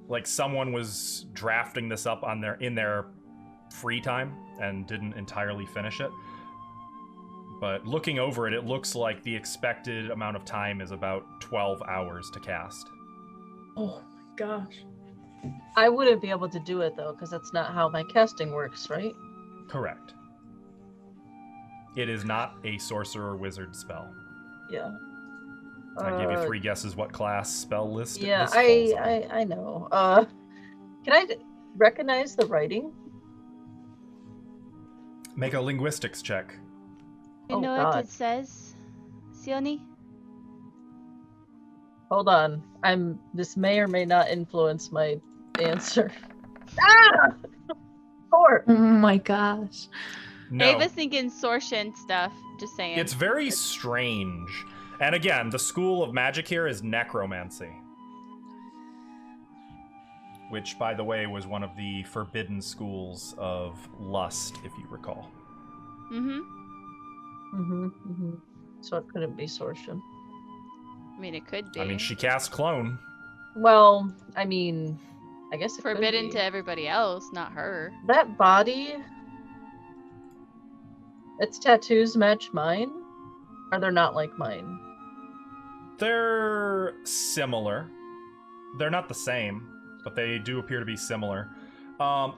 like someone was drafting this up in their free time and didn't entirely finish it. But looking over it, it looks like the expected amount of time is about 12 hours to cast. oh my gosh. I wouldn't be able to do it though, because that's not how my casting works, right? Correct. It is not a sorcerer wizard spell. Yeah. I gave you 3 guesses what class spell list Yeah, this falls on. I know. Can I recognize the writing? Make a linguistics check. You Oh, know God. what it says, Sione? Hold on. This may or may not influence my answer. Ah! 4. Oh my gosh. No, Ava's thinking Sorshan stuff. Just saying. it's very strange. And again, the school of magic here is necromancy. Which, by the way, was one of the forbidden schools of lust, if you recall. So it couldn't be Sorshan. I mean, it could be. I mean, she cast clone. Well, I mean, I guess it forbidden could be. to everybody else, not her. That body, its tattoos match mine? Or they're not like mine? They're similar. They're not the same, but they do appear to be similar.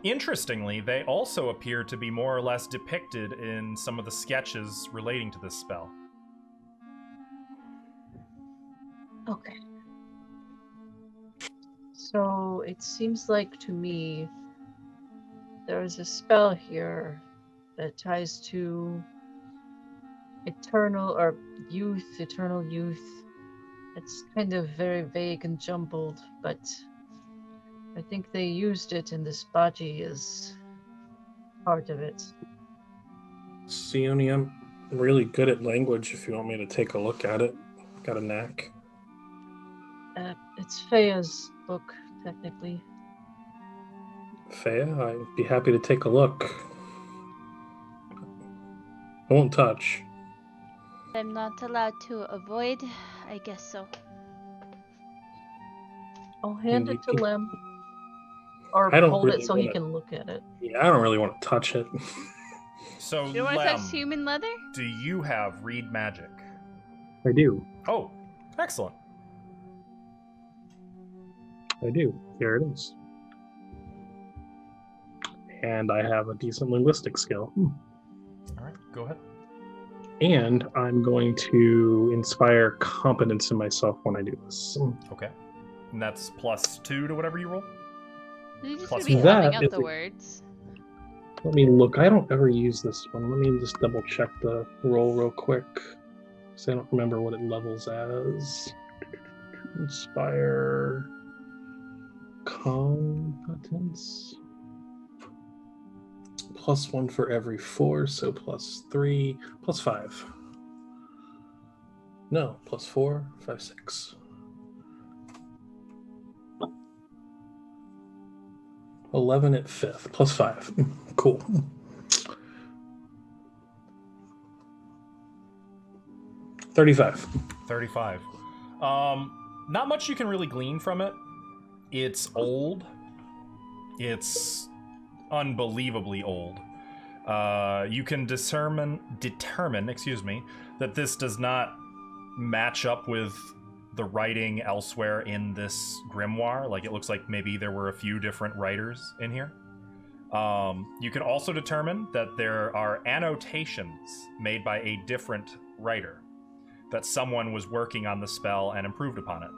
Interestingly, they also appear to be more or less depicted in some of the sketches relating to this spell. Okay. So it seems like to me there is a spell here that ties to eternal youth. It's kind of very vague and jumbled, but I think they used it and this body is part of it. Sione, I'm really good at language if you want me to take a look at it. Got a knack. It's Fea's book, technically. Fea, I'd be happy to take a look. I won't touch. I'm not allowed to avoid. I guess so. I'll hand You it to can- Lem. Or I don't hold really it so he wanna- can look at it. Yeah, I don't really want to touch it. So, You don't want to Lem, touch human leather? do you have read magic? I do. Oh, excellent. I do. Here it is. And I have a decent linguistic skill. All right, go ahead. And I'm going to inspire confidence in myself when I do this. Okay. And that's +2 to whatever you roll? You're just Plus gonna be that humming out is the a- words. Let me look. I don't ever use this one. Let me just double check the roll real quick. Because I don't remember what it levels as. Inspire competence. +1 for every 4, so +3, +5. No, +4, 5, 6. 11 at 5th, +5. Cool. $35. 35. Not much you can really glean from it. It's old. It's unbelievably old. You can determine, that this does not match up with the writing elsewhere in this grimoire. Like, it looks like maybe there were a few different writers in here. You can also determine that there are annotations made by a different writer, that someone was working on the spell and improved upon it.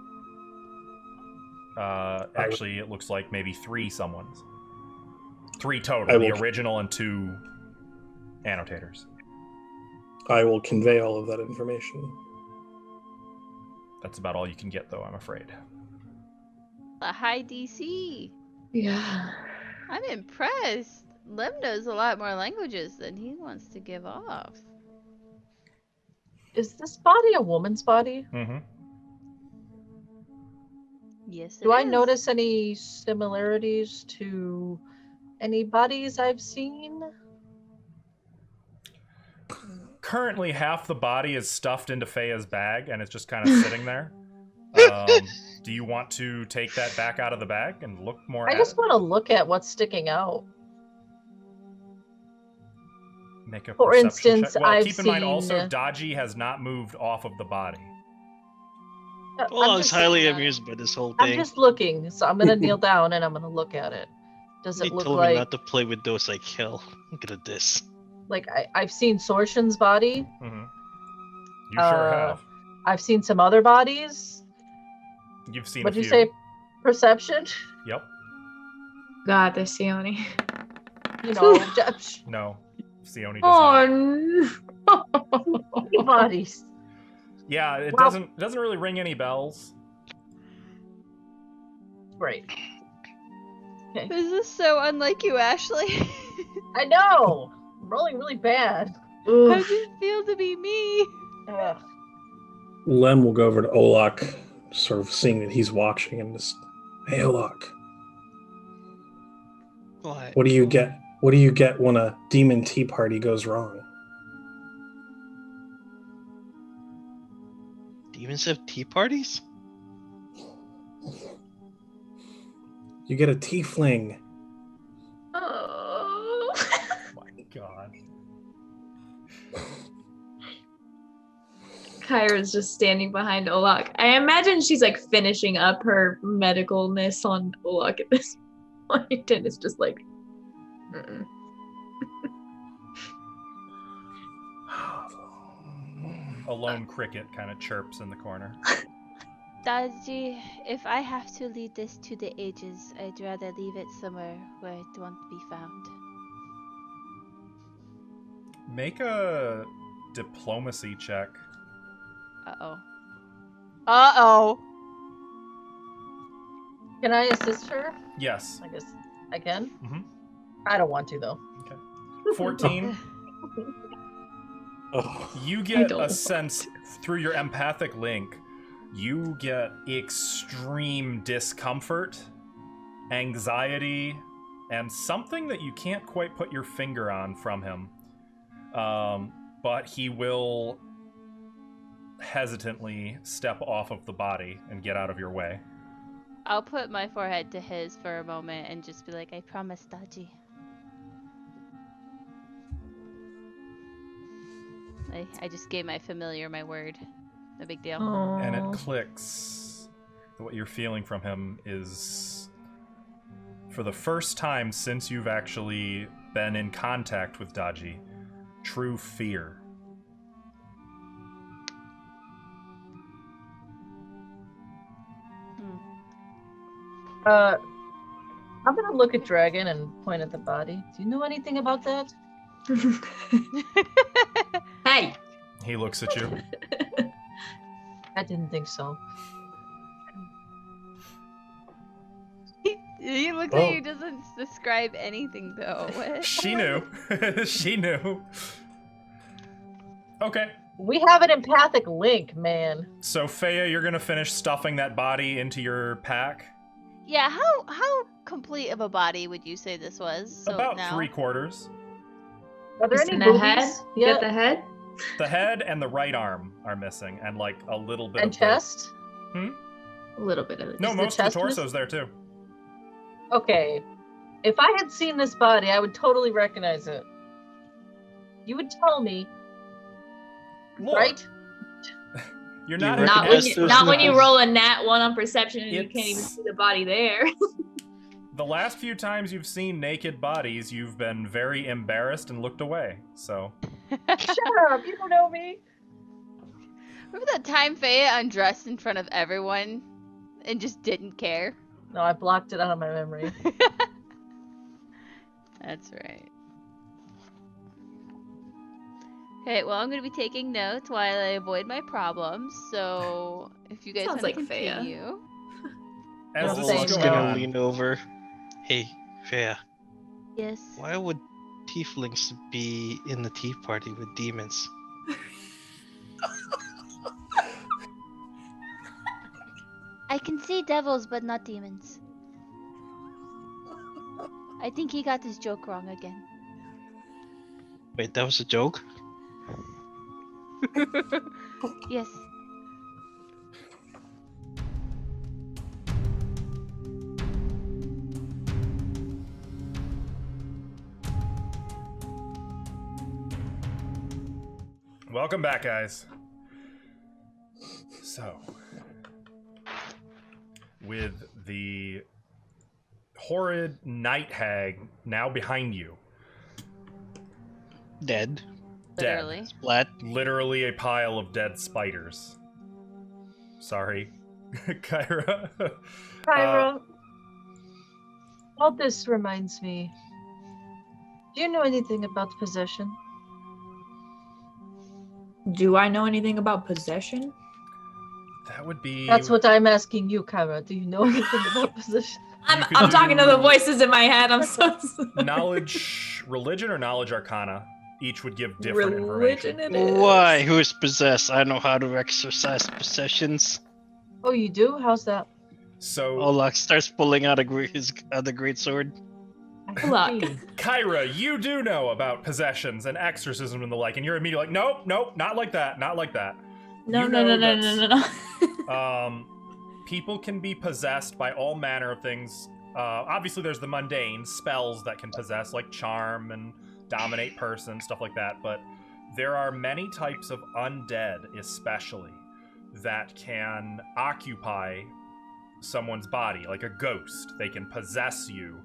Actually, it looks like maybe 3 someones. 3 total, the original and 2 annotators. I will convey all of that information. That's about all you can get, though, I'm afraid. A high DC. Yeah. I'm impressed. Lem knows a lot more languages than he wants to give off. Is this body a woman's body? Mm-hmm. Yes, Do I notice any similarities to any bodies I've seen? Currently, half the body is stuffed into Fea's bag, and it's just kind of sitting there. Do you want to take that back out of the bag and look more I at just it? want to look at what's sticking out. Make a For perception instance, check. Well, I've keep in mind seen- also, Dodgy has not moved off of the body. Well, I was highly about it. amused by this whole I'm thing. just looking, so I'm gonna kneel down and I'm gonna look at it. Does He it look told me like not to play with those I kill. Look at this. I've seen Sorshan's body? Mm-hmm. You sure have. I've seen some other bodies. You've seen What'd a you few. say? Perception? Yep. God, there's Sione. You know, No. Sione does not. Oh, bodies. Yeah, it Well- doesn't really ring any bells. Right. Okay. This is so unlike you, Ashley. I know. I'm rolling really bad. How Oof. does it feel to be me? Ugh. Lem will go over to Olak, sort of seeing that he's watching, and just, hey, Olak, what do you get? What do you get when a demon tea party goes wrong? Demons have tea parties? You get a tiefling. Oh. My God. Kyra's just standing behind Olak. I imagine she's like finishing up her medicalness on Olak at this point, and it's just like, mm-mm. A lone cricket kind of chirps in the corner. Daji, if I have to lead this to the ages, I'd rather leave it somewhere where it won't be found. Make a diplomacy check. Uh-oh. Uh-oh. Can I assist her? Yes. I guess I can. Mm-hmm. I don't want to though. 14. Oh, You I get don't a want sense through your empathic link. You get extreme discomfort, anxiety, and something that you can't quite put your finger on from him. But he will hesitantly step off of the body and get out of your way. I'll put my forehead to his for a moment and just be like, I promise, Daji. I just gave my familiar my word. No big deal. And it Aw. clicks. What you're feeling from him is, for the first time since you've actually been in contact with Daji, true fear. I'm gonna look at Dragon and point at the body. Do you know anything about that? Hey. He looks at you. I didn't think so. He looks Oh. like he doesn't describe anything though. What? She knew. She knew. Okay. We have an empathic link, man. So, Fea, you're gonna finish stuffing that body into your pack? Yeah, how complete of a body would you say this was? So About now? 3/4. Are there Just any in the boobies? head? Yeah. Get the head? The head and the right arm are missing, and like a little bit And of chest? A little bit of it. No, Is the most of the chest torso's there too. Okay. If I had seen this body, I would totally recognize it. You would tell me, Look, right? You're You not. recognize Not when Yes, you, those not when you nipples. roll a nat 1 on perception and you can't even It's- see the body there. The last few times you've seen naked bodies, you've been very embarrassed and looked away. So, Shut up, you don't know me. Remember that time Fea undressed in front of everyone and just didn't care? No, I blocked it out of my memory. That's right. Okay, well, I'm going to be taking notes while I avoid my problems. So, if you guys Sounds want to like Fea. continue. as No, this same is Olaf's going note. gonna on, lean over. Hey, Freya, Yes. why would tieflings be in the tea party with demons? I can see devils, but not demons. I think he got his joke wrong again. Wait, that was a joke? Yes. welcome back, guys. So, with the horrid night hag now behind you, Dead. dead. Literally. Splat. Literally a pile of dead spiders. Sorry, Kyra. Kyra, all this reminds me. Do you know anything about possession? Do I know anything about possession? That would be. That's what I'm asking you, Kyra. Do you know anything about possession? I'm talking to the voices in my head. I'm so sorry. Knowledge, religion, or knowledge arcana. Each would give different Religion information. it is. Why? Who is possessed? I know how to exercise possessions. Oh, you do? How's that? So, Olak starts pulling out his other great sword. Look. Kyra, you do know about possessions and exorcism and the like, and you're immediately like, nope, not like that, not like that. No. People can be possessed by all manner of things. Obviously, there's the mundane spells that can possess, like charm and dominate person, stuff like that. But there are many types of undead, especially, that can occupy someone's body, like a ghost. They can possess you,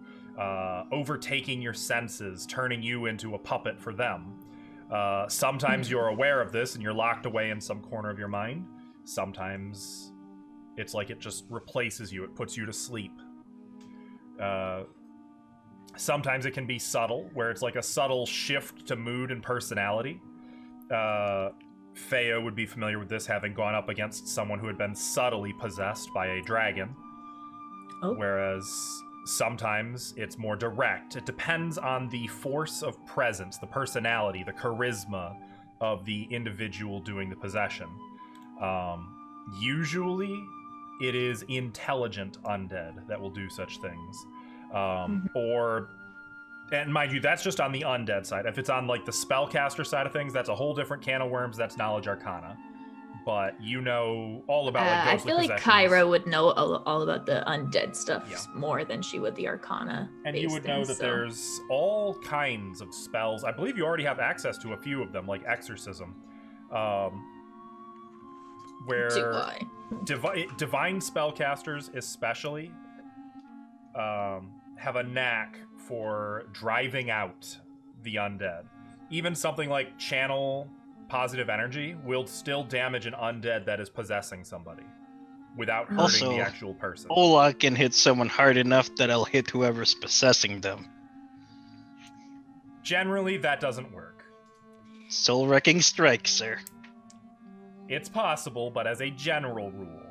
overtaking your senses, turning you into a puppet for them. Sometimes you're aware of this and you're locked away in some corner of your mind. Sometimes it's like it just replaces you. It puts you to sleep. Sometimes it can be subtle, where it's like a subtle shift to mood and personality. Feo would be familiar with this, having gone up against someone who had been subtly possessed by a dragon. Oh. Whereas sometimes it's more direct. It depends on the force of presence, the personality, the charisma of the individual doing the possession. Usually, it is intelligent undead that will do such things. And mind you, that's just on the undead side. If it's on like the spellcaster side of things, that's a whole different can of worms. That's knowledge arcana. But you know all about like I ghostly feel like possessions. Kyra would know all about the undead stuff more than she would the arcana. And you would know that there's all kinds of spells. I believe you already have access to a few of them, like exorcism. Where Do I? divine spellcasters especially have a knack for driving out the undead. Even something like channel positive energy will still damage an undead that is possessing somebody without hurting Also, the actual person. Olak can hit someone hard enough that I'll hit whoever's possessing them. Generally, that doesn't work. Soul-wrecking strike, sir. It's possible, but as a general rule.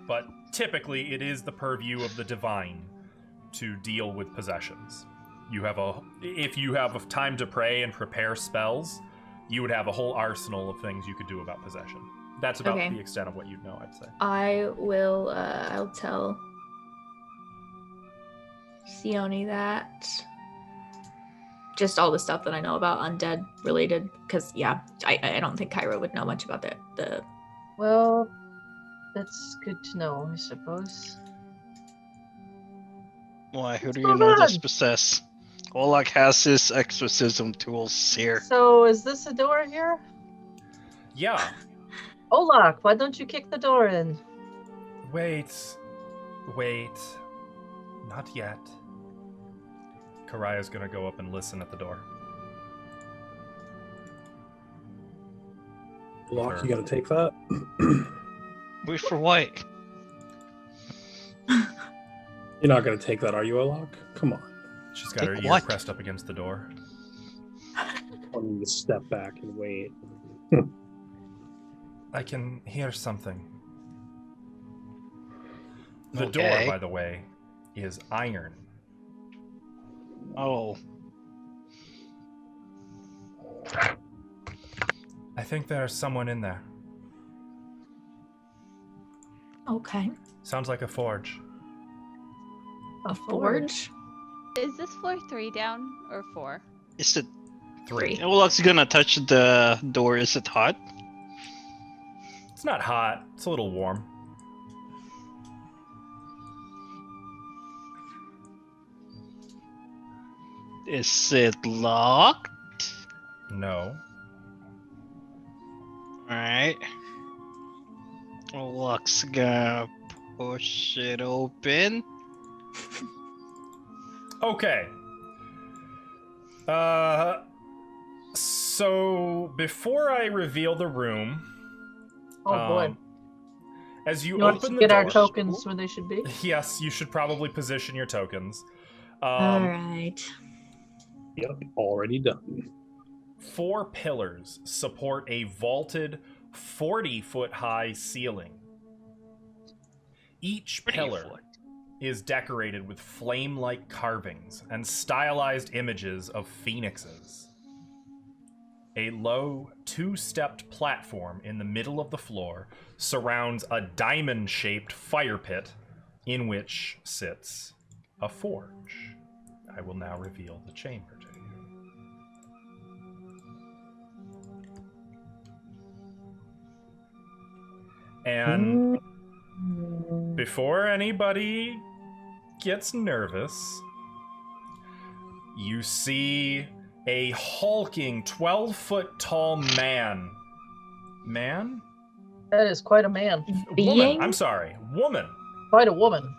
But typically, it is the purview of the divine to deal with possessions. If you have time to pray and prepare spells, you would have a whole arsenal of things you could do about possession. That's about the extent of what you'd know, I'd say. I'll tell Sione that. Just all the stuff that I know about undead related, because I don't think Kyra would know much about the. Well, that's good to know, I suppose. Why? Who do you know that's possessed? Olak has his exorcism tools here. So, is this a door here? Yeah. Olak, why don't you kick the door in? Wait. Not yet. Karaya's gonna go up and listen at the door. Lock, you gotta take that. Wait for what? You're not gonna take that, are you, Olak? Come on. She's got her Take ear what? pressed up against the door. I want you to step back and wait. I can hear something. The Okay. door, by the way, is iron. Oh. I think there's someone in there. Okay. Sounds like a forge. A forge? Is this floor 3 down or 4? Is it 3. Olak's gonna touch the door? Is it hot? It's not hot. It's a little warm. Is it locked? No. Alright. Olak's gonna push it open. Okay. So before I reveal the room, Oh boy. As you want open to the get door, our tokens where they should be? yes, you should probably position your tokens. All right. Yep, already done. 4 pillars support a vaulted 40-foot-high ceiling. Each pillar is decorated with flame-like carvings and stylized images of phoenixes. A low, 2-stepped platform in the middle of the floor surrounds a diamond-shaped fire pit in which sits a forge. I will now reveal the chamber to you. And before anybody gets nervous, you see a hulking 12-foot tall man. Man? That is quite a man. Being? Woman. I'm sorry. Woman. Quite a woman.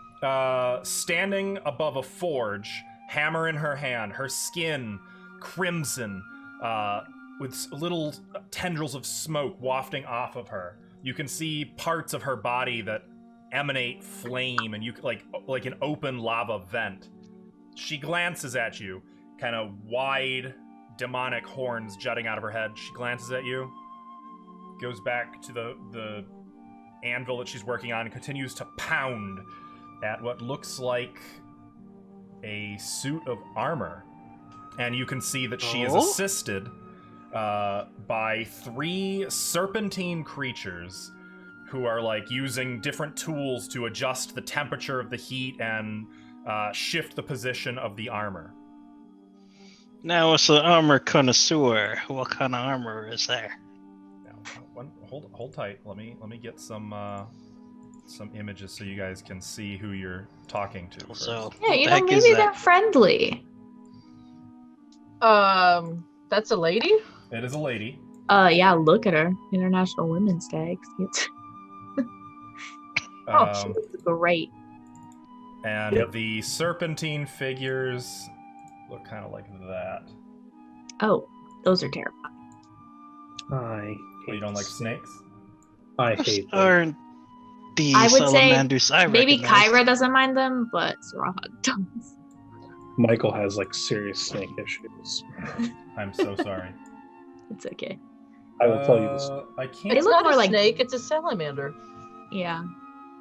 Standing above a forge, hammer in her hand, her skin crimson, with little tendrils of smoke wafting off of her. You can see parts of her body that emanate flame, and you like an open lava vent. She glances at you, kind of wide demonic horns jutting out of her head. She glances at you, goes back to the anvil that she's working on, and continues to pound at what looks like a suit of armor. And you can see that she is assisted by 3 serpentine creatures who are like using different tools to adjust the temperature of the heat and shift the position of the armor. Now, as an armor connoisseur, what kind of armor is there? Now, hold tight. Let me get some images so you guys can see who you're talking to. So, first. Yeah, you know, maybe they're friendly. That's a lady? It is a lady. Yeah, look at her. International Women's Day. She looks great. And the serpentine figures look kind of like that. Oh, those are terrifying. You don't like snakes? I hate them. Aren't the I would say salamanders I maybe recognize? Kyra doesn't mind them, but Sarahad does. Michael has like serious snake issues. I'm so sorry. It's okay. I will tell you this. I can't. They It's look not more a like- snake, it's a salamander. Yeah,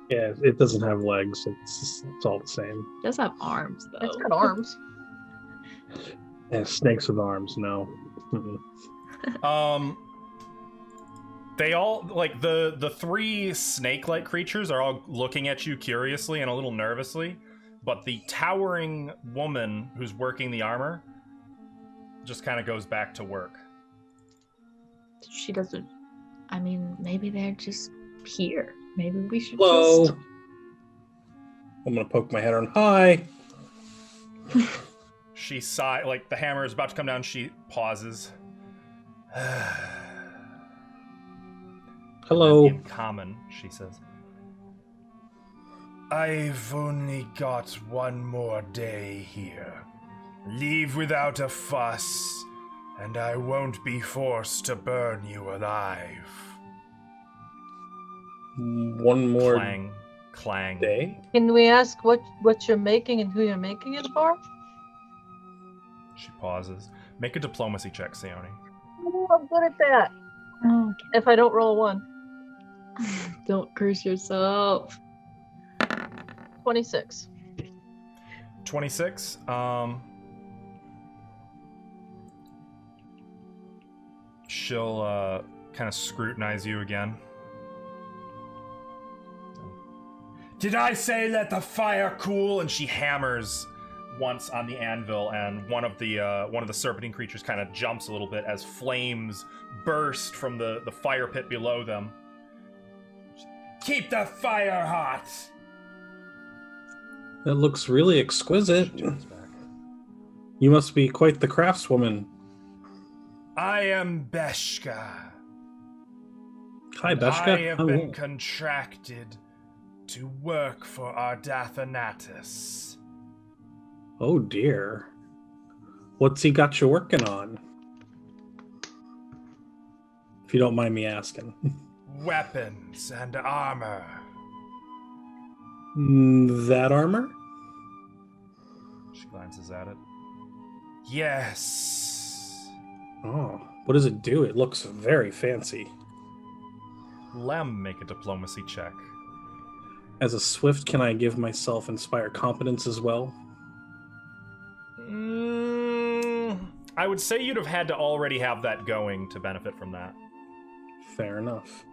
Yeah, it doesn't have legs. It's all the same. it does have arms though. It's got arms. And snakes with arms, no. Mm-mm. They all like the 3 snake-like creatures are all looking at you curiously and a little nervously, but the towering woman who's working the armor just kind of goes back to work. She doesn't. I mean, maybe they're just here. Maybe we should Hello. just. I'm gonna poke my head on. Hi. She sigh, like the hammer is about to come down. She pauses. Hello. In common, she says, "I've only got one more day here. Leave without a fuss, and I won't be forced to burn you alive." One more Clang, clang. day. Can we ask what you're making and who you're making it for? She pauses. Make a diplomacy check, Sione. Oh, I'm good at that. Oh, If I don't roll a 1. don't curse yourself. 26. 26. She'll kind of scrutinize you again. Did I say let the fire cool? And she hammers once on the anvil, and one of the serpentine creatures kind of jumps a little bit as flames burst from the fire pit below them. Keep the fire hot. That looks really exquisite. You must be quite the craftswoman. I am Beshka. Hi, Beshka. I have Oh, been yeah. contracted to work for Ardathanatus. Oh dear. What's he got you working on? If you don't mind me asking. Weapons and armor. That armor? She glances at it. Yes. Oh, what does it do? It looks very fancy. Lem, make a diplomacy check. As a swift, can I give myself inspire competence as well? I would say you'd have had to already have that going to benefit from that. Fair enough.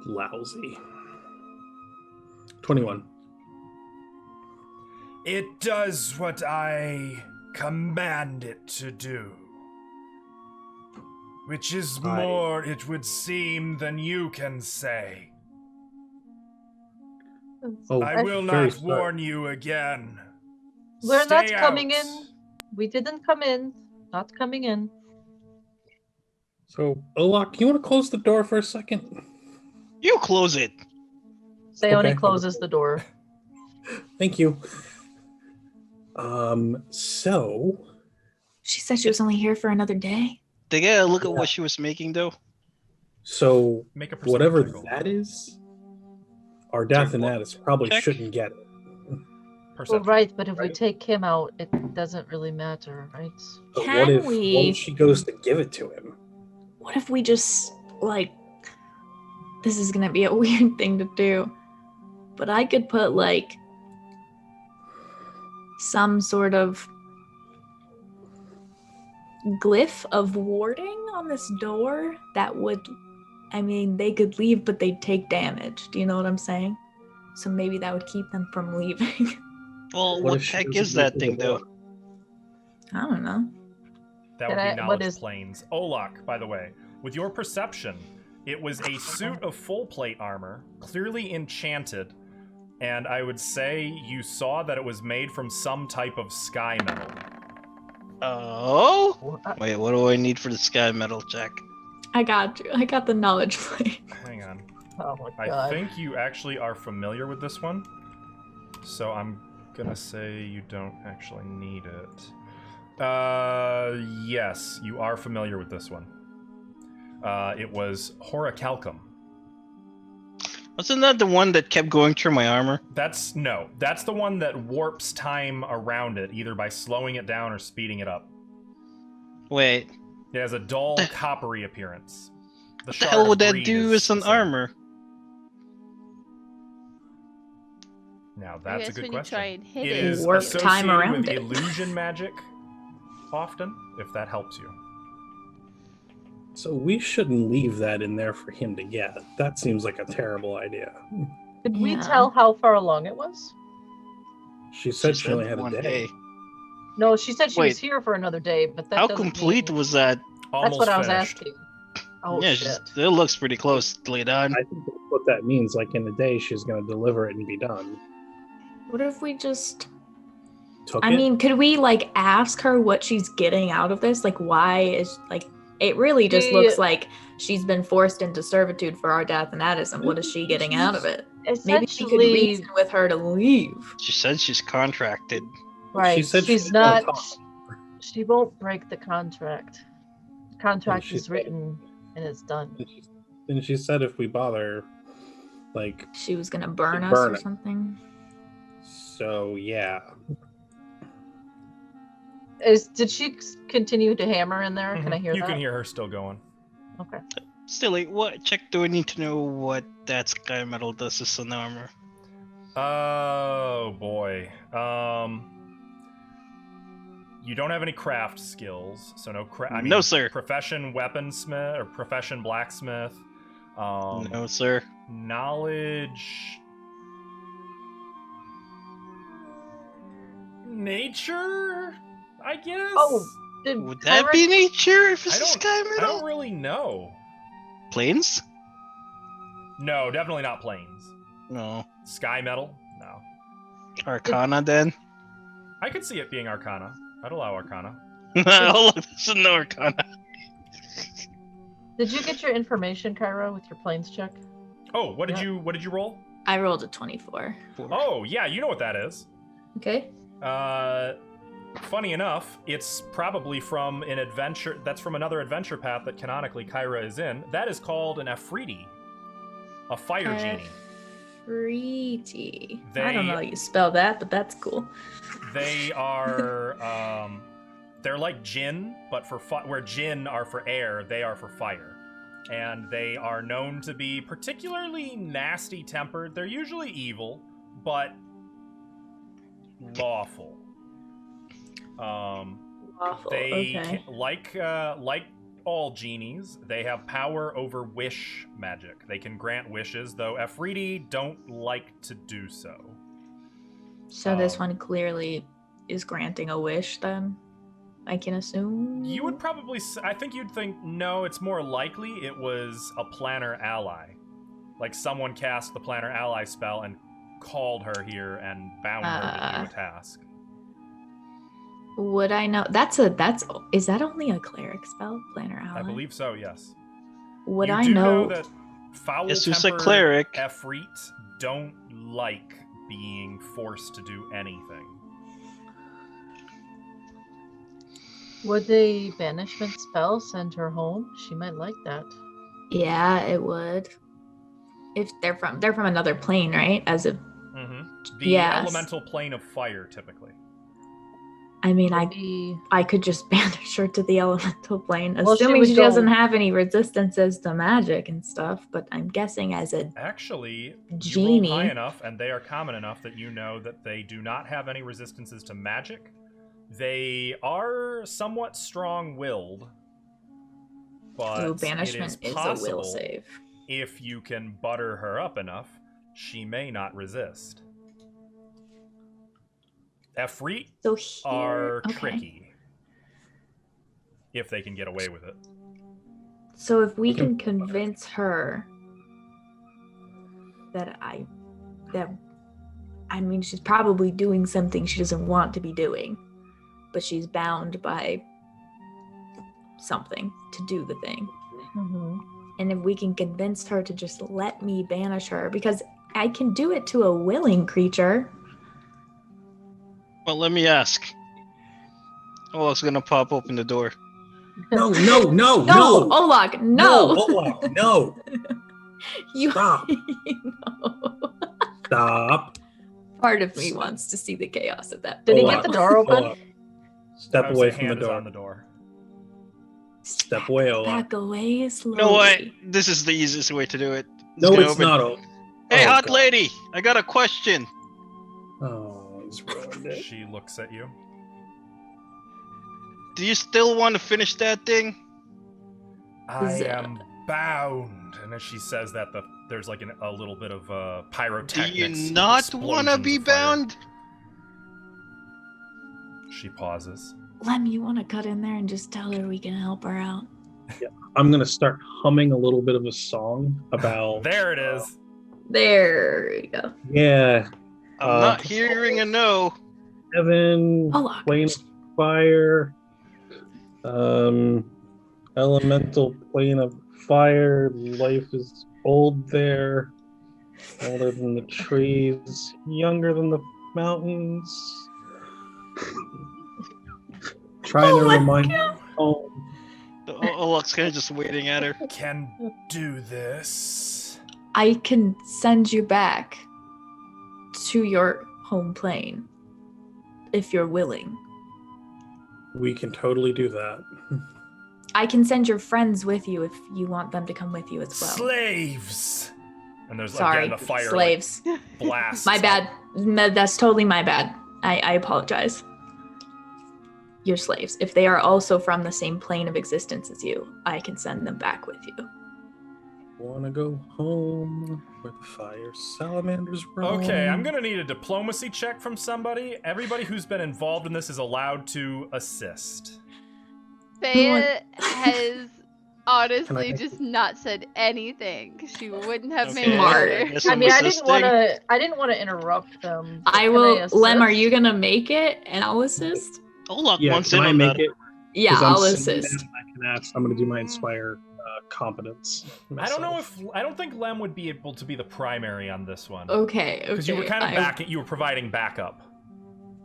Lousy. 21. It does what I command it to do. Which is more, it would seem, than you can say. Oh, I will very not sorry. warn you again. We're not Stay coming out. in. We didn't come in. Not coming in. So, Olak, you want to close the door for a second? You close it. Sayone Okay. closes the door. Thank you. So... She said she was only here for another day. They gotta look at what she was making, though. So, Make a perception whatever check, Olak. that is, our Dathanatus probably Check. shouldn't get it. Perception. Well, right, but if we Right. take him out, it doesn't really matter, right? But Can what if we- she goes to give it to him? What if we just, like, this is gonna be a weird thing to do, but I could put, like, some sort of glyph of warding on this door that would, I mean, they could leave, but they'd take damage. Do you know what I'm saying? So maybe that would keep them from leaving. Well, What what if she the heck doesn't is that open the thing, though? door? I don't know. That would Can be I- what knowledge is- planes. Olak, by the way, with your perception, it was a suit of full plate armor, clearly enchanted, and I would say you saw that it was made from some type of sky metal. Oh? Wait, what do I need for the sky metal check? I got you. I got the knowledge plate. Hang on. Oh my I god. think you actually are familiar with this one, so I'm gonna say you don't actually need it. Yes, you are familiar with this one. It was Horicalcum. Wasn't that the one that kept going through my armor? That's the one that warps time around it, either by slowing it down or speeding it up. Wait, It has a dull, coppery appearance. what the hell would that do as an armor? Now I that's a guess good when question. you try and hit It it. is Warp associated time around with it. illusion magic, often, if that helps you. So we shouldn't leave that in there for him to get. That seems like a terrible idea. Did we Yeah. tell how far along it was? She said she only had a one day. No, she said she Wait. was here for another day, but that How doesn't complete mean... was that? Almost That's what I was finished. asking. Oh Yeah, shit. it looks pretty close to lay down. I think that's what that means. Like in a day, she's going to deliver it and be done. What if we just... Took I it? mean, could we, like, ask her what she's getting out of this? Like, why is, like... It really just looks like she's been forced into servitude for our Dathanatus, and what is she getting out of it? Maybe we could Essentially, reason with her to leave. She said she's contracted. right? She said she's she's not. gonna talk. She won't break the contract. The contract she is said- written and it's done. And she said if we bother, like, She was gonna burn us Burn or it. something. so yeah. Did she continue to hammer in there? Can I hear Mm-hmm. You that? can hear her still going. Okay. Still, what check do I need to know what that sky metal does as an armor? Oh boy. You don't have any craft skills, so no No, sir. Profession weaponsmith or profession blacksmith. No, sir. Knowledge. Nature, I guess. Oh, did Would that Kyra- be nature if I it's a don't- sky I metal? don't really know. Planes? No, definitely not planes. No. Sky metal? No. Arcana then? I could see it being Arcana. I'd allow Arcana. Oh, look, this is no Arcana. Did you get your information, Kyra, with your planes check? Oh, what did Yeah. you roll? I rolled a 24. Oh, yeah, you know what that is. Okay. Funny enough, it's probably from an adventure. That's from another adventure path that canonically Kyra is in. That is called an Afridi. a fire genie. Efreeti. I They- don't know how you spell that, but that's cool. They are, they're like Jinn, but for where Jinn are for air, they are for fire. And they are known to be particularly nasty-tempered. They're usually evil, but lawful. Awful. They Okay. like all genies, they have power over wish magic. They can grant wishes, though Efreeti don't like to do so. So this one clearly is granting a wish, then? I can assume? You would probably... I think you'd think, no, it's more likely it was a planner ally. Like someone cast the planner ally spell and called her here and bound her to do a task. Would I know? Is that only a cleric spell, planner ally? I believe so, yes. Would you I do know? that It's just a foul-tempered cleric. Efreet don't like being forced to do anything. Would a banishment spell send her home? She might like that. Yeah, it would. If they're from another plane, right? As a The Yes. elemental plane of fire, typically. I mean, Maybe I could just banish her to the elemental plane, Well, she assuming would she go- doesn't have any resistances to magic and stuff. But I'm guessing as a Actually, you Genie. roll high enough, and they are common enough that you know that they do not have any resistances to magic. They are somewhat strong-willed, but banishment it is is a will possible save. if you can butter her up enough, she may not resist. Efreet So here, are okay. tricky if they can get away with it. So if we can convince her that I mean, she's probably doing something she doesn't want to be doing, but she's bound by something to do the thing. Mhm. And if we can convince her to just let me banish her, because I can do it to a willing creature. Well, let me ask. Oh, it's gonna pop open the door. No, No, Olak, no. Olaf, no. You Stop. no. Stop. Part of me wants to see the chaos of that. Did he Olaf, get the door open? Olaf. Step I would away say from the hand is door. on the door. Step away, Olaf. Back away slowly. No way. This is the easiest way to do it. No, gonna it's open. not. Olaf. Hey, Oh, hot God. lady, I got a question. Oh, he's ruined it. She looks at you. Do you still want to finish that thing? I Is, am bound. And as she says that, there's like a little bit of Do pyrotechnics. you not want to explosions be of fire. bound? She pauses. Lem, you want to cut in there and just tell her we can help her out? I'm gonna start humming a little bit of a song about. There it is. There you go. Yeah. I'm not hearing a no. Heaven, Olak. plane of fire, elemental plane of fire. Life is old there, older than the trees, younger than the mountains. Trying Oh to my remind God. me home. Olaf's kind of just waiting at her. Can do this. I can send you back to your home plane if you're willing. We can totally do that. I can send your friends with you if you want them to come with you as well. Slaves. And there's Sorry, again the fire slaves. like, blasts. My up. bad. That's totally my bad. I apologize. You're slaves. If they are also from the same plane of existence as you, I can send them back with you. Wanna go home where the fire salamanders roam? Okay, I'm gonna need a diplomacy check from somebody. Everybody who's been involved in this is allowed to assist. Faya has honestly Can I- just not said anything because she wouldn't have Okay, made Smart. it. guess I I'm mean, I assisting. didn't want to interrupt them. but I can will. assist? Lem, are you gonna make it and I'll assist? Olaf Yeah, wants can in I on make that. it? Yeah, 'Cause I'm I'll sitting assist. down, I can ask. I'm gonna do my inspire competence. I don't know myself. if I don't think Lem would be able to be the primary on this one. Okay, okay. Because you were kind of I- you were providing backup.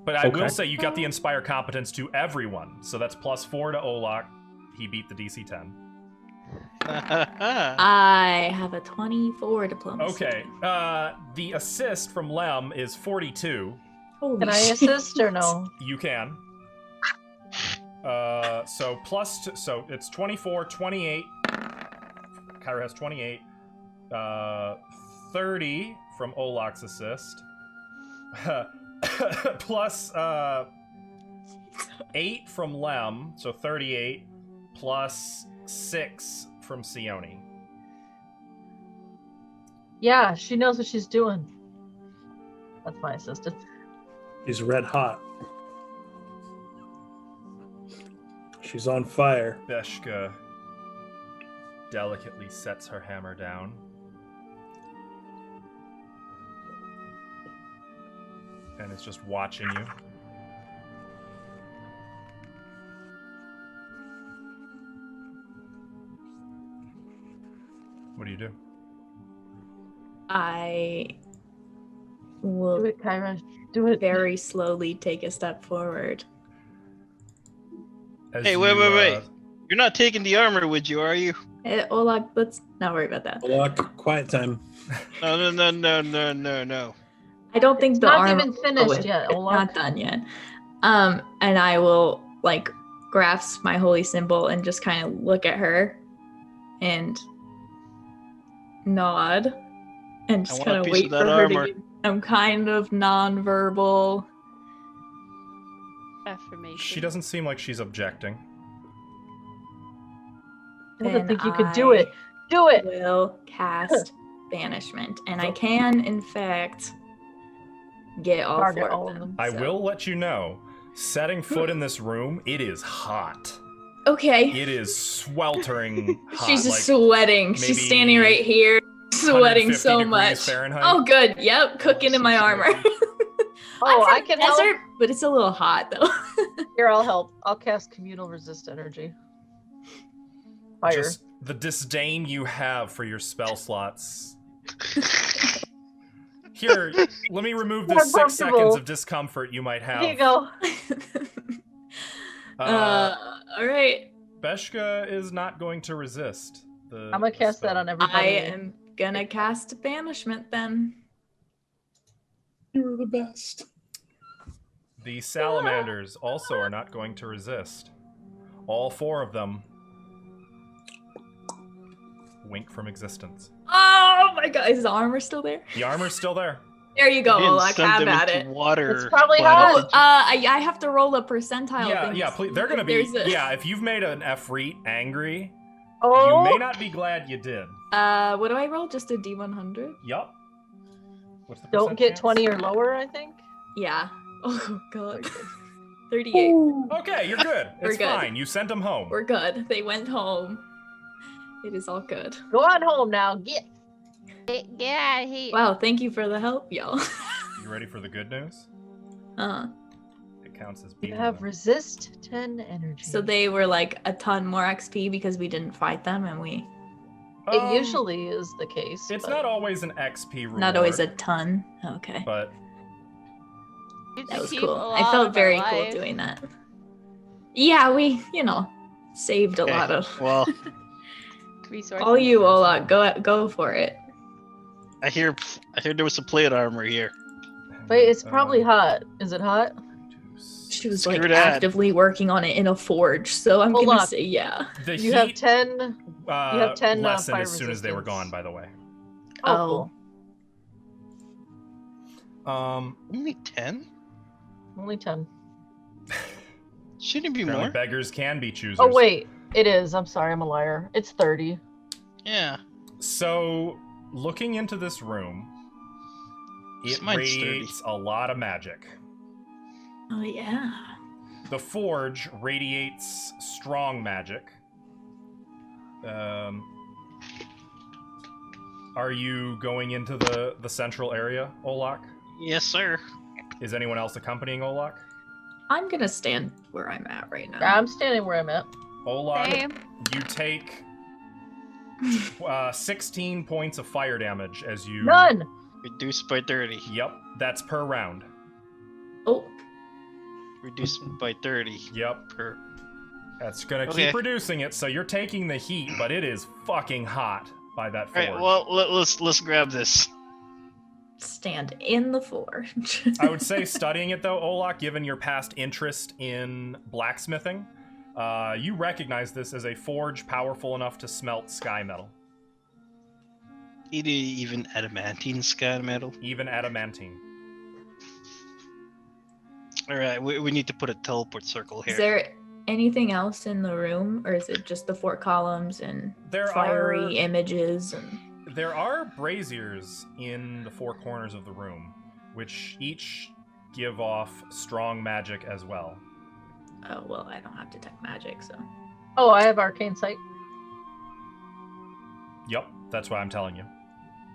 But I will Okay. say you got the inspire competence to everyone. So that's +4 to Olak. He beat the DC 10. I have a 24 diplomacy. Okay. The assist from Lem is 42. Holy Can I shit. assist or no? You can. So it's 24, 28. Kyra has 28. 30 from Olak's assist. Plus 8 from Lem, so 38. Plus 6 from Sione. Yeah, she knows what she's doing. That's my assistant. She's red hot. She's on fire. Beshka delicately sets her hammer down. And is just watching you. What do you do? I Do will it, Kyra. Do it. very slowly take a step forward. As Hey, you, wait. You're not taking the armor with you, are you? Olak, let's not worry about that. Olak, quiet time. No. I don't think It's the not armor even finished yet, It's Olak. not done yet. And I will like grasp my holy symbol and just kind of look at her and nod and just want kind a of piece wait of for that her armor. to give some kind of non-verbal. Affirmation. She doesn't seem like she's objecting. I didn't Then think you could do it. Do I it. will cast banishment, and I can, in fact, get all Target 4 all of of them. them. I so- will let you know, setting foot in this room, it is hot. Okay. It is sweltering hot. She's like just sweating. maybe She's standing right here, sweating 150 so degrees much. Fahrenheit. Oh, good. Yep, cooking in my armor. Oh, I'm I from can the help. desert, but it's a little hot though. Here, I'll help. I'll cast communal resist energy. Fire. Just the disdain you have for your spell slots. Here, let me remove I'm this 6 comfortable. seconds of discomfort you might have. Here you go. All right. Beshka is not going to resist. I'm gonna cast that on everybody. I am gonna cast banishment then. You're the best. The salamanders also are not going to resist. All 4 of them wink from existence. Oh my god, is the armor still there? The armor's still there. There you go, You didn't Olak, send have them at into it. Water. It's probably planet, hot. did you? I have to roll a percentile. Yeah, thing yeah, to please. see They're if gonna be. there's a- Yeah, if you've made an Efreet angry, Oh, you may not be glad you did. What do I roll? Just a D100? Yup. What's the don't percent get chance? 20 or lower, I think. Yeah. Oh god. 38. Okay, you're good. We're It's good. fine. You sent them home. We're good. They went home. It is all good. Go on home now. Get. Get out of here. Wow, thank you for the help, y'all. You ready for the good news? It counts as You beating have them. resist 10 energy. So they were like a ton more XP because we didn't fight them and we It usually is the case. It's but- not always an XP reward. not always a ton. Okay. But Did That you was keep cool. a I lot felt of very our cool life? doing that. Yeah, we, saved a Okay, lot of Well, Resources. all you, Olak, go for it. I hear there was some plate armor here. Wait, it's probably hot. Is it hot? She was Screw like that. actively working on it in a forge, so I'm Hold gonna on. say yeah. the You have heat 10. have 10, lessened fire as soon as they were resistance. gone. By the way. Oh. Cool. Only 10? Only 10. Shouldn't it be Apparently more? beggars can be choosers. Oh, wait. It is. I'm sorry. I'm a liar. It's 30. Yeah. So, looking into this room, it Mine's 30. radiates a lot of magic. Oh yeah. The forge radiates strong magic. Are you going into the central area, Olak? Yes, sir. Is anyone else accompanying Olak? I'm gonna stand where I'm at right now. I'm standing where I'm at. Olak, Same. you take 16 points of fire damage as you... None. Reduced by 30. Yep, that's per round. Oh, Reduced by 30 Yep. per. That's gonna Okay. keep reducing it, so you're taking the heat, but it is fucking hot by that forge. Alright, well, let's grab this. Stand in the forge. I would say studying it though, Olak, given your past interest in blacksmithing, you recognize this as a forge powerful enough to smelt sky metal. Even adamantine sky metal. Even adamantine. Alright, we need to put a teleport circle here. Is there anything else in the room, or is it just the 4 columns and fiery images? And there are braziers in the 4 corners of the room, which each give off strong magic as well. oh well, I don't have detect magic, so. Oh, I have arcane sight. Yep, that's why I'm telling you.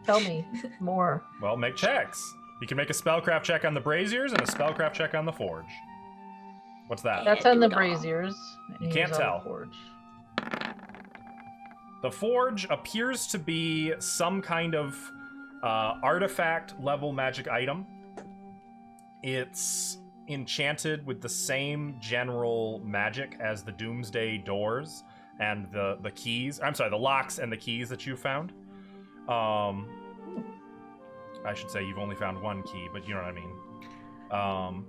Tell me more. Well, make checks. You can make a spellcraft check on the braziers and a spellcraft check on the forge. What's that? That's Yeah, on do the it all. braziers. and You he can't was on the tell. forge. The forge appears to be some kind of artifact level magic item. It's enchanted with the same general magic as the Doomsday doors and the keys. I'm sorry, the locks and the keys that you found. I should say you've only found 1 key, but you know what I mean.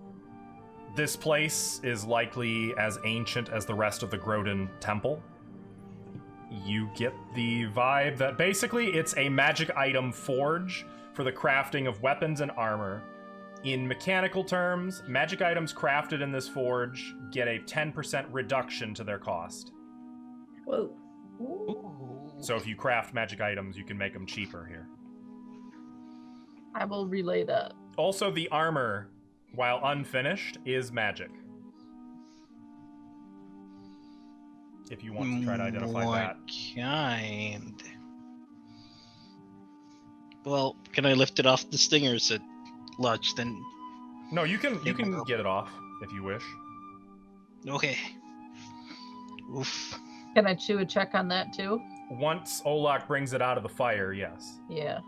This place is likely as ancient as the rest of the Grodin Temple. You get the vibe that basically it's a magic item forge for the crafting of weapons and armor. In mechanical terms, magic items crafted in this forge get a 10% reduction to their cost. Whoa. So if you craft magic items, you can make them cheaper here. I will relay that. Also, the armor, while unfinished, is magic. If you want to try to identify What that. kind? Well, can I lift it off the stinger? Is it lodged in? No, you can get it off if you wish. Okay. Oof. Can I chew a check on that too? Once Olak brings it out of the fire, yes. Yeah.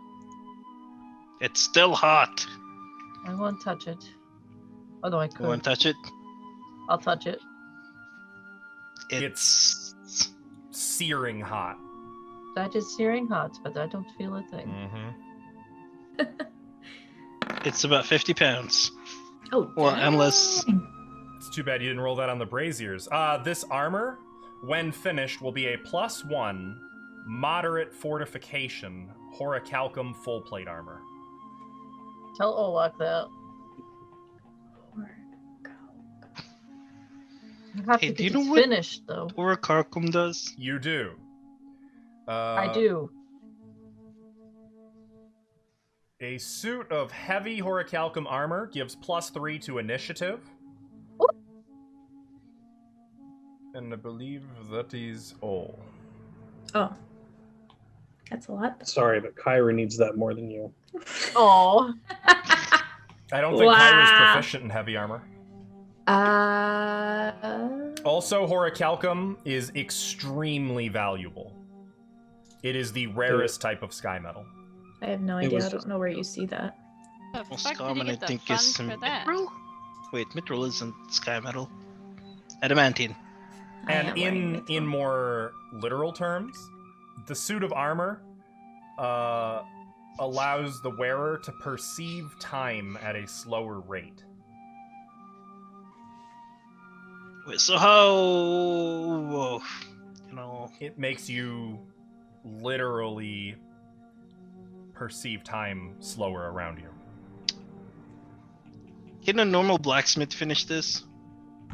It's still hot. I won't touch it. Although I You could. want to touch it? I'll touch it. It's Searing hot. That is searing hot, but I don't feel a thing. Mm-hmm. It's about 50 pounds. Oh, Well, unless dang. It's too bad you didn't roll that on the braziers. This armor, when finished, will be a +1 moderate fortification Horicalcum full plate armor. Tell Olak that. I have Hey, to do you get know this what- finished though. Orichalcum does. You do. I do. A suit of heavy Horicalcum armor gives +3 to initiative. Ooh. And I believe that is all. Oh. That's a lot. Sorry, but Kyra needs that more than you. Oh, I don't think Wow. Kyra's proficient in heavy armor. Uh, Also, Horicalcum is extremely valuable. It is the rarest type of sky metal. I have no It idea. was I don't just- know where you see that. The Most fuck did you common, I get the think, funds is for that? mithril. Wait, mithril isn't sky metal. Adamantine. I And am wearing in mithril. more literal terms, the suit of armor allows the wearer to perceive time at a slower rate. Wait, so how? Whoa, you know, It makes you literally perceive time slower around you. can a normal blacksmith finish this?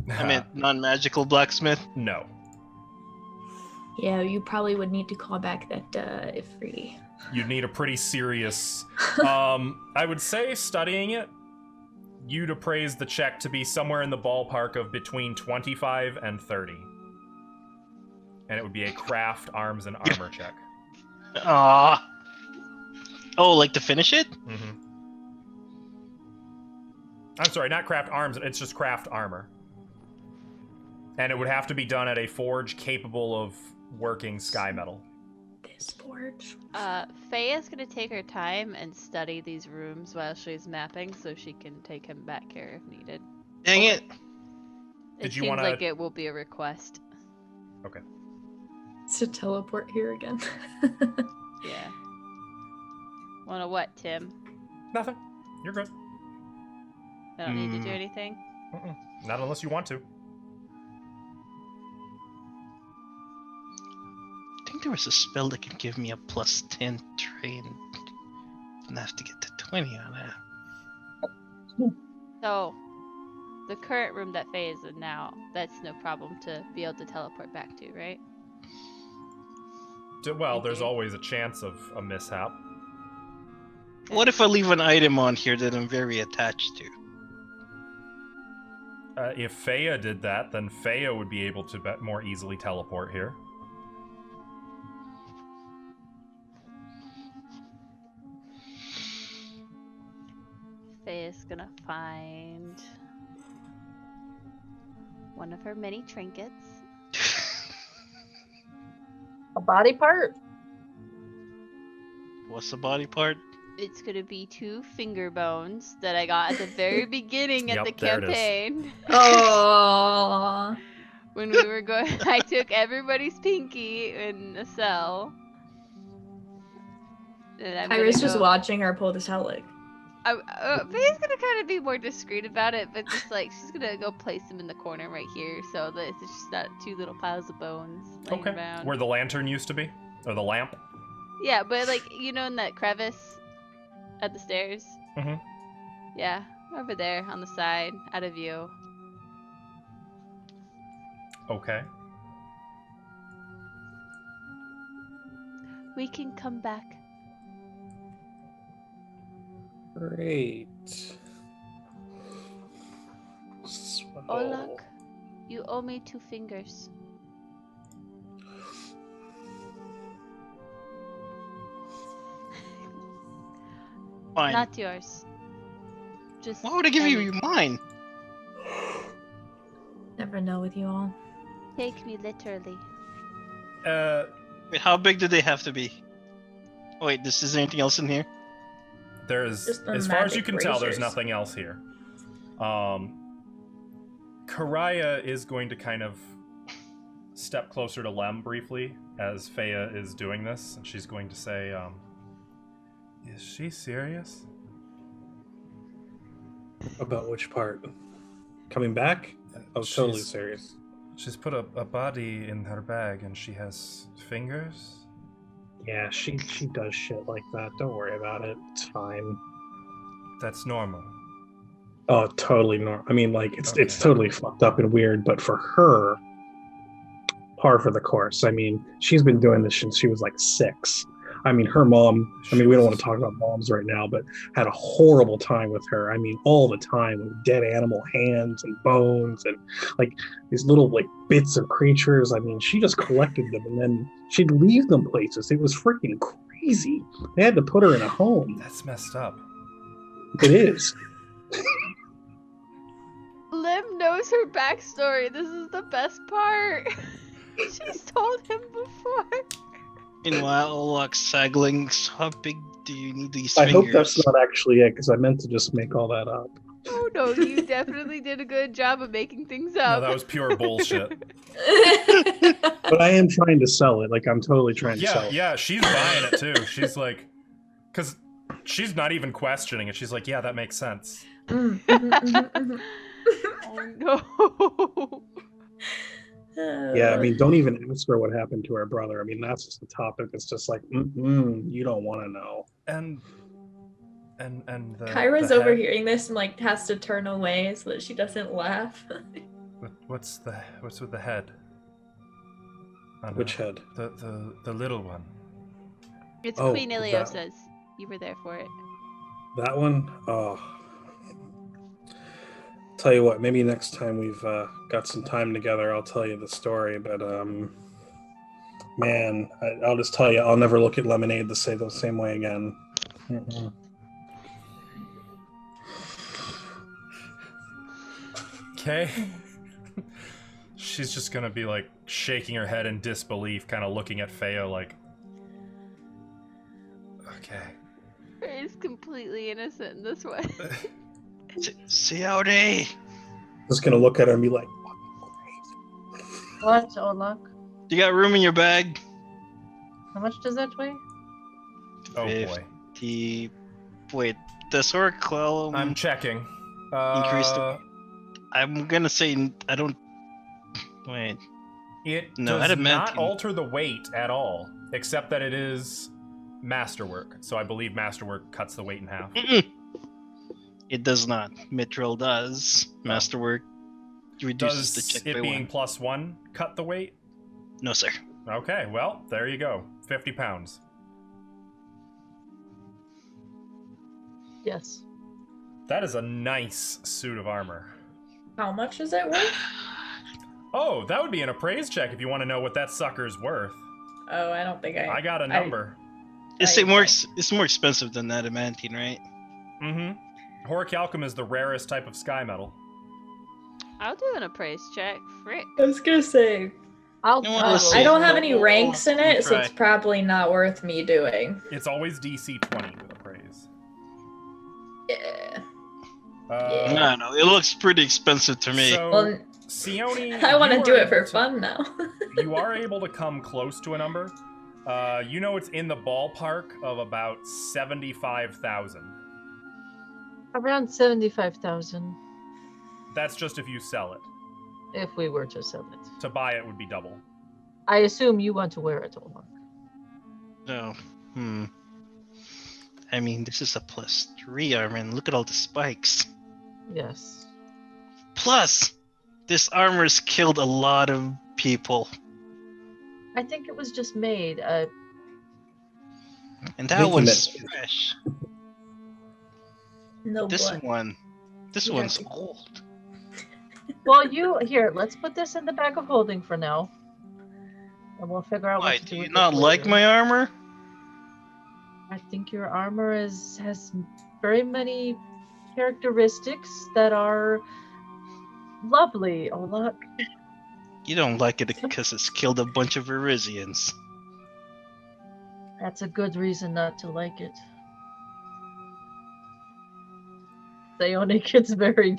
I mean, non-magical blacksmith. No. Yeah, you probably would need to call back that Ifrit. You'd need a pretty serious. I would say studying it, you'd appraise the check to be somewhere in the ballpark of between 25 and 30. And it would be a craft, arms, and armor check. Ah. Oh, like to finish it? Mm-hmm. I'm sorry, not craft arms, it's just craft armor. And it would have to be done at a forge capable of working sky metal. This forge. Faye's gonna take her time and study these rooms while she's mapping, so she can take him back here if needed. Dang it! Did It you seems wanna- like it will be a request. Okay. To teleport here again. Yeah. Wanna what, Tim? Nothing. You're good. I don't need to do anything. Not unless you want to. I think there was a spell that could give me a plus 10 train. Didn't have to get to 20 on that. So, the current room that Faye is in now, that's no problem to be able to teleport back to, right? Well, there's always a chance of a mishap. What if I leave an item on here that I'm very attached to? If Faya did that, then Faya would be able to more easily teleport here. Faye's gonna find one of her many trinkets. A body part? What's the body part? It's gonna be 2 finger bones that I got at the very beginning at Yep, the there it is. campaign. Oh. When we were going, I took everybody's pinky in a cell. And I'm Iris gonna was watching her pull this out like. Faye's gonna kind of be more discreet about it, but just like she's gonna go place them in the corner right here, so that it's just not 2 little piles of bones laying Okay. around. Where the lantern used to be? Or the lamp? Yeah, but like in that crevice at the stairs. Mhm. Yeah, over there on the side, out of view. Okay. We can come back. Great. Olak, you owe me 2 fingers. Fine. Not yours. Just. Why would I give any. you mine? Never know with you all. Take me literally. Wait, how big do they have to be? Wait, is there anything else in here? There's, Just the as far as you magic can tell, there's braziers. nothing else here. Karaya is going to kind of step closer to Lem briefly as Faya is doing this, and she's going to say, is she serious? About which part? Coming back? I was totally serious. She's put a body in her bag, and she has fingers? Yeah, she does shit like that. Don't worry about it. It's fine. That's normal. Oh, totally normal. I mean, like it's Okay. totally fucked up and weird, but for her, par for the course. I mean, she's been doing this since she was like 6. I mean, her mom. I mean, we don't want to talk about moms right now, but had a horrible time with her. I mean, all the time with dead animal hands and bones and like these little like bits of creatures. I mean, she just collected them and then she'd leave them places. It was freaking crazy. They had to put her in a home. That's messed up. It is. Lim knows her backstory. This is the best part. She's told him before. Meanwhile, Olak's sagling. How big do you need these I fingers? hope that's not actually it, because I meant to just make all that up. Oh no, you definitely did a good job of making things No, up. that was pure bullshit. But I am trying to sell it. Like, I'm totally trying to sell it. Yeah, she's buying it too. She's like, because she's not even questioning it. She's like, yeah, that makes sense. Oh no. Yeah, I mean, don't even ask her what happened to her brother. I mean, that's just the topic. It's just like, you don't want to know. And the Kyra's the head- overhearing this and like has to turn away so that she doesn't laugh. What's with the head? On Which her- head? The little one. It's Oh, Queen that- Iliosa's. You were there for it. That one? Oh. Tell you what, maybe next time we've got some time together, I'll tell you the story. But, man, I'll just tell you, I'll never look at Lemonade the same way again. Mm-mm. Okay. She's just gonna be like shaking her head in disbelief, kind of looking at Feo like, okay. He's completely innocent in this one. Coyote! Just gonna look at her and be like, What, Olak? You got room in your bag? How much does that weigh? Oh boy. Wait, the sword column I'm checking. increased the... I'm gonna say I don't... Wait. It No, does not adamantine. alter the weight at all, except that it is masterwork. So I believe masterwork cuts the weight in half. It does not. Mithril does. Masterwork reduces the Does check it by being 1. +1 cut the weight? No, sir. Okay, well, there you go. 50 pounds. Yes. That is a nice suit of armor. How much is it worth? Oh, that would be an appraise check if you want to know what that sucker's worth. Oh, I don't think I got a number. It's more expensive than adamantine, right? Mm-hmm. Horicalcum is the rarest type of sky metal. I'll do an appraise check. Frick. I was gonna say. I'll You wanna see I it? don't have any ranks in it, so Try. it's probably not worth me doing. It's always DC 20 with appraise. Yeah. I don't know. It looks pretty expensive to me. So, Well, Sione, I want to you do are it for able to- fun now. You are able to come close to a number. You know it's in the ballpark of about 75,000. Around 75,000, That's just if you sell it. if we were to sell it. To buy it would be double. I assume you want to wear it, Olaf. No. I mean, this is a +3 armor, and look at all the spikes. Yes. Plus, this armor's killed a lot of people. I think it was just made. And that Thank you, one's Mitch. fresh. No This blood. this You one's have to- old. Well, here, let's put this in the bag of holding for now. And we'll figure out Why, what to do do you with not it like later. my armor? I think your armor has very many characteristics that are lovely, Olaf. You don't like it because it's killed a bunch of Irizians. That's a good reason not to like it. Sione gets very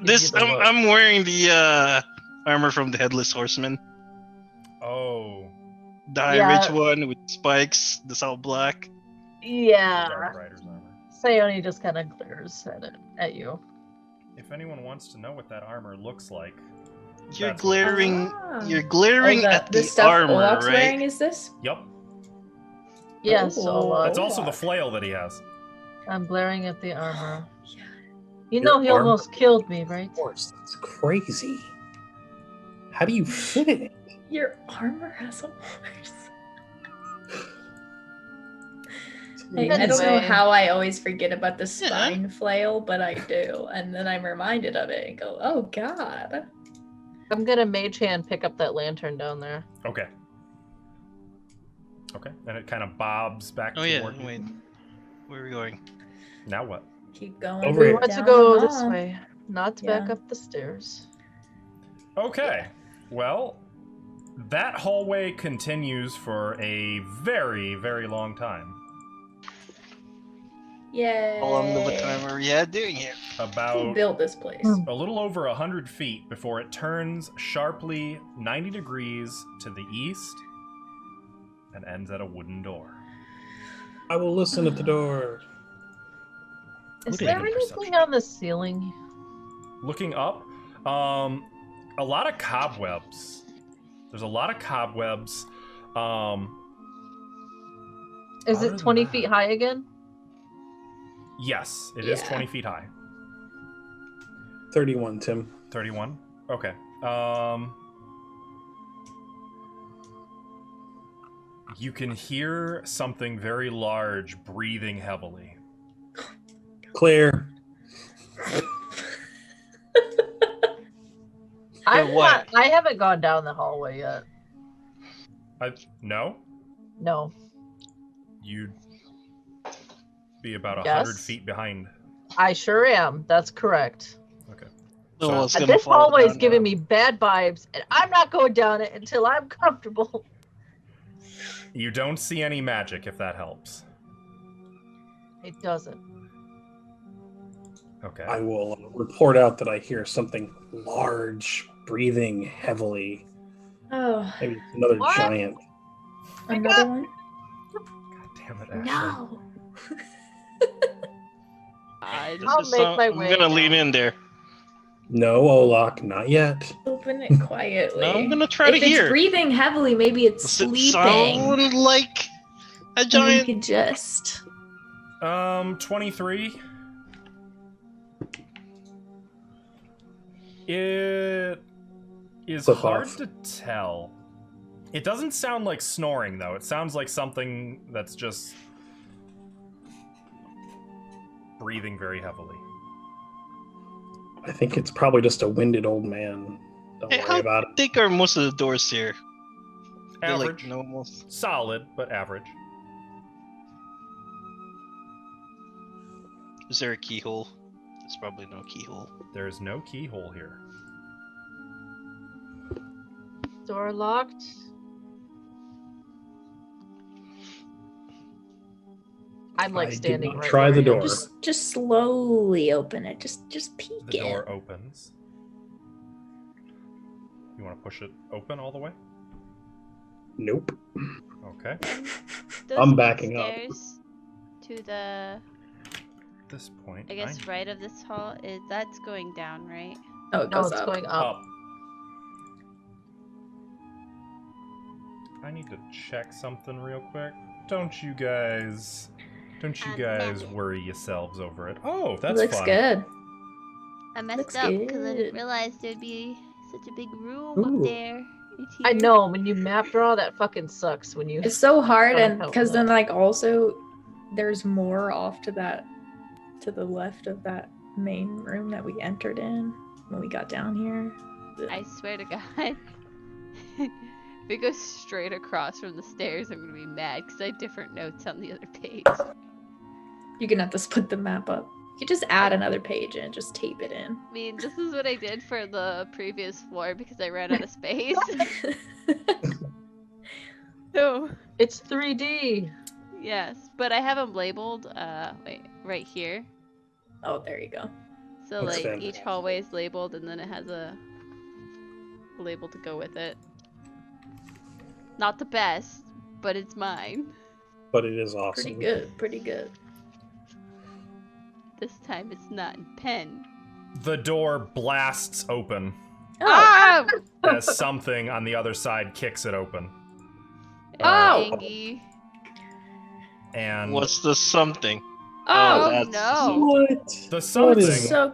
This you the look. I'm wearing the armor from the Headless Horseman. Oh. The high Yeah. ridge one with spikes, that's all black. Yeah. Dark Rider's armor. Sione just kind of glares at you. If anyone wants to know what that armor looks like, You're that's- glaring Ah. you're glaring at the the stuff armor, Olaf's right? wearing is this? Yup. Yes, Oh. Olaf. That's also the Olaf. flail that he has. I'm glaring at the armor. You Your know he armor? almost killed me, right? Of course, that's crazy. How do you fit it? Your armor has a horse. I don't know Anyway. how I always forget about the Yeah. spine flail, but I do. And then I'm reminded of it and go, oh god. I'm gonna mage hand pick up that lantern down there. Okay. Okay, and it kind of bobs back Oh yeah, toward you. wait. Where are we going? Now what? Keep going. Over We here. want to down go the this hall. way, not back Yeah. up the stairs. Okay. Well, that hallway continues for a very, very long time. Yay. How long of a time are we doing it? Who About built this place? a little over 100 feet before it turns sharply 90 degrees to the east and ends at a wooden door. I will listen at the door. Is What there even anything perception? on the ceiling? Looking up, a lot of cobwebs. There's a lot of cobwebs. Is Other it than 20 that- feet high again? Yes, it is Yeah. 20 feet high. 31, Tim. 31? Okay. You can hear something very large breathing heavily. Clear. what? I haven't gone down the hallway yet. No? No. You'd be about 100 Yes. feet behind. I sure am. That's correct. Okay. Oh, it's And gonna this fall hallway is down giving now. me bad vibes, and I'm not going down it until I'm comfortable. You don't see any magic, if that helps. It doesn't. Okay. I will report out that I hear something large breathing heavily Oh, Maybe it's another What? giant. another one? God damn it, Ashley. No. I'll make my way I'm gonna lean down. in there. No, Olak, not yet. Open it quietly. No, I'm gonna try to If it's hear. breathing heavily, maybe it's Does it sleeping. sound like a And we giant? could just. 23. It is Flip hard off. to tell. It doesn't sound like snoring, though. It sounds like something that's just breathing very heavily. I think it's probably just a winded old man. Don't Hey, worry how about it. thick are most of the doors here? They're Average. like normal. Solid, but average. Is there a keyhole? There's probably no keyhole. There is no keyhole here. Door locked. I'm like I did standing not right try where the I am. door. Just slowly open it. Just peek The in. door opens. You want to push it open all the way? Nope. Okay. Those I'm backing up. stairs to the, At this point, I guess, right of this hall, that's going down, right? Oh, it No, goes it's up. going up. up. I need to check something real quick. Don't you guys worry yourselves over it. Oh, that's Looks fun. good. I messed Looks up because I good. didn't realize there'd be such a big room Ooh. up there. It's I here. know, when you map draw, that fucking sucks when you... It's so hard, Gotta and help because then that. like also, there's more off to the left of that main room that we entered in when we got down here. I swear to God. If it goes straight across from the stairs, I'm gonna be mad because I have different notes on the other page. You're gonna have to split the map up. You could just add another page and just tape it in. I mean, this is what I did for the previous floor because I ran out of space. So, It's 3D. yes, but I have them labeled, wait, right here. Oh, there you go. So, That's like, each fantastic. hallway is labeled and then it has a label to go with it. Not the best, but it's mine. But it is awesome. Pretty good. Pretty good. This time it's not in pen. The door blasts open Oh, Ah! as something on the other side kicks it open. Oh! Angie. And What's the something? oh, that's no. What? the What something is so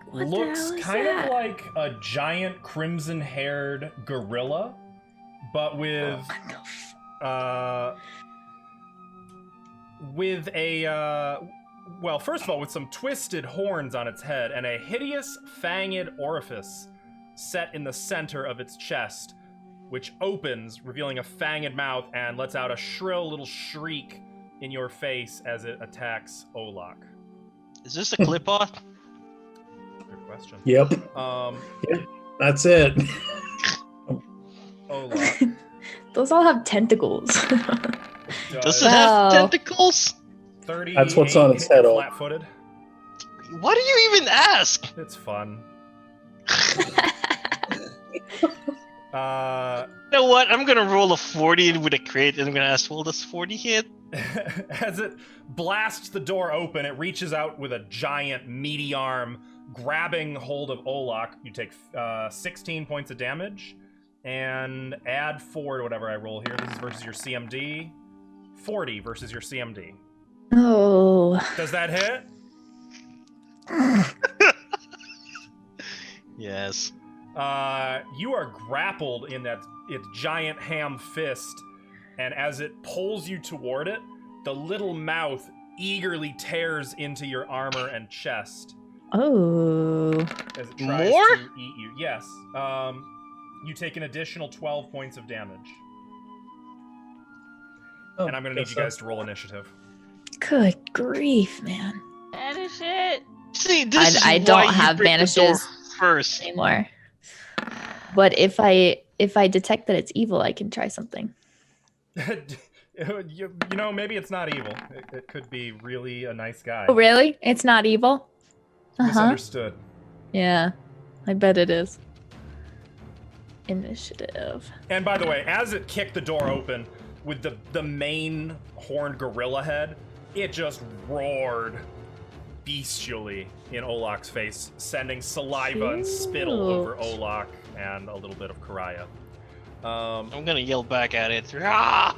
what the looks hell is kind that? of like a giant crimson-haired gorilla, but with well, first of all, with some twisted horns on its head and a hideous fanged orifice set in the center of its chest, which opens, revealing a fanged mouth and lets out a shrill little shriek in your face as it attacks Olak. Is this a clip art? Good question. Yep. That's it. Olak. Those all have tentacles. Does it Wow. have tentacles? 38 That's what's on its head, flat-footed. Why do you even ask? It's fun. You know what? I'm gonna roll a 40 with a crit, and I'm gonna ask, will this 40 hit? As it blasts the door open, it reaches out with a giant, meaty arm, grabbing hold of Olak. You take 16 points of damage, and add 4 to whatever I roll here. This is versus your CMD. 40 versus your CMD. Oh. Does that hit? Yes. You are grappled in its giant ham fist, and as it pulls you toward it, the little mouth eagerly tears into your armor and chest Oh. as it tries More? to eat you. Yes. You take an additional 12 points of damage. Oh, And I'm going to need you guys to roll initiative. Good grief, man. Banish it. See, this is I why don't you have break the door banishes first. anymore. But if I detect that it's evil, I can try something. you know, maybe it's not evil. It could be really a nice guy. Oh, really? It's not evil? Uh-huh. Misunderstood. Yeah. I bet it is. Initiative. And by the way, as it kicked the door open with the main horned gorilla head, it just roared bestially in Olak's face, sending saliva and spittle over Olak and a little bit of Karaya. I'm gonna yell back at it. Ah!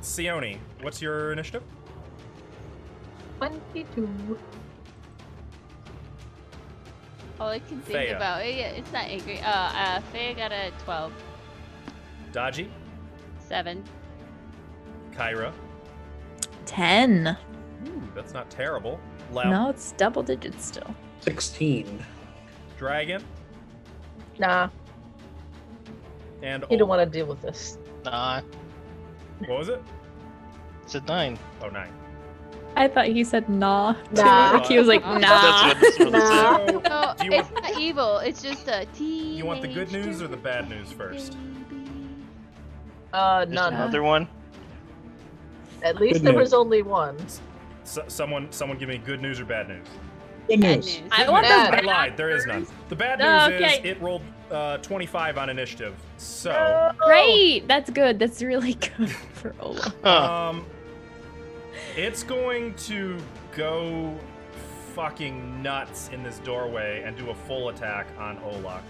Sione, what's your initiative? 22. All I can think Thea. about, it's not angry. Faye got a 12. Daji, 7. Kyra. 10. Ooh, that's not terrible. Lem, No, it's double digits still. 16. Dragon, Nah, and you don't Olak. want to deal with this. Nah, What was it? it's a 9. Oh, 9. I thought he said nah. Nah. He was like, That's nah. That's what Nah. it said. No, Do you it's want- not evil. It's just a tea. You want the good news or the bad news first? Just None. another one. At least Good there news. was only one. Someone give me good news or bad news. Good Bad news. news. I want Bad. the I lied. There is none. The bad news Oh, okay. is it rolled 25 on initiative. So, Great. That's good. That's really good for Ola. Huh. it's going to go fucking nuts in this doorway and do a full attack on Olak.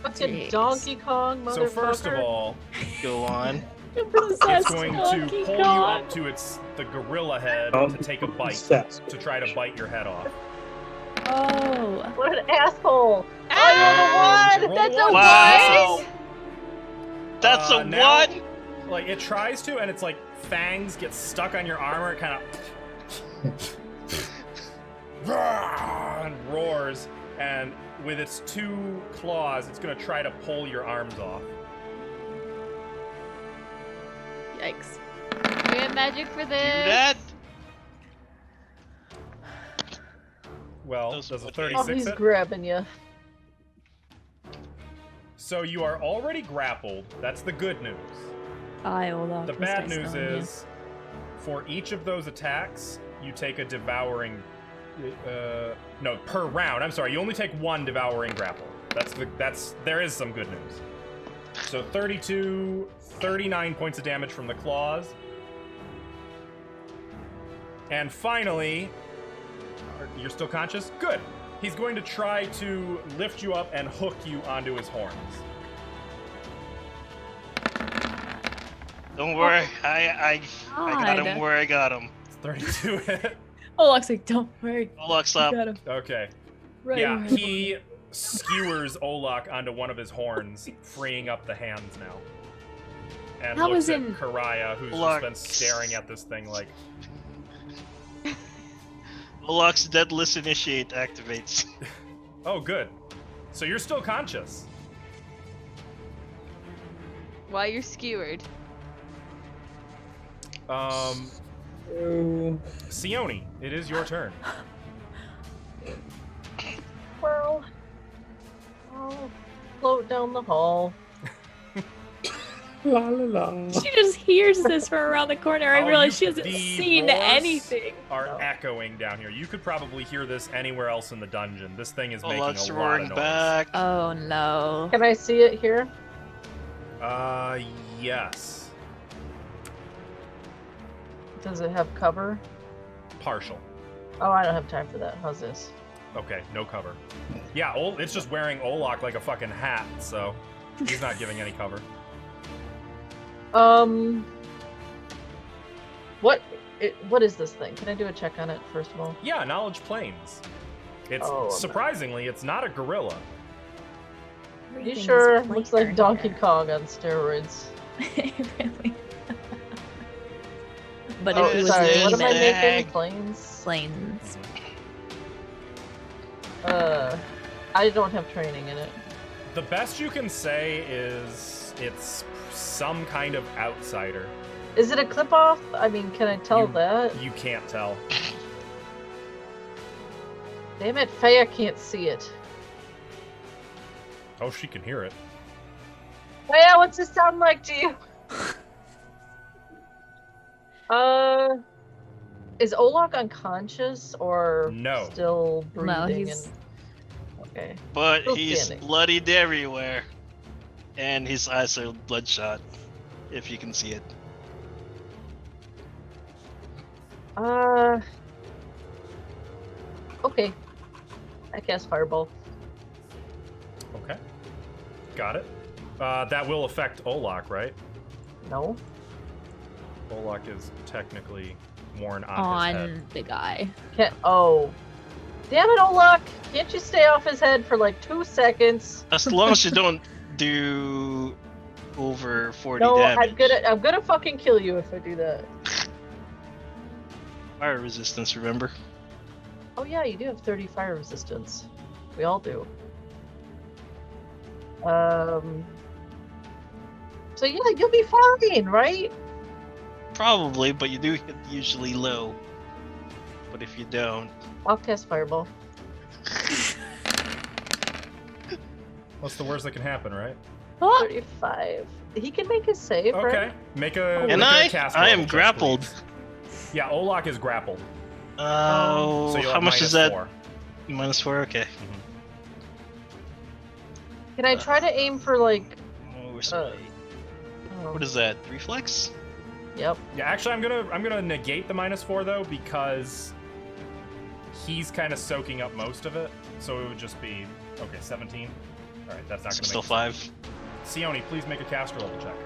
Fucking Jeez. Donkey Kong, motherfucker. So first of all, Go on. it's going to pull you up to the gorilla head to take a bite, Obsessed. to try to bite your head off. Oh. What an asshole! Ah! Roll That's one. a Wow. one. That's a Now, what? Like, it tries to, and it's like fangs get stuck on your armor, it kind of and roars, and with its 2 claws, it's gonna try to pull your arms off. Yikes. We have magic for Do this. that? Well, Those does a would- 36 Oh, he's hit? grabbing you. So you are already grappled. That's the good news. I Olaf. The bad news is, for each of those attacks, you take a devouring. No, per round. I'm sorry. You only take 1 devouring grapple. There is some good news. So 32, 39 points of damage from the claws. And finally, you're still conscious? Good. He's going to try to lift you up and hook you onto his horns. Don't worry. I got him where I got him. It's 32 hit. Olaf's like, don't worry. Olak, You stop. got him. Okay. Right. Yeah, right. he skewers Olak onto one of his horns, freeing up the hands now. And That looks was at in- Karaya, who's Olak. just been staring at this thing like, Olak's Deadless Initiate activates. oh, good. So you're still conscious. While you're skewered. Sione, it is your turn. Well, I'll float down the hall. La la la. She just hears this from around the corner. I Oh, realize she you- hasn't the seen roars anything. Are No. echoing down here. You could probably hear this anywhere else in the dungeon. This thing is making Olak's a lot roaring of noise. back. Oh no. Can I see it here? Yes. Does it have cover? Partial. Oh, I don't have time for that. How's this? Okay, no cover. Yeah, it's just wearing Olak like a fucking hat, so he's not giving any cover. What is this thing? Can I do a check on it first of all? Yeah, knowledge planes. It's Oh, I'm surprisingly, it's not a gorilla. You Everything's sure? Looks plainer like Donkey here. Kong on steroids. Really. But Oh, if he was sorry. a What am I demon, making? Planes? planes. I don't have training in it. The best you can say is it's some kind of outsider. Is it a clip off? I mean, can I tell You- that? You can't tell. Damn it, Faya can't see it. Oh, she can hear it. Faya, what's this sound like to you? Is Olak unconscious or No. still breathing? No, he's- Okay. But Still he's standing. bloodied everywhere. And his eyes are bloodshot, if you can see it. Okay. I cast Fireball. Okay. Got it. That will affect Olak, right? No. Olak is technically worn on his head. the guy. Oh. Damn it, Olak! Can't you stay off his head for like 2 seconds? As long as you don't do over 40 No, damage. I'm gonna fucking kill you if I do that. Fire resistance, remember? Oh yeah, you do have 30 fire resistance. We all do. So yeah, you'll be fine, right? Probably, but you do hit usually low. But if you don't... I'll cast Fireball. What's the worst that can happen, right? 35. He can make his save, Okay. right? Make a And cast I roll am check, grappled. please. Yeah, Olak is grappled. Oh, So you'll how have much is -4. that? -4, okay. Can I try to aim for like... Oh, where's my... What is that? Reflex? Yep. Yeah, actually, I'm gonna negate the -4 though because he's kind of soaking up most of it. So it would just be 17. All right, that's not gonna Still make 5. Sione, please make a caster level check.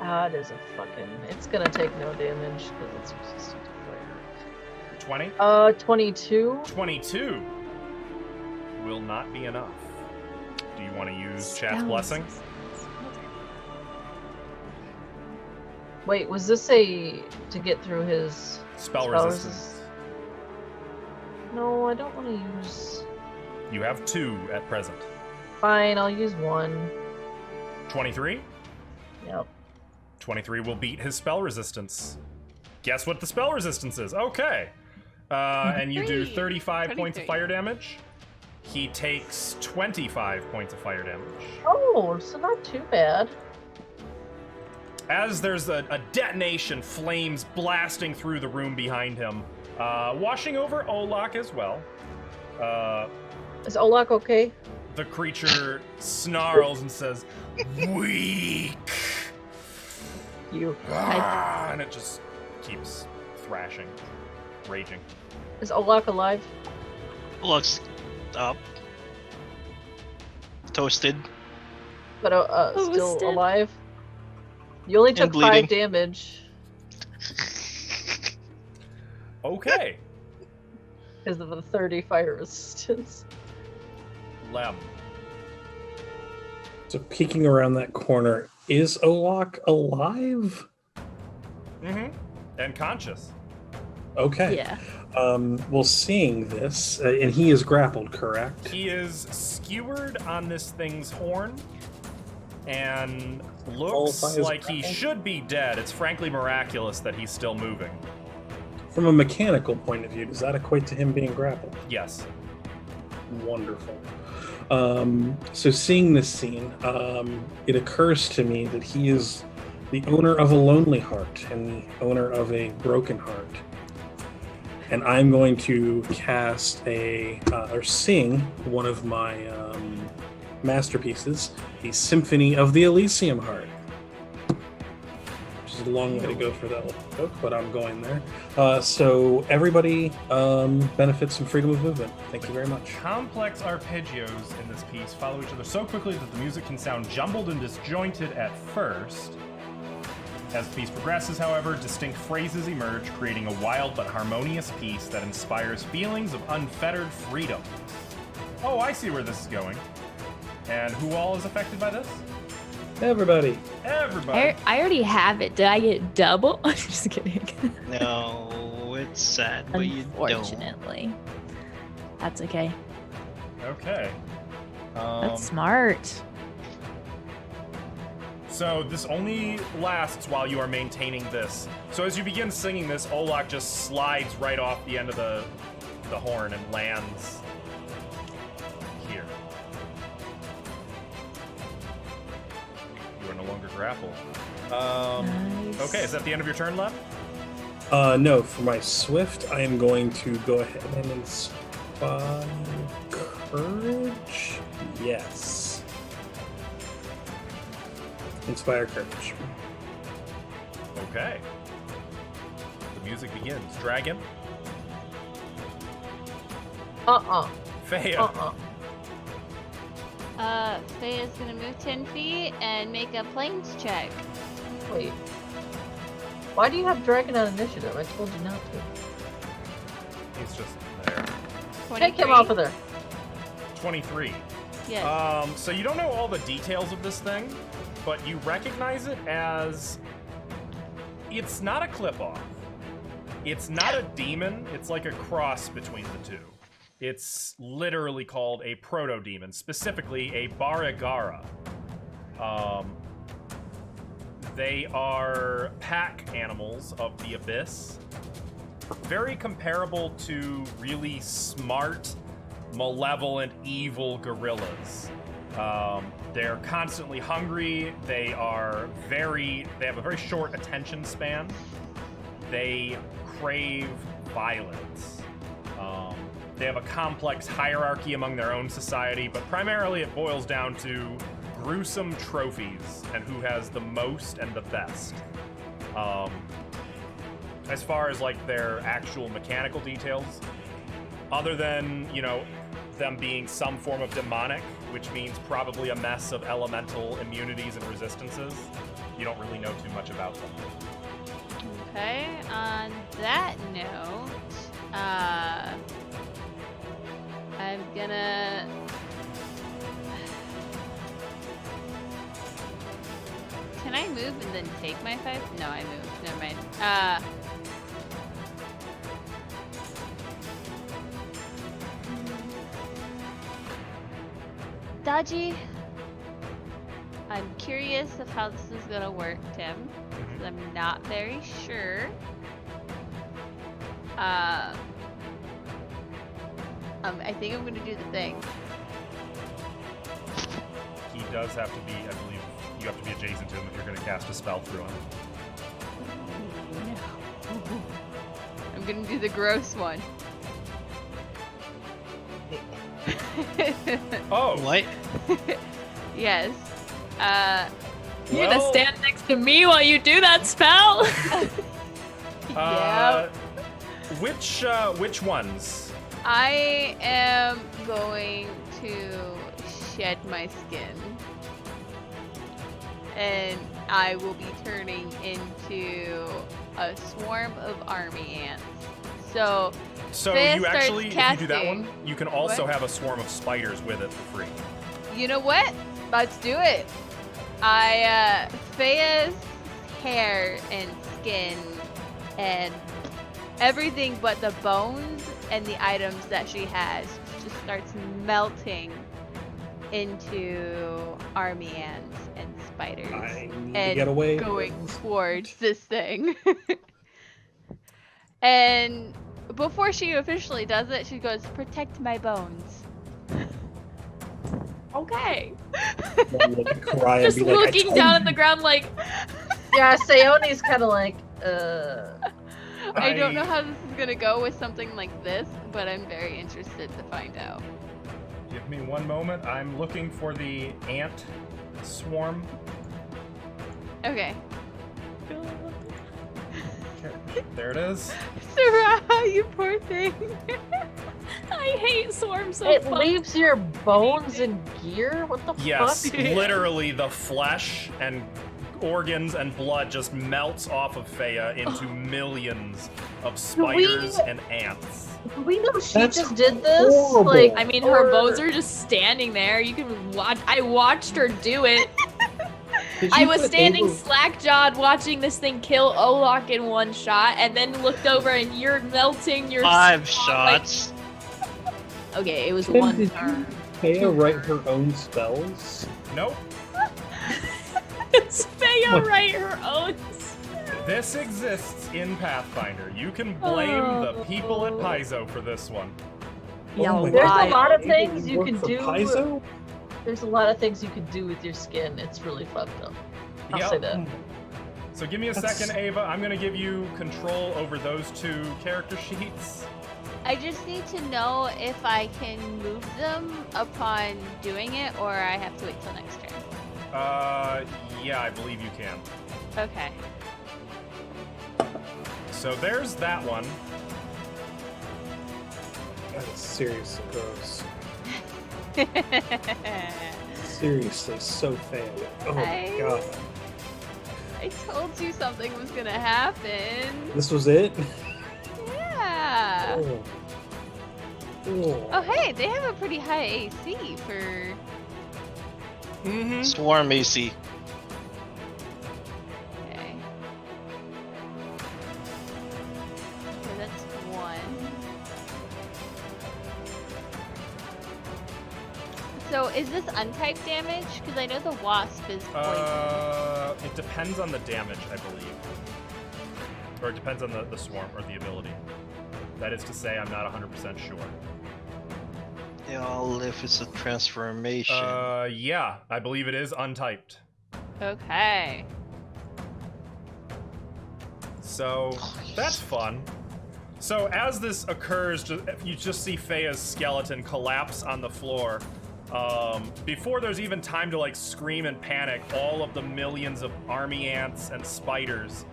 It is a fucking... It's gonna take no damage because it's resistant to fire. 20. 22. 22 will not be enough. Do you want to use Chat's Blessing? Wait, was this to get through his Spell resistance. No, I don't want to use... You have 2 at present. Fine, I'll use 1. 23? Yep. 23 will beat his spell resistance. Guess what the spell resistance is? Okay. And you do 35 points of fire damage. He takes 25 points of fire damage. Oh, so not too bad. As there's a detonation, flames blasting through the room behind him, washing over Olak as well. Is Olak okay? The creature snarls and says, "Weak!" And it just keeps thrashing, raging. Is Olak alive? Looks up. Toasted. But still alive? You only took 5 damage. Okay. Because of the 30 fire resistance. Lem. So peeking around that corner, is Olak alive? Mm-hmm. And conscious. Okay. Yeah. Well, seeing this, and he is grappled, correct? He is skewered on this thing's horn and looks like he should be dead. It's frankly miraculous that he's still moving. From a mechanical point of view, does that equate to him being grappled? Yes. Wonderful. So seeing this scene, it occurs to me that he is the owner of a lonely heart and the owner of a broken heart. And I'm going to cast or sing one of my masterpieces, the Symphony of the Elysium Heart. Which is a long way to go for that little joke, but I'm going there. So everybody benefits from freedom of movement. Thank you very much. Complex arpeggios in this piece follow each other so quickly that the music can sound jumbled and disjointed at first. As the piece progresses, however, distinct phrases emerge, creating a wild but harmonious piece that inspires feelings of unfettered freedom. Oh, I see where this is going. And who all is affected by this? Everybody. Everybody. I already have it. Did I get double? I'm just kidding. No, it's sad, but you don't. Unfortunately. That's okay. Okay. That's smart. So this only lasts while you are maintaining this. So as you begin singing this, Olak just slides right off the end of the horn and lands here. You are no longer grappled. Nice. Okay, is that the end of your turn, Lem? No, for my Swift, I am going to go ahead and inspire Courage. Yes. Inspire courage. Okay. The music begins. Dragon. Faya. Faye's gonna move 10 feet and make a planes check. Wait. Why do you have dragon on initiative? I told you not to. He's just there. 23. Take him off of there. 23. Yes. So you don't know all the details of this thing, but you recognize it as... It's not a clip-off. It's not a demon. It's like a cross between the two. It's literally called a proto-demon, specifically a Baragara. They are pack animals of the abyss. Very comparable to really smart, malevolent, evil gorillas. They're constantly hungry. They have a very short attention span. They crave violence. They have a complex hierarchy among their own society, but primarily it boils down to gruesome trophies and who has the most and the best. As far as like their actual mechanical details, other than, them being some form of demonic, which means probably a mess of elemental immunities and resistances, you don't really know too much about them. Okay, on that note, I'm gonna... Can I move and then take my 5? No, I moved. Never mind. Dodgy. I'm curious of how this is gonna work, Tim. Because I'm not very sure. I think I'm gonna do the thing. He does have to be, I believe, you have to be adjacent to him if you're going to cast a spell through him. No. I'm gonna do the gross one. Oh! What? Yes. You're gonna stand next to me while you do that spell? Yeah. Which ones? I am going to shed my skin. And I will be turning into a swarm of army ants. So Faya you actually, if you do that casting. one, you can also What? have a swarm of spiders with it for free. You know what? Let's do it. Faya's hair and skin and everything but the bones and the items that she has just starts melting into army ants and spiders I need to and get away. going towards this thing. And before she officially does it, she goes, "Protect my bones." Okay. Cry and Just be like, looking down at the ground like, Yeah, Sayone's kind of like, I don't know how this is gonna go with something like this, but I'm very interested to find out. Give me one moment. I'm looking for the ant swarm. Okay. There it is. Sarah, you poor thing. I hate swarms so it much. leaves your bones in gear? What the Yes, fuck? literally the flesh and organs and blood just melts off of Faya into millions of spiders and ants. Do we know she That's just did this? horrible. Like, I mean, her bones are just standing there. You can watch. I watched her do it. Did I you was put standing Ava- slack-jawed watching this thing kill Olok in one shot, and then looked over and you're melting your 5 skull, like- shots. Okay, it was Tim, one did turn. Faya write her own spells? Nope. It's Faya write her own. This exists in Pathfinder. You can blame the people at Paizo for this one. Yeah, Oh my There's God. a lot of Ava, things you work can for do. Paizo? There's a lot of things you can do with your skin. It's really fucked up. I'll Yep. say that. So give me a That's- second, Ava. I'm going to give you control over those 2 character sheets. I just need to know if I can move them upon doing it, or I have to wait till next turn. Yeah, I believe you can. Okay. So there's that one. That is seriously gross. Seriously, so fail. Oh my god. I told you something was gonna happen. This was it? Yeah. Oh. Oh, hey, they have a pretty high AC for. Mm-hmm. Swarm AC. Okay. Okay, that's one. So, is this untyped damage? Because I know the wasp is poison. It depends on the damage, I believe. Or it depends on the swarm or the ability. That is to say, I'm not 100% sure. Yeah, if it's a transformation. Yeah, I believe it is untyped. Okay. So that's fun. So as this occurs, you just see Fea's skeleton collapse on the floor. Before there's even time to like scream and panic, all of the millions of army ants and spiders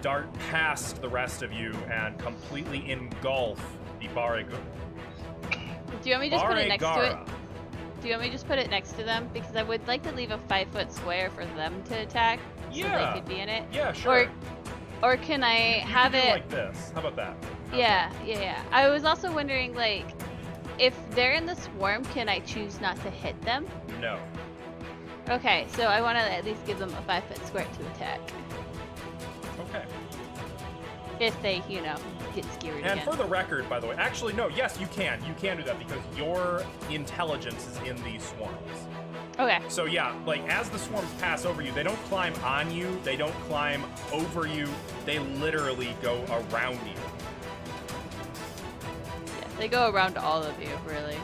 dart past the rest of you and completely engulf the Barrig. Do you want me to just put it next to it? Do you want me to just put it next to them? Because I would like to leave a 5-foot square for them to attack, so Yeah. they could be in it. Yeah, sure. Or can I You have can do it like this? How about that? Yeah. I was also wondering, like, if they're in the swarm, can I choose not to hit them? No. Okay, so I want to at least give them a 5-foot square to attack. Okay. If they, get skewered And again. for the record, by the way, actually, no, yes, you can. You can do that because your intelligence is in these swarms. Okay. So yeah, like as the swarms pass over you, they don't climb on you, they don't climb over you, they literally go around you. Yeah, they go around all of you, really.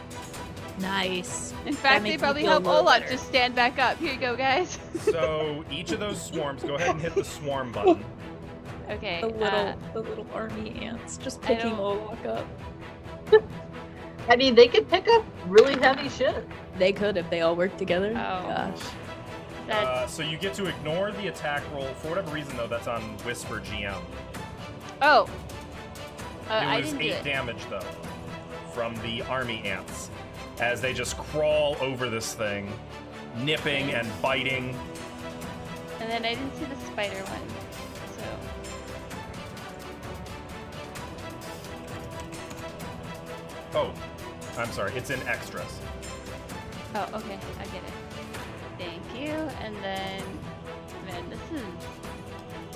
Nice. In fact, they makes me probably feel a help little Olaf better. just stand back up. Here you go, guys. So each of those swarms, go ahead and hit the swarm button. Okay. The little army ants just I picking don't- Olaf up. I mean, they could pick up really heavy shit. They could if they all worked together. Oh. Gosh. That's, So you get to ignore the attack roll. For whatever reason, though, that's on Whisper GM. oh. It I was didn't do 8 it. damage, though, from the army ants. As they just crawl over this thing, nipping and biting. And then I didn't see the spider one. So. Oh, I'm sorry, it's in extras. Oh, okay. I get it. Thank you. And then this is.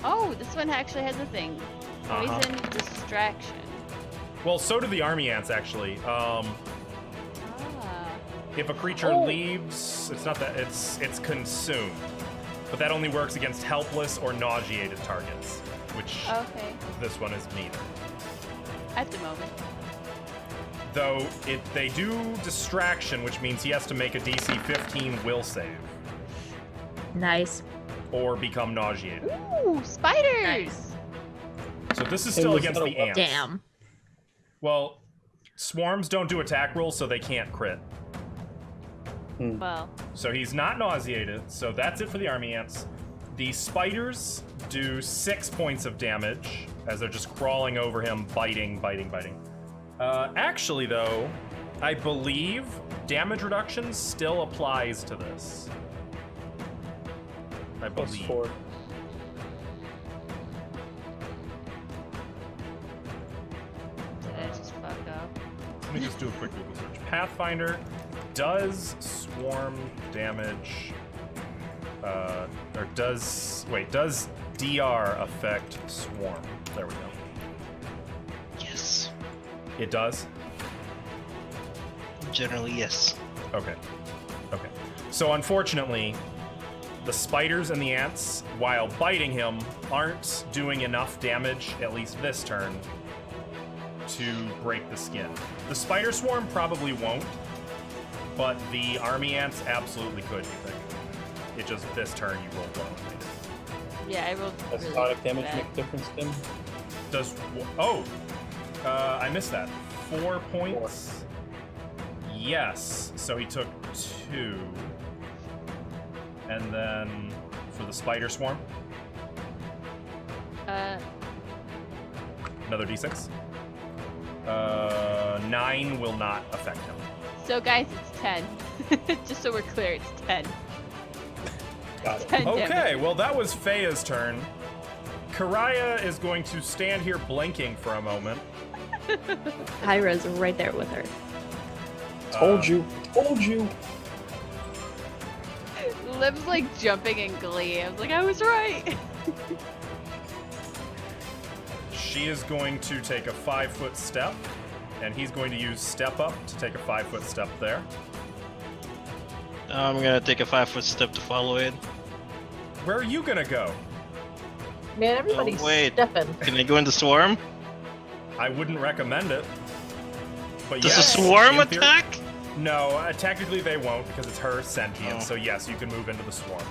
Oh, this one actually has a thing. Poison distraction. Well, so do the army ants, actually. If a creature leaves, it's not that, it's consumed. But that only works against helpless or nauseated targets, which Okay. this one is neither. At the moment. Though they do distraction, which means he has to make a DC 15 will save Nice. or become nauseated. Ooh, spiders! Nice. So this is Hey, still was against that a the ants. Damn. Well, swarms don't do attack rolls, so they can't crit. Well, So he's not nauseated, so that's it for the army ants. The spiders do 6 points of damage as they're just crawling over him, biting. Actually, though, I believe damage reduction still applies to this. I believe. +4. did I just fuck up? Let me just do a quick Google search. Pathfinder, does swarm damage, does DR affect swarm? There we go. Yes. It does? Generally, yes. Okay. So unfortunately, the spiders and the ants, while biting him, aren't doing enough damage, at least this turn, to break the skin. The spider swarm probably won't, but the army ants absolutely could, you think. It just, this turn, you rolled well and they did. Yeah, I rolled Does really sonic damage bad. make a difference, Tim? I missed that. 4 points. Yes, so he took 2. And then for the spider swarm. Another d6. 9 will not affect him. So guys, it's 10. Just so we're clear, it's 10. Got it. 10 Okay, damage. well that was Feya's turn. Karaya is going to stand here blinking for a moment. Kyra's right there with her. Told you. Liv's like jumping in glee. I was like, I was right. She is going to take a 5-foot step, and he's going to use step up to take a 5-foot step there. I'm gonna take a 5-foot step to follow it. Where are you gonna go? Man, everybody's wait. stepping. Can I go in the swarm? I wouldn't recommend it. But Does yes, the swarm in theory- attack? No, technically they won't because it's her sentient. Oh. So yes, you can move into the swarm.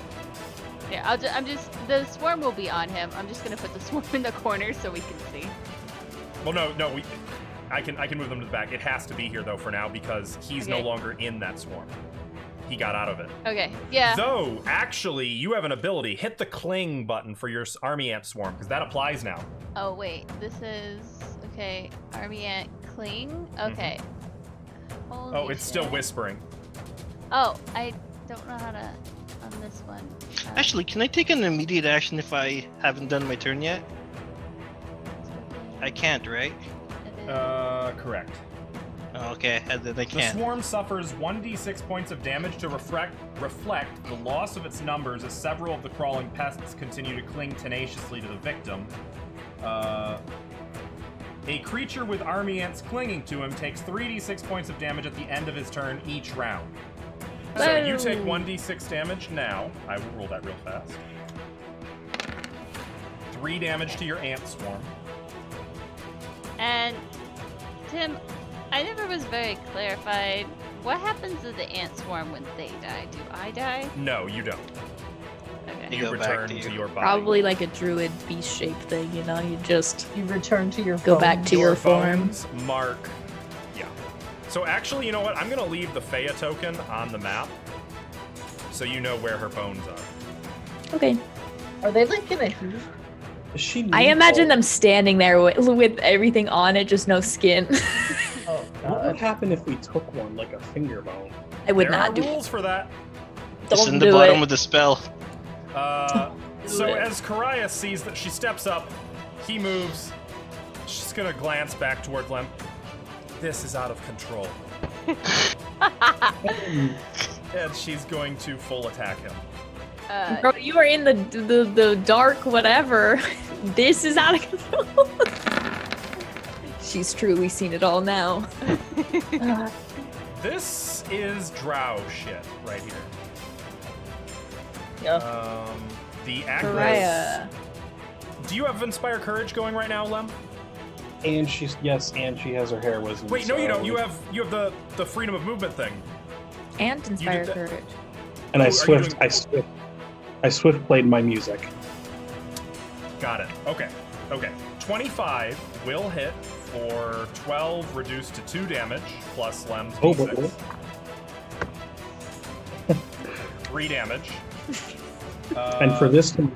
Yeah, the swarm will be on him. I'm just gonna put the swarm in the corner so we can see. Well, no, I can move them to the back. It has to be here though for now because he's no Okay. longer in that swarm. He got out of it. Okay, yeah. Though, actually, you have an ability. Hit the cling button for your army ant swarm because that applies now. Oh wait, this is okay. Army ant cling. Okay. Holy Oh, it's still shit. whispering. Oh, I don't know how to on this one. Actually, can I take an immediate action if I haven't done my turn yet? I can't, right? Correct. Oh, okay, then I The can't. swarm suffers 1d6 points of damage to reflect the loss of its numbers as several of the crawling pests continue to cling tenaciously to the victim. A creature with army ants clinging to him takes 3d6 points of damage at the end of his turn each round. So you take 1d6 damage now. I will roll that real fast. 3 damage to your ant swarm. And Tim, I never was very clarified. What happens to the ant swarm when they die? Do I die? No, you don't. Okay. You You go back return to to you. your body. Probably like a druid beast shape thing, you know? You just You return to your go back bones. to your form. bones mark. Yeah. So actually, you know what? I'm gonna leave the Feya token on the map, so you know where her bones are. Okay. Are they like in a heap? Does she I need imagine all- them standing there with everything on it, just no skin. Oh What would god. happen if we took one, like a finger bone? I would There not are do rules for that. It's Don't in the do bottom it. of the spell. So it. as Karaya sees that she steps up, he moves. She's gonna glance back toward Lem. This is out of control. And she's going to full attack him. Bro, you are in the dark whatever. This is out of control. She's truly seen it all now. This is drow shit right here. Yeah. The aggro. Karaya. Do you have Inspire Courage going right now, Lem? And she has her hair wisdom. Wait, no, you so- don't. You have the freedom of movement thing. And inspire that- courage. And Oh, I are you swift, doing- I swift played my music. Got it. Okay. 25 will hit for 12 reduced to 2 damage plus Lem's Oh, d6. but 3 damage. and for this one,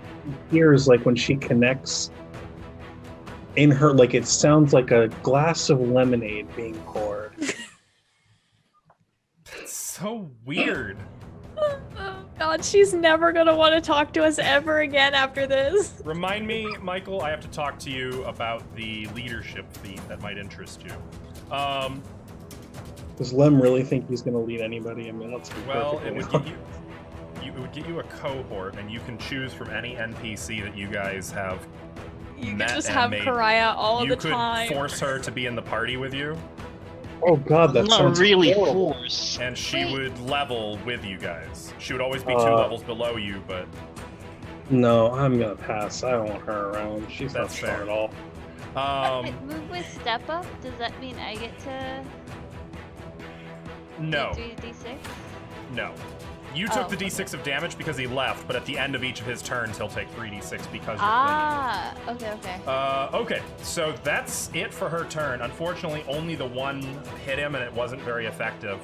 here's like when she connects in her, like it sounds like a glass of lemonade being poured. It's so weird. Oh god, she's never gonna want to talk to us ever again after this. Remind me, Michael, I have to talk to you about the leadership feat that might interest you. Does Lem really think he's going to lead anybody? I mean, let's be Well, it perfectly would get you. It would get you a cohort, and you can choose from any NPC that you guys have. You met can just and have made. Karaya all You the could time. force her to be in the party with you, Oh god, that Not sounds really horrible. force. and she Wait. would level with you guys. She would always be 2 Uh, levels below you, but No, I'm gonna pass. I don't want her around. She's not That's strong fair. at all. Move with step up. Does that mean I get to No, do 3d6? no. You took Oh. the d6 of damage because he left, but at the end of each of his turns, he'll take 3d6 because you're Ah, okay. Okay, so that's it for her turn. Unfortunately, only the one hit him, and it wasn't very effective.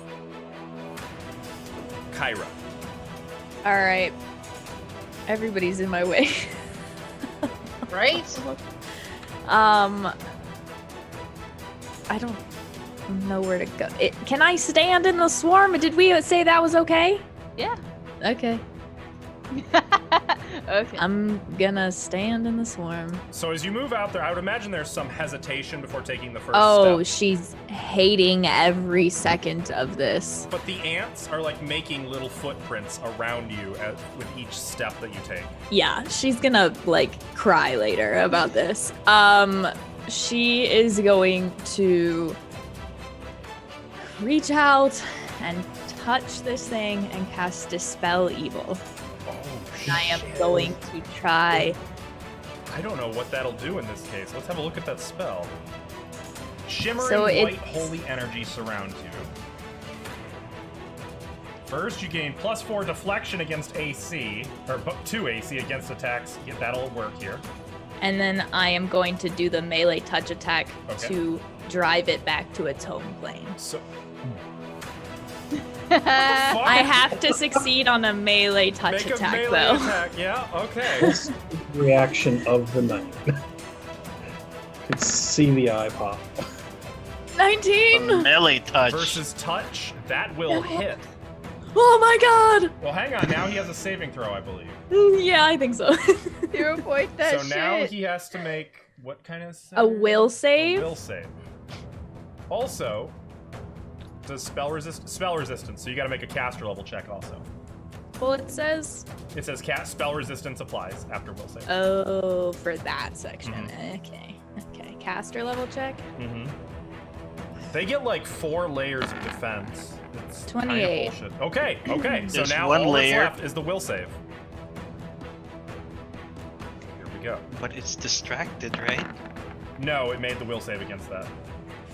Kyra. All right. Everybody's in my way. Right? I don't know where to go. Can I stand in the swarm? Did we say that was okay? Yeah. Okay. Okay. I'm gonna stand in the swarm. So as you move out there, I would imagine there's some hesitation before taking the first Oh, step. she's hating every second of this. But the ants are like making little footprints around you with each step that you take. Yeah, she's gonna like cry later about this. She is going to reach out and touch this thing and cast Dispel Evil. Oh, And I am shit. going to try. I don't know what that'll do in this case. Let's have a look at that spell. Shimmering So white it's- holy energy surrounds you. First, you gain +4 deflection against AC, or 2 AC against attacks. Yeah, that'll work here. And then I am going to do the melee touch attack Okay. to drive it back to its home plane. So, I have to succeed on a melee touch make a attack, melee though. attack. Yeah, okay. That's the reaction of the night. Could see the eye pop. 19! Melee touch. Versus touch, that will hit. Oh my god! Well, hang on. Now he has a saving throw, I believe. Yeah, I think so. 0 point that So now shit. he has to make what kind of save? A will A save? will save. Also, does spell resistance. So you got to make a caster level check. Also, Well, it says. it says spell resistance applies after will save. Oh, for that section. Okay. Okay. Caster level check. Mm-hmm. They get like 4 layers of defense. It's kinda 28. bullshit. Okay. Okay. So There's now one all layer. that's left is the will save. Here we go. But it's distracted, right? No, it made the will save against that.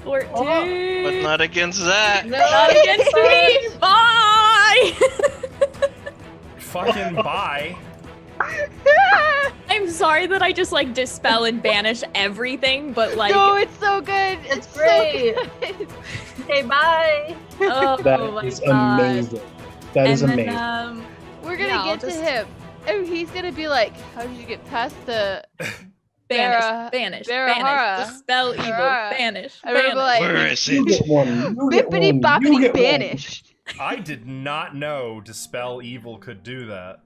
14. But not against that. No, Not against me. Bye. Fucking bye. I'm sorry that I just like dispel and banish everything, but like. No, it's so good. It's so great. good. Okay, bye. Oh, That my is God. amazing. That is And amazing. then, We're gonna Yeah, I'll get to just- him. And he's gonna be like, how did you get past the... banish, Barahara. dispel evil, Barahara. banish, I remember banish. like, Where is You it? get one. You get bippity one. You boppity get one. banished. I did not know Dispel Evil could do that.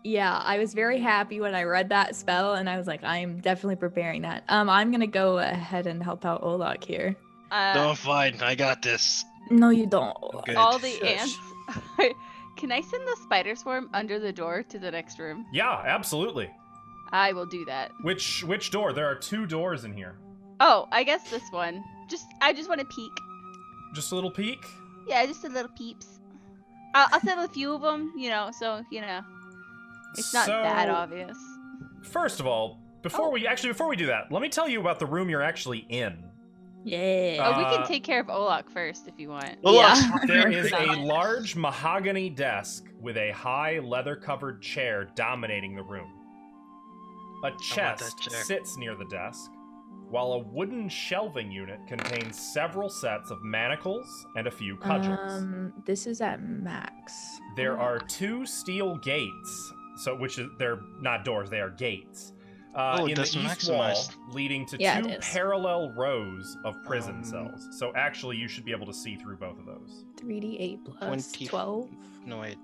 Yeah, I was very happy when I read that spell, and I was like, I'm definitely preparing that. I'm gonna go ahead and help out Olak here. No, fine. I got this. No, you don't. Good. All the Shush. ants. Can I send the spider swarm under the door to the next room? Yeah, absolutely. I will do that. Which door? There are 2 doors in here. Oh, I guess this one. I just want to peek. Just a little peek. Yeah, just a little peeps. I'll send a few of them, so it's not that So, obvious. First of all, before we do that, let me tell you about the room you're actually in. Yeah. Oh, we can take care of Olak first if you want. There is a large mahogany desk with a high leather-covered chair dominating the room. A chest chair. sits near the desk, while a wooden shelving unit contains several sets of manacles and a few cudgels. This is at max. There are 2 steel gates, they're not doors, they are gates. In the that's east wall, maximized. leading to Yeah, 2 it is. parallel rows of prison cells. So actually, you should be able to see through both of those. 3d8 plus 20 12. No, wait.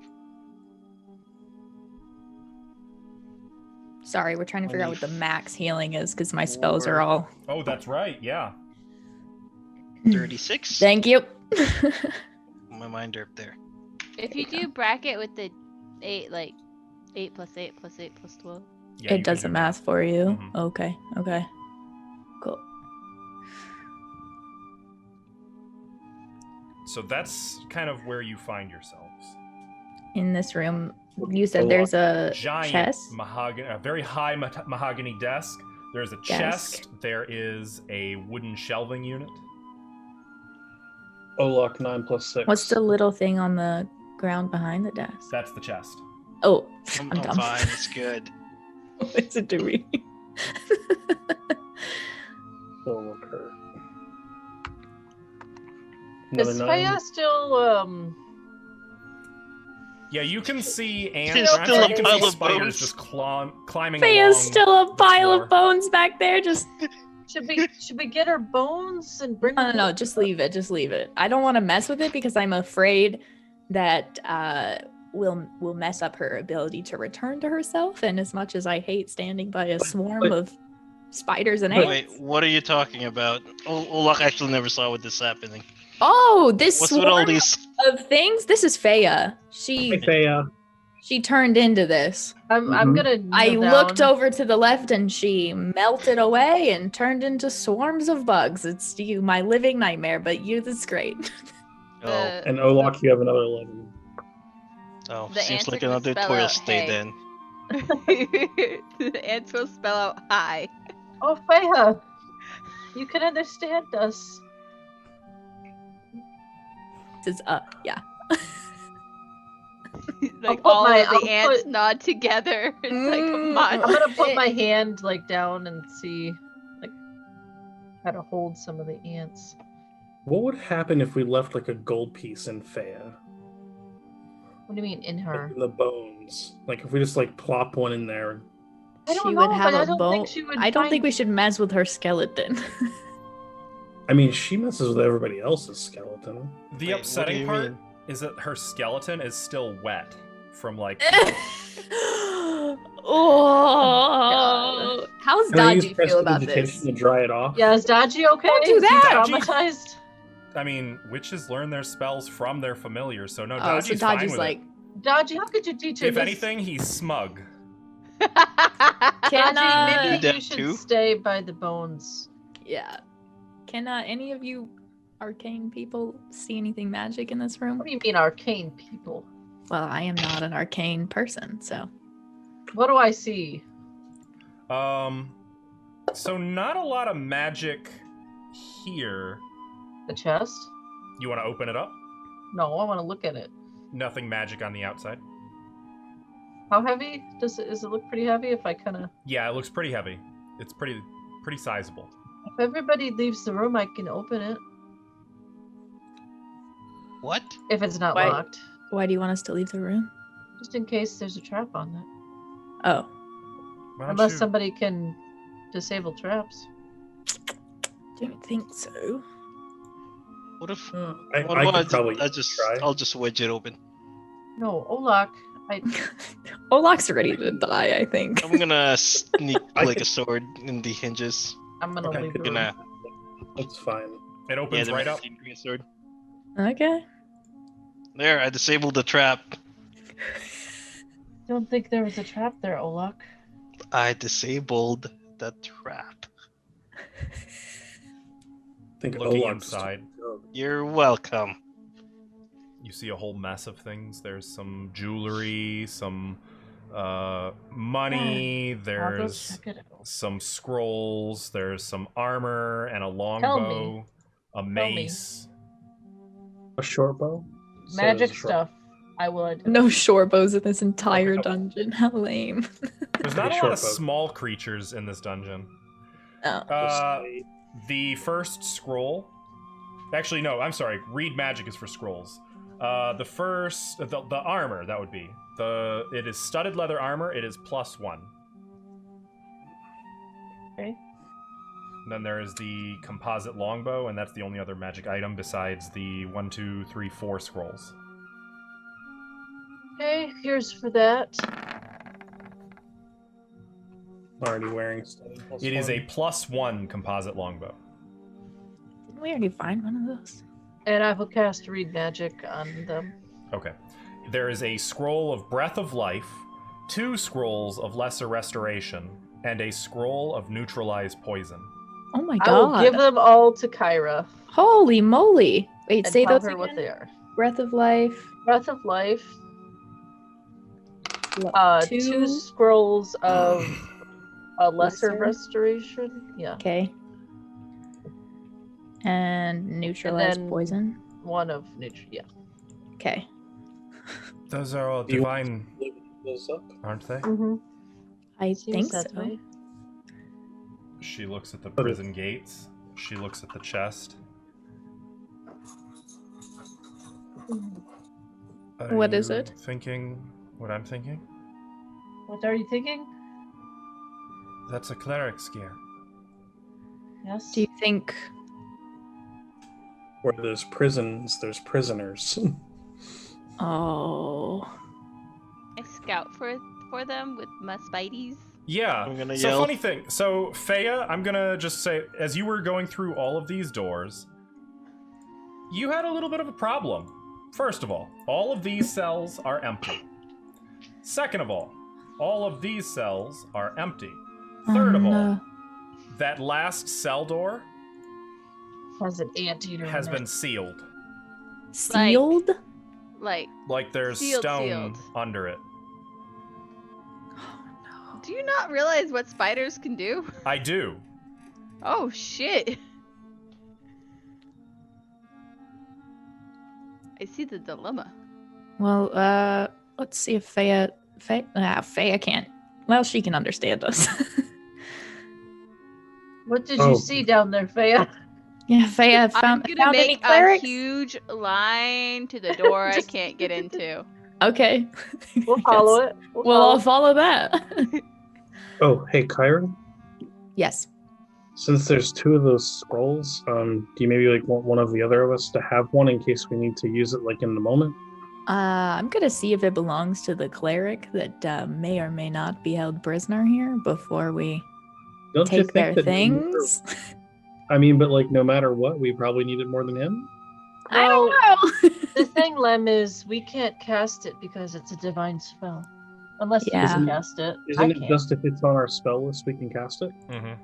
Sorry, we're trying to figure out what the max healing is because my spells are all. Oh, that's right. Yeah. 36? Thank you. My mind up there. If you do bracket with the 8 plus 8 plus 8 plus 12. Yeah, you It can does the do math for you. Mhm. Okay. Cool. So that's kind of where you find yourselves. In this room, you said there's a Giant chest. mahogany, a very high mahogany desk. There's a chest. There is a wooden shelving unit. Olak 9 plus 6. What's the little thing on the ground behind the desk? That's the chest. Oh, I'm I'm dumb. fine. It's good. What's it doing? Will occur. Is Another Freya 9. still Yeah, you can see ants. There's I'm still sorry, a you can pile see of spiders bones. just climbing Faye's along. still a the pile floor. of bones back there. Just Should we get her bones and bring no, them? just leave it. Just leave it. I don't want to mess with it because I'm afraid that will mess up her ability to return to herself. And as much as I hate standing by a swarm of spiders and ants. Wait, what are you talking about? Olak actually never saw what this happening. Oh, this What's with all swarm these? of things. This is Faya. Hey, Thea. She turned into this. I'm Mhm. gonna. Kneel I down. looked over to the left and she melted away and turned into swarms of bugs. It's you, my living nightmare, but you, that's great. Oh, And Olak, you have another 11. The seems ants like are gonna another spell toil out, stay "Hey." then. The ants will spell out hi. Oh, Faya, you can understand us. This is yeah. Like put all my- of the I'll ants put- nod together. It's like a mosh I'm gonna put pit. my hand like down and see, like, how to hold some of the ants. What would happen if we left like a gold piece in Fea? What do you mean in her? Like, in the bones. Like if we just like plop one in there. I don't She know, would have but I a don't bone. think she would I don't think find- we should mess with her skeleton. I mean, she messes with everybody else's skeleton. The Wait, what do upsetting you part mean? is that her skeleton is still wet from like. Oh, how's Can I use Dodgy feel about prestidigitation this? to dry it off? Yeah, is Dodgy okay? Don't do Is he that! traumatized? I mean, witches learn their spells from their familiars, so no, Oh, so Dodgy's fine Dodgy's with like, Dodgy, how could you teach it. her If this? anything, he's smug. can Dodgy, Do maybe that you should too? stay by the bones. yeah. Can any of you arcane people see anything magic in this room? What do you mean arcane people? Well, I am not an arcane person, so. What do I see? So not a lot of magic here. The chest? You want to open it up? No, I want to look at it. Nothing magic on the outside. How heavy? Does it look pretty heavy if I kind of... Yeah, it looks pretty heavy. It's pretty sizable. If everybody leaves the room, I can open it. What? If it's not Why- locked. Why do you want us to leave the room? Just in case there's a trap on it. Oh. Why don't Unless you- somebody can disable traps. Don't think so. What if? I What could about probably I'll just wedge it open. No, Olak. Olak's ready to die, I think. I'm gonna sneak I like could- a sword in the hinges. I'm gonna Okay, leave the good room. Gonna That's fine. It opens the right up. bring a sword. Okay. There, I disabled the trap. Don't think there was a trap there, Olak. I disabled the trap. I think Looking Olak's inside, You're welcome. you see a whole mess of things. There's some jewelry, some money, I'll go there's check it out. some scrolls, there's some armor and a Tell longbow, me. a mace. a short bow. Magic Says short- stuff. I would. No shore bows in this entire Okay. dungeon. How lame. There's not a Short lot of bow. small creatures in this dungeon. Oh. The first scroll. Actually, no. I'm sorry. Read magic is for scrolls. The armor that would be it is studded leather armor. It is +1. Okay. And then there is the composite longbow, and that's the only other magic item besides the 1, 2, 3, 4 scrolls. Okay, here's for that. Already wearing stuff. It is a +1 composite longbow. Didn't we already find one of those? And I will cast read magic on them. Okay. There is a scroll of Breath of Life, 2 scrolls of Lesser Restoration, and a scroll of Neutralize Poison. Oh my I will god. give them all to Kyra Holy moly. Wait, and say tell those her what again? they are. Breath of Life. Breath of Life, Two. 2 scrolls of a lesser Lesser? restoration. Yeah, Okay. And neutralize then- poison. 1 of neutral. Yeah. Okay. Those are all Do you- divine, Those up. aren't they? Mm-hmm. I Seems think that so. way. She looks at the prison gates. She looks at the chest. What is you it? Thinking what I'm thinking? What are you thinking? That's a cleric's gear. Yes. Do you think? Where there's prisons, there's prisoners. Oh. I scout for them with my spideys. Yeah. I'm gonna So yell. funny thing. So Faya, I'm gonna just say, as you were going through all of these doors, you had a little bit of a problem. First of all of these cells are empty. Second of all of these cells are empty. Third of all, that last cell door Has an anteater has in been it. sealed. Sealed? Like, Like there's Sealed, stone sealed. under it. do you not realize what spiders can do? I do. Oh shit. I see the dilemma. Well, let's see if Faya can't. Well, she can understand us. What did Oh. you see down there, Faya? Yeah, Faya I'm found gonna any make a clerics? huge line to the door I Just- can't get into. Okay. We'll follow it. We'll all follow that. Oh, hey, Kyra. Yes. Since there's 2 of those scrolls, do you maybe like want one of the other of us to have one in case we need to use it like in the moment? I'm gonna see if it belongs to the cleric that may or may not be held prisoner here before we Don't you take think their that things. I mean, but like no matter what, we probably need it more than him. I don't know. The thing, Lem, is we can't cast it because it's a divine spell. Unless you Yeah. can cast it. I Isn't it can't. just if it's on our spell list we can cast it? Mm-hmm.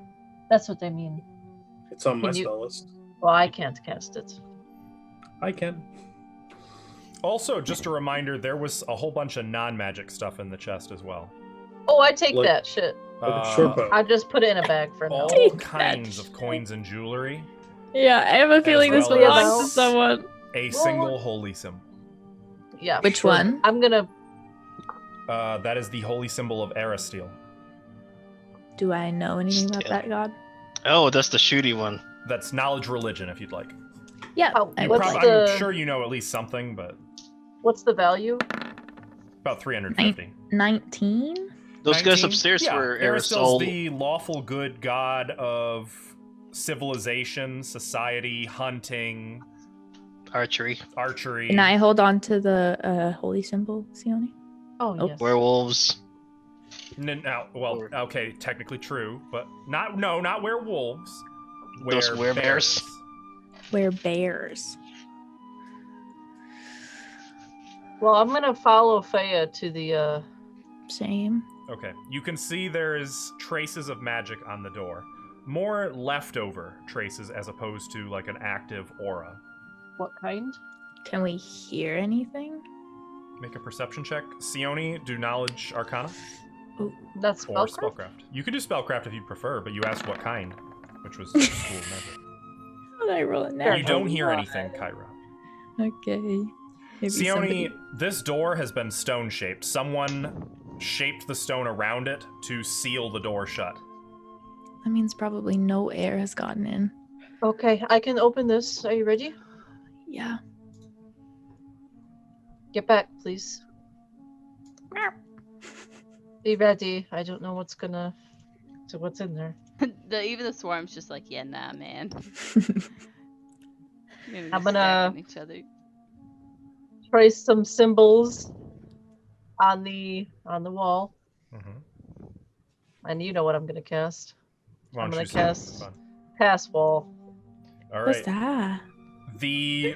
That's what they mean. It's on my Can you- spell list. Well, I can't cast it. I can. Also, just a reminder, there was a whole bunch of non-magic stuff in the chest as well. Oh, I take Like- that shit. Short bow. I just put it in a bag for now. all Take that kinds of shit. coins and jewelry. Yeah, I have a feeling this well belongs to as- someone. A Well, single holy symbol. Yeah. Which sure. one? I'm gonna. That is the holy symbol of Aristeel. Do I know anything about Still. that god? Oh, that's the shooty one. That's knowledge religion, if you'd like. Yeah. Oh, I You would what's like. the- I'm sure you know at least something, but What's the value? about 350. 19? Those guys 19? upstairs Yeah, were Aristole's Aerosol. the lawful good god of civilization, society, hunting, Archery. archery. Can I hold on to the holy symbol, Sione? Oh, Oh, yes. Werewolves. Now, well, okay, technically true, but not werewolves. Those werebears? We're bears. Well, I'm gonna follow Faya to the. Same. Okay, you can see there is traces of magic on the door. More leftover traces as opposed to like an active aura. What kind? Can we hear anything? Make a perception check. Sione, do knowledge arcana That's or spellcraft. spellcraft. You could do spellcraft if you prefer, but you asked what kind, which was just cool measure. How did I roll it Sure. now? You don't hear anything, Kyra. Okay. Maybe Sione, somebody- this door has been stone shaped. Someone shaped the stone around it to seal the door shut. That means probably no air has gotten in. Okay, I can open this. Are you ready? Yeah. Get back, please. Be ready. I don't know what's in there. Even the swarm's just like, yeah, nah, man. Maybe I'm just gonna- stacking each other. Trace some symbols on the wall, Mm-hmm. and you know what I'm gonna cast. Why I'm don't gonna you say it? cast- Fun. Pass wall. All What's right. that? The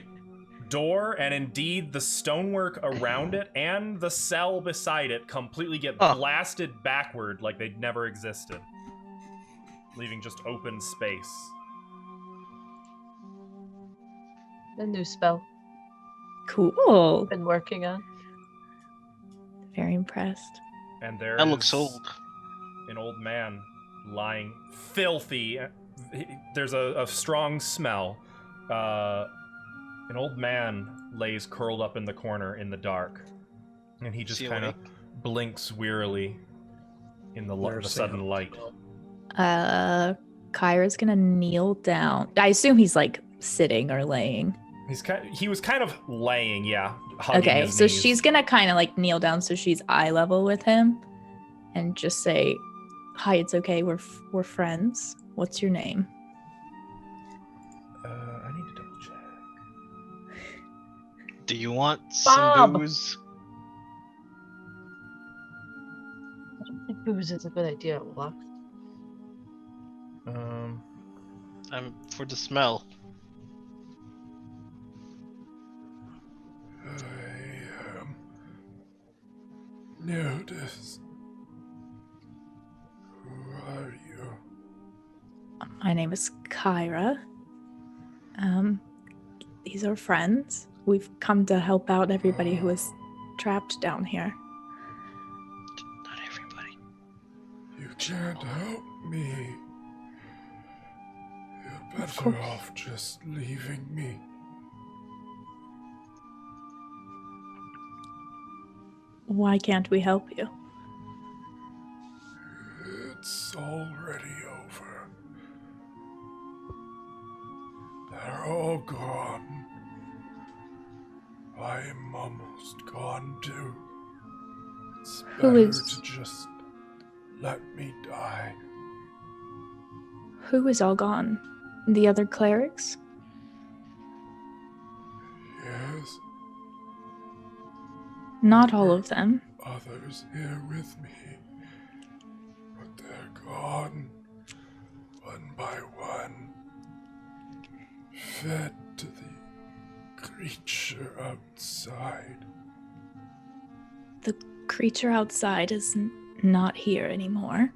door and indeed the stonework around it and the cell beside it completely get Huh. blasted backward like they'd never existed, leaving just open space. A new spell. Cool. Been working on. Very impressed. And there That looks is old. an old man lying filthy. There's a strong smell. An old man lays curled up in the corner in the dark, and he just Is he kind of awake? blinks wearily in the Nursing sudden home. light. Kyra's gonna kneel down. I assume he's like sitting or laying. He was kind of laying, yeah. Hugging Okay, his so knees. she's gonna kind of like kneel down so she's eye level with him, and just say, "Hi, it's okay. We're friends. What's your name?" I need to double check. Do you want Bob. some booze? I don't think booze is a good idea, Olaf. I'm for the smell. I notice. Who are you? My name is Kyra. These are friends. We've come to help out everybody who is trapped down here. Not everybody. You can't help me. You're better course. off just leaving me. Why can't we help you? It's already over. They're all gone. I'm almost gone too. It's Who better is- to just let me die. Who is all gone? The other clerics? Yes, Not all of them. others here with me, but they're gone, one by one, fed to the creature outside. The creature outside is not here anymore.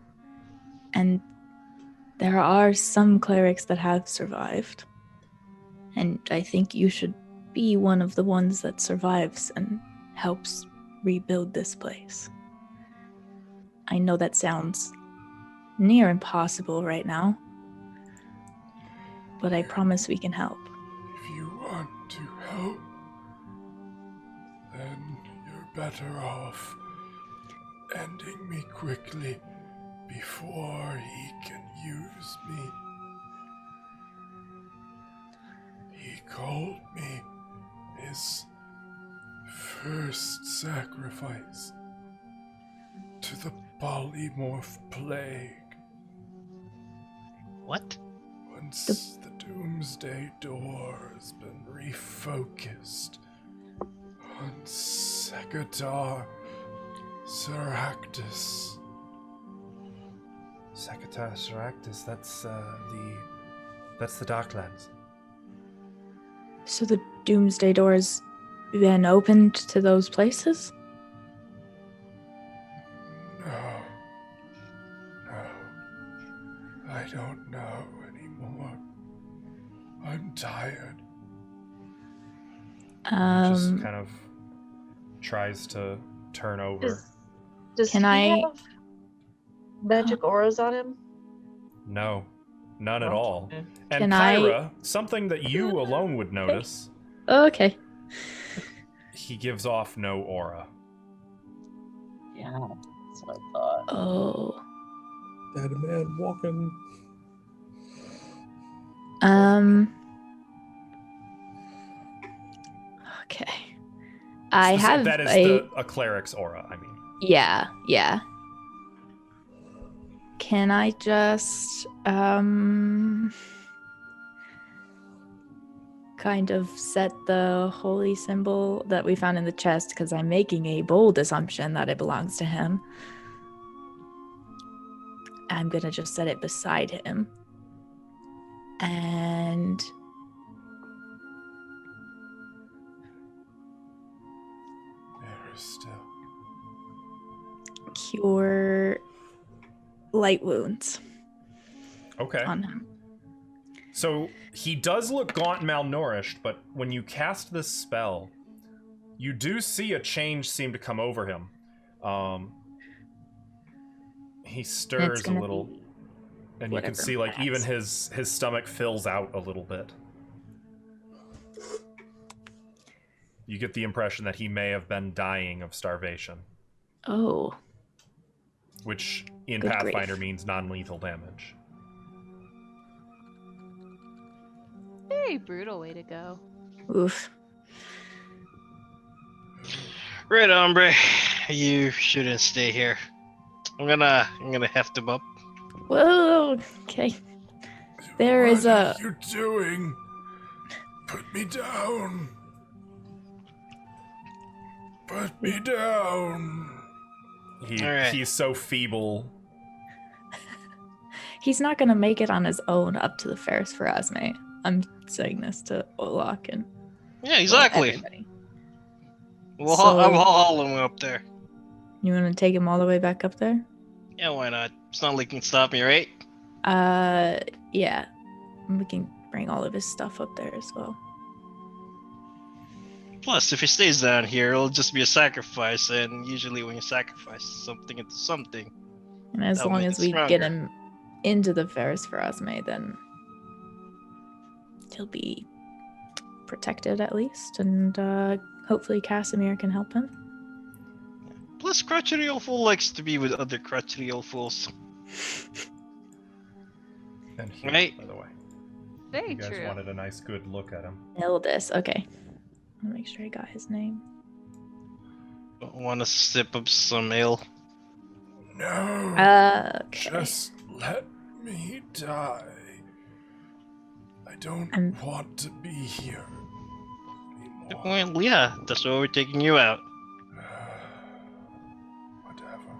And there are some clerics that have survived. And I think you should be one of the ones that survives and helps rebuild this place. I know that sounds near impossible right now, but I promise we can help. If you want to help, then you're better off ending me quickly before he can use me. He called me his first sacrifice to the polymorph plague. What? Once the Doomsday door has been refocused on Secatar Seractus. Secatar Seractus, that's the Darklands. So the Doomsday doors been opened to those places? No. I don't know anymore. I'm tired. He just kind of tries to turn over. Does Can he I- have magic auras on him? No, none at all. Okay. And Can I- Kyra, something that you alone would notice, Okay. he gives off no aura. Yeah, that's what I thought. Oh. Dead man walking. Okay. I have That is a cleric's aura, I mean. Yeah. Can I just kind of set the holy symbol that we found in the chest, because I'm making a bold assumption that it belongs to him. I'm gonna just set it beside him. And There is still. cure light wounds Okay. on him. So he does look gaunt and malnourished, but when you cast this spell, you do see a change seem to come over him. He stirs a gonna little, be and you can whatever see like max. even his stomach fills out a little bit. You get the impression that he may have been dying of starvation, Oh, which in Good Pathfinder grief. means non-lethal damage. Very brutal way to go. Oof. Red Ombre, you shouldn't stay here. I'm gonna heft him up. Whoa. Okay. There is What a. are you doing? Put me down. Put me down. Alright. He's so feeble. He's not gonna make it on his own up to the Ferris for Esme. I'm saying this to Olak and Yeah, exactly. everybody. Well, So- I'm hauling him up there. You want to take him all the way back up there? Yeah, why not? It's not like he can stop me, right? Yeah. We can bring all of his stuff up there as well. Plus, if he stays down here, it'll just be a sacrifice, and usually when you sacrifice something into something, And as that'll long make as it we get stronger. him into the Ferris for Esme, then he'll be protected at least, and hopefully Casimir can help him. Plus, crotchety old fool likes to be with other crotchety old fools. And he, Right. by the way. Very You guys true. wanted a nice good look at him. Ildis, okay. I'll make sure I got his name. Want to sip up some ale? No. Okay. Just let me die. I don't I'm- want to be here anymore. Well, yeah, that's why we're taking you out. Whatever.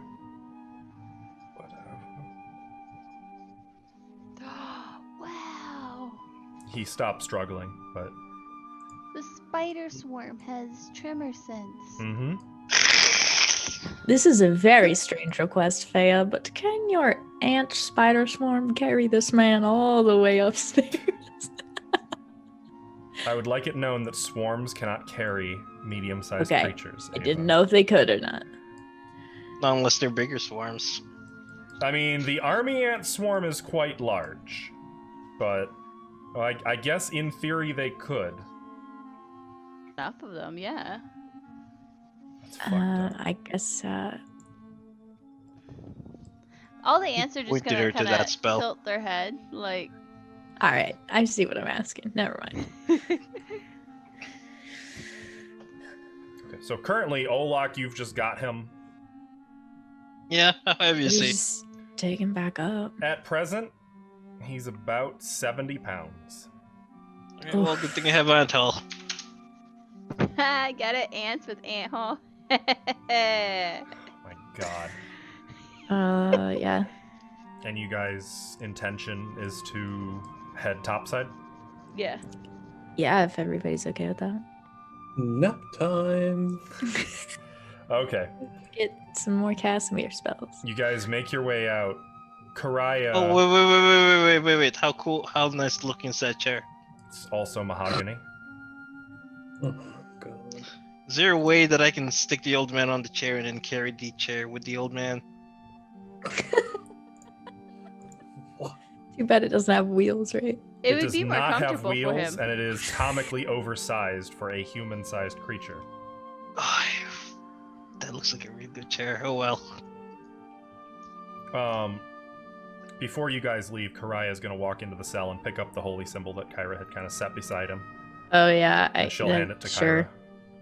Wow. He stopped struggling, but. The spider swarm has tremor sense. Mm-hmm. This is a very strange request, Fea, but can your ant spider swarm carry this man all the way upstairs? I would like it known that swarms cannot carry medium-sized Okay. creatures. I Ava. didn't know if they could or not. Not unless they're bigger swarms. I mean, the army ant swarm is quite large, but I guess in theory they could. Enough of them, yeah. That's fucked up. I guess, All the ants are just Pointed gonna her to kind that of spell. tilt their head, like. alright, I see what I'm asking. Never mind. Okay, so currently, Olak, you've just got him. Yeah, however you see. Just take him back up. At present, he's about 70 pounds. Alright, well, good thing I have Antel. Get it? Ants with ant hole. My god. Yeah. And you guys' intention is to head topside? Yeah. Yeah, if everybody's okay with that. Nap time. Okay. Get some more Casimir spells. You guys make your way out. Karaya, Oh, wait. How cool, how nice looking is that chair? it's also mahogany. Oh, God. Is there a way that I can stick the old man on the chair and then carry the chair with the old man? Too bad it doesn't have wheels, right? It would does be more not have comfortable for wheels, him. and it is comically oversized for a human-sized creature. Oh, that looks like a really good chair. Oh well. Before you guys leave, Karaya is going to walk into the cell and pick up the holy symbol that Kyra had kind of set beside him. Oh, yeah. And she'll hand it to sure.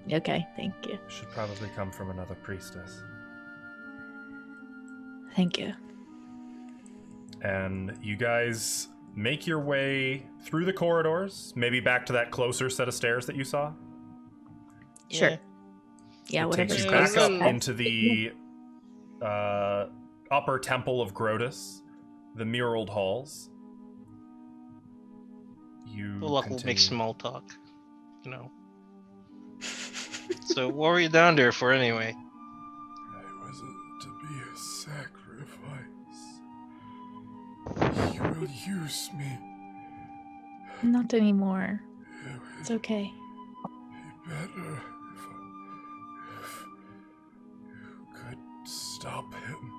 Kyra. Okay, thank you. Should probably come from another priestess. Thank you. And you guys make your way through the corridors, maybe back to that closer set of stairs that you saw. Sure. Yeah, It whatever. takes you Yeah, back up so- into the upper temple of Grotus, the muraled halls. You Well, luck will continue. make small talk. You know. So what were you down there for anyway? I was to be a sacrifice. You will use me. Not anymore. It It's would okay. be better if you could stop him.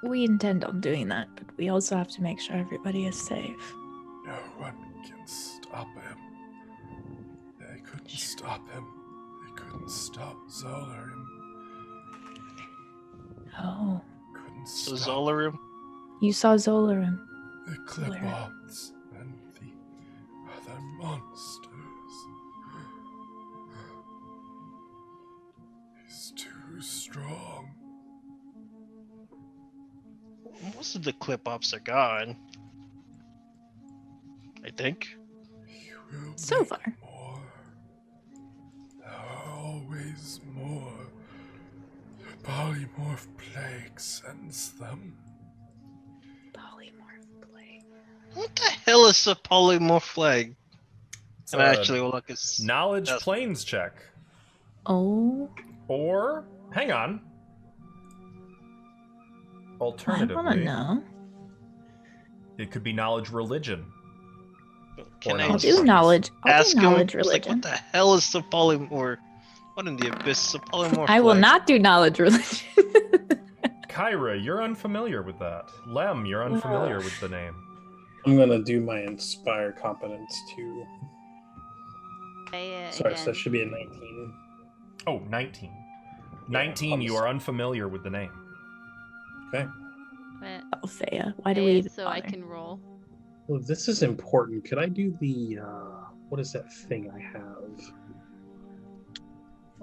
We intend on doing that, but we also have to make sure everybody is safe. No one can stop him. They couldn't stop him. They couldn't stop Zolarim. Oh, Couldn't So stop Zolarim? you saw Zolarim. the Clip-Ons and the other monsters. He's too strong. Most of the clip ups are gone. I think. He will So make far. more. There are always more. The polymorph plague sends them. Polymorph plague. What the hell is a polymorph flag? It's And a actually, look, it's knowledge that's- planes check. Oh, Or, hang on. I want to Alternatively, know. it could be knowledge religion. Can Or I I'll knowledge do planes. knowledge. I'll ask do knowledge him? It's like, religion. what the hell is a polymorph? What in the abyss is a polymorph? I will flag? not do knowledge religion. Kyra, you're unfamiliar with that. Lem, you're unfamiliar with the name. I'm gonna do my inspire competence too. Sorry, so Again. that should be a 19. Oh, 19. 19, you are unfamiliar with the name. Okay. But Oh, Thea, why do we even so I bother? can roll. Well, this is important. Could I do the what is that thing I have?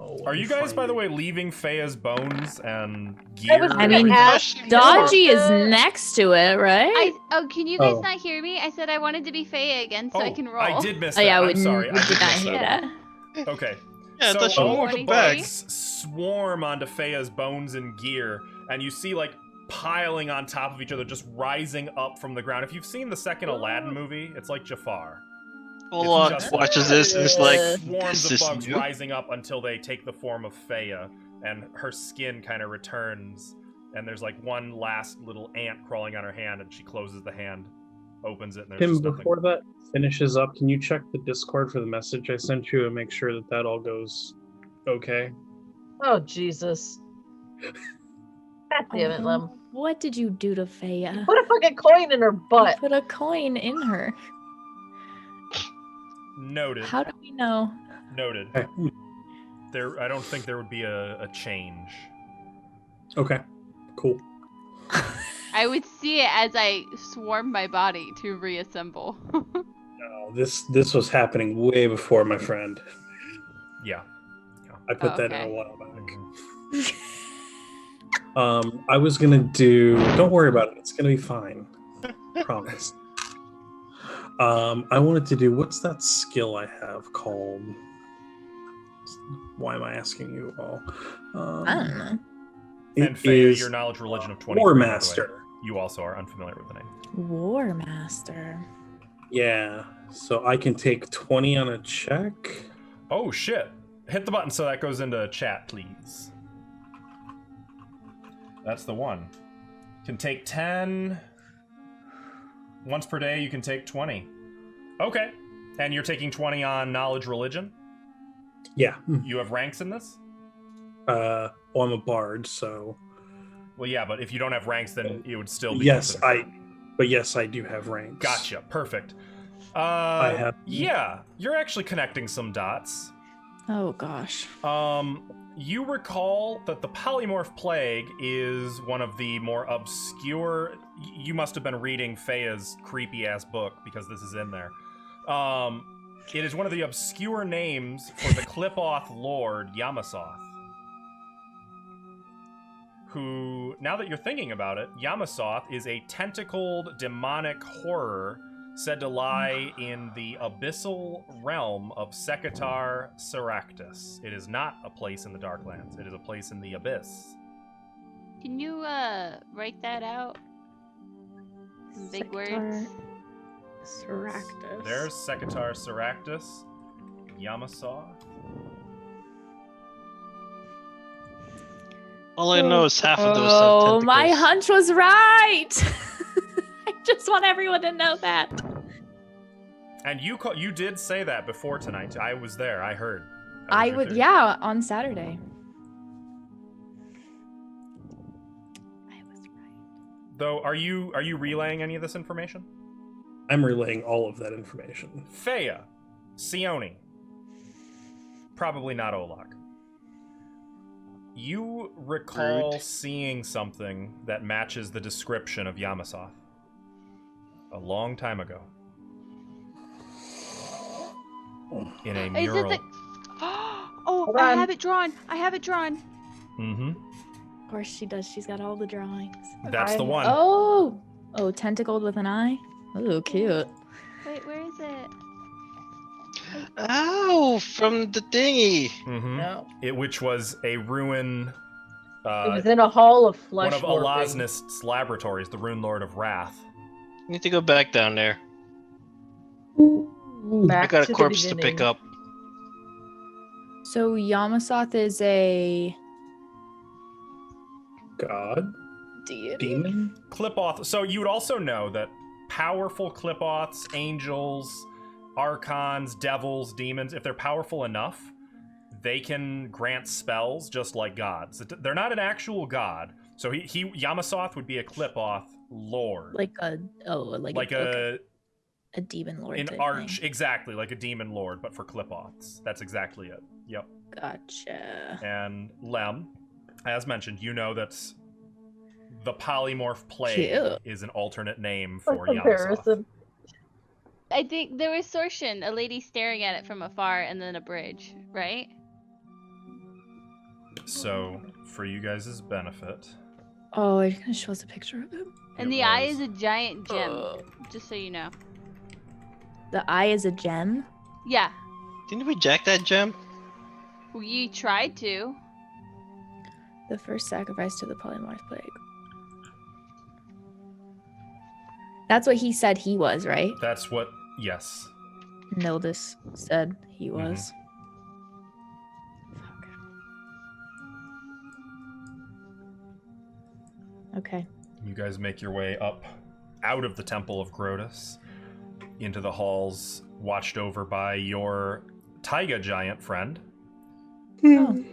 Oh, Are you guys, by the way, leaving Fea's bones and I gear? was and gonna everything? ask Dodgy is Uh, next to it, right? Can you guys Oh. not hear me? I said I wanted to be Fey again, so I can roll. I did miss Oh that. yeah, I'm we, sorry. we I did not miss hear that. that. Okay. Yeah, so that's all all of the 23. bugs swarm onto Fea's bones and gear, and you see like piling on top of each other, just rising up from the ground. If you've seen the second Aladdin movie, it's like Jafar. Olak just- watches this and is like, Swarms this of is bugs new. rising up until they take the form of Feia, and her skin kind of returns, and there's like one last little ant crawling on her hand, and she closes the hand, opens it, and there's Tim, just nothing. before that finishes up, can you check the Discord for the message I sent you and make sure that that all goes okay? Oh, Jesus. God damn it, Lem. What did you do to Feya? Put a fucking coin in her You butt. put a coin in her. Noted. How do we know? Noted. Okay. I don't think there would be a change. Okay. Cool. I would see it as I swarm my body to reassemble. No, this was happening way before, my friend. Yeah. I put Oh, that in okay. a while back. I was gonna do. Don't worry about it. It's gonna be fine. Promise. I wanted to do. What's that skill I have called? Why am I asking you all? I don't know. And Feia, your knowledge religion of 20. War Master. You also are unfamiliar with the name. War Master. Yeah. So I can take 20 on a check. Oh shit! Hit the button so that goes into chat, please. That's the one. Can take 10. Once per day, you can take 20. Okay. And you're taking 20 on knowledge religion? Yeah. You have ranks in this? Well, I'm a bard, so. Well, yeah, but if you don't have ranks, then it would still be. Yes, considered. But yes, I do have ranks. Gotcha. Perfect. I have. Yeah, you're actually connecting some dots. Oh gosh. You recall that the polymorph plague is one of the more obscure. You must have been reading Fea's creepy ass book because this is in there. It is one of the obscure names for the Clipoth Lord Yamasoth. Who, now that you're thinking about it, Yamasoth is a tentacled demonic horror said to lie in the abyssal realm of Sekitar Seractus. It is not a place in the Darklands. It is a place in the abyss. Can you write that out? In big words. Seractus. There's Sekitar Seractus, Yamasoth. All I know is half of those. Oh, have my tentacles. hunch was right. I just want everyone to know that. And you did say that before tonight. I was there. I heard. I would, yeah, on Saturday. I was right. Though, are you relaying any of this information? I'm relaying all of that information. Feia, Sione, probably not Olak. You recall Rude. seeing something that matches the description of Yamasoth a long time ago. in a Is mural. it the... Oh, Hold I on. have it drawn. I have it drawn. Mm-hmm. Of course she does. She's got all the drawings. That's the one. Oh, tentacled with an eye. Ooh, cute. Wait, where is it? Ow! From the thingy. Mm-hmm. No. Which was a ruin. It was in a hall of flesh One of warping. Elosnist's laboratories, the Rune Lord of Wrath. Need to go back down there. Back I got to a the corpse to beginning. pick up. So Yamasoth is a God? deity. Demon? Clipoth. So you would also know that powerful Clipoths, angels, archons, devils, demons, if they're powerful enough, they can grant spells just like gods. They're not an actual god. So he Yamasoth would be a Clipoth lord. Like a demon lord. An type arch, thing. exactly, like a demon lord, but for Clipoths. That's exactly it. Yep. Gotcha. And Lem, as mentioned, you know that the polymorph plague Cute. is an alternate name For for Yamasoth. comparison. I think there was Sorshin, a lady staring at it from afar, and then a bridge, right? So, for you guys' benefit, Oh, it kind of shows a picture of him. And It the eye was- is a giant gem, just so you know. The eye is a gem. Yeah, Didn't we jack that gem? we tried to. The first sacrifice to the polymorph plague. That's what he said he was, right? that's what, yes. Nildis said he was. Fuck. Okay. You guys make your way up out of the Temple of Grotus into the halls watched over by your Taiga giant friend. Oh.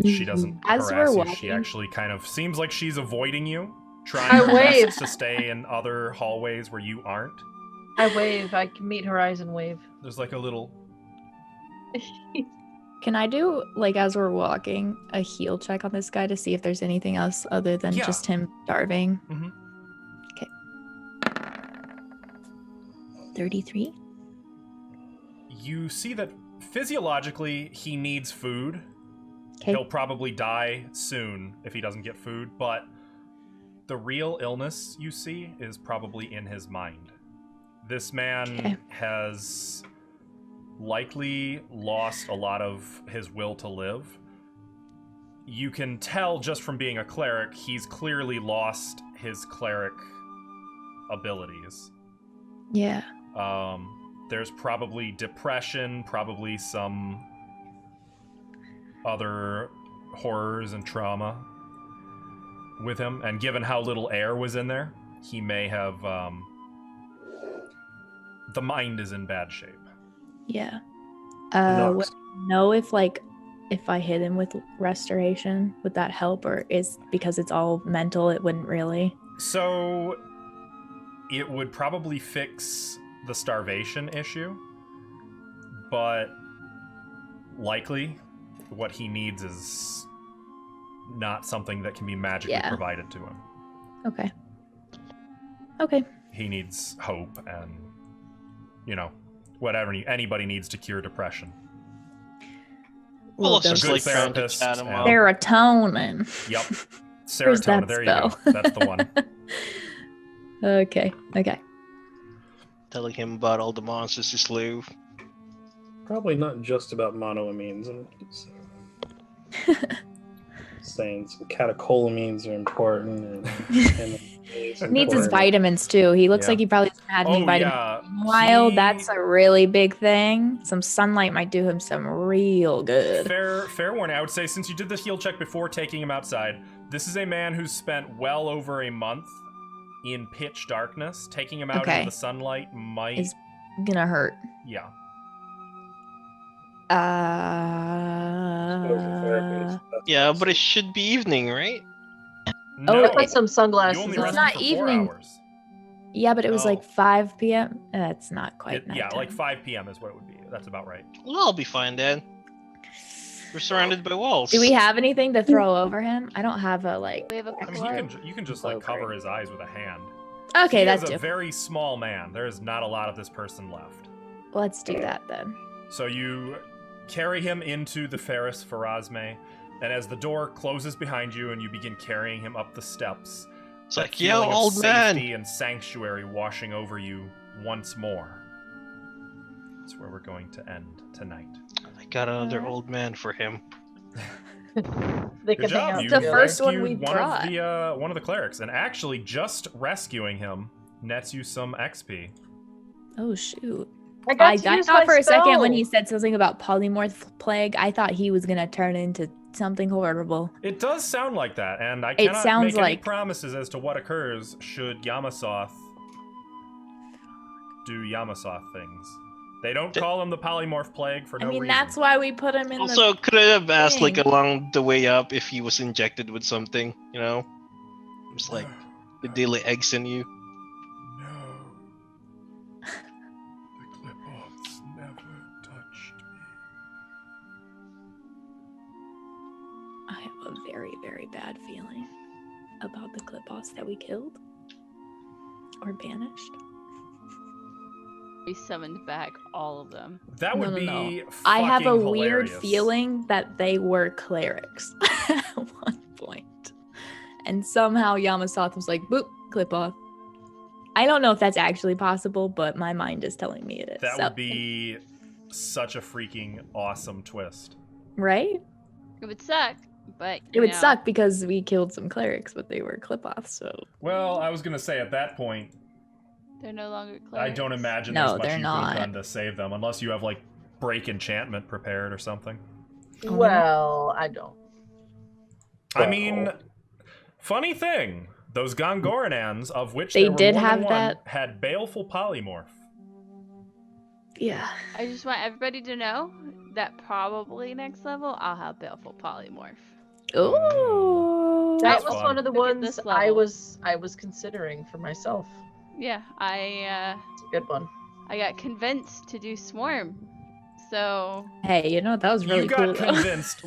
She doesn't As harass we're you. She walking- actually kind of seems like she's avoiding you, trying I her wave. best to stay in other hallways where you aren't. I wave. I can meet her eyes and wave. There's like a little... Can I do, like, as we're walking, a heal check on this guy to see if there's anything else other than Yeah. just him starving? Mhm. Okay. 33? You see that physiologically he needs food. Okay. He'll probably die soon if he doesn't get food, but the real illness you see is probably in his mind. This man Okay. has likely lost a lot of his will to live. You can tell just from being a cleric, he's clearly lost his cleric abilities. Yeah. There's probably depression, probably some other horrors and trauma with him. And given how little air was in there, he may have... the mind is in bad shape. Yeah. No. Would I know if, like, if I hit him with restoration, would that help? Or is because it's all mental, it wouldn't really? So it would probably fix the starvation issue, but likely what he needs is not something that can be magically Yeah. provided to him. Okay. Okay. He needs hope and, you know, whatever anybody needs to cure depression. Well, let's dose just good like trying to therapist chat him and- up. serotonin. Yep. Where's Serotonin, that there spell? you go. That's the one. Okay. Okay. Telling him about all the monsters he slew. Probably not just about monoamines. I'm just saying some catecholamines are important. And Needs his vitamins too. He looks Yeah. like he probably hasn't had any Oh, vitamins yeah. in a while. He- That's a really big thing. Some sunlight might do him some real good. Fair warning. I would say since you did the heal check before taking him outside, this is a man who's spent well over a month in pitch darkness. Taking him out Okay. into the sunlight might... Is gonna hurt. Yeah. Yeah, but it should be evening, right? No, I put some you sunglasses only It's on. rested not for 4 evening. hours. Yeah, but it was Oh. like 5 p.m. That's not quite. Yeah, like nighttime. 5 p.m. is what it would be. That's about right. Well, I'll be fine then. We're surrounded by walls. Do we have anything to throw over him? I don't have a like. We have a I mean, cloak. you can just like Cloak, cover right? his eyes with a hand. Okay, He that's is a different. very small man. There is not a lot of this person left. Let's do that then. So you carry him into the Ferris Farazme, and as the door closes behind you and you begin carrying him up the steps, It's that like, yo, feeling of old man. safety and sanctuary washing over you once more. That's where we're going to end tonight. I got another old man for him. They Good can hang job. out You The together. first one rescued we one brought. of the clerics, and actually just rescuing him nets you some XP. Oh shoot. I I got to use thought my for a second when he spell. said something about polymorph plague, I thought he was gonna turn into something horrible. It does sound like that, and I It cannot sounds make any like- promises as to what occurs should Yamasoth do Yamasoth things. They don't call him the polymorph plague for no I mean, reason. that's why we put him in Also, could I have asked like thing. along the way up if he was injected with something? You know, it's like the daily eggs in you. No. The clip-offs never touched me. I have a very, very bad feeling about the clip boss that we killed or banished. We summoned back all of them. That would No. be I have a fucking weird hilarious. feeling that they were clerics at one point. And somehow Yamasoth was like, boop, clip off. I don't know if that's actually possible, but my mind is telling me it is. That So- would be such a freaking awesome twist. right? It would suck, but It would suck because we killed some clerics, but they were clip offs, so Well, I was gonna say at that point, They're no longer clerics. I don't imagine No, there's much they're you could have not. done to save them, unless you have like break enchantment prepared or something. Well, I don't. I mean, funny thing, those Gongoranans, of which They there were did more than have one, that. had baleful polymorph. yeah. I just want everybody to know that probably next level I'll have Baleful Polymorph. Ooh. That That's was fun. one of the Look at ones this I level. was considering for myself. Yeah, It's a good one. I got convinced to do Swarm. So Hey, you know, that was really You got cool. though. convinced.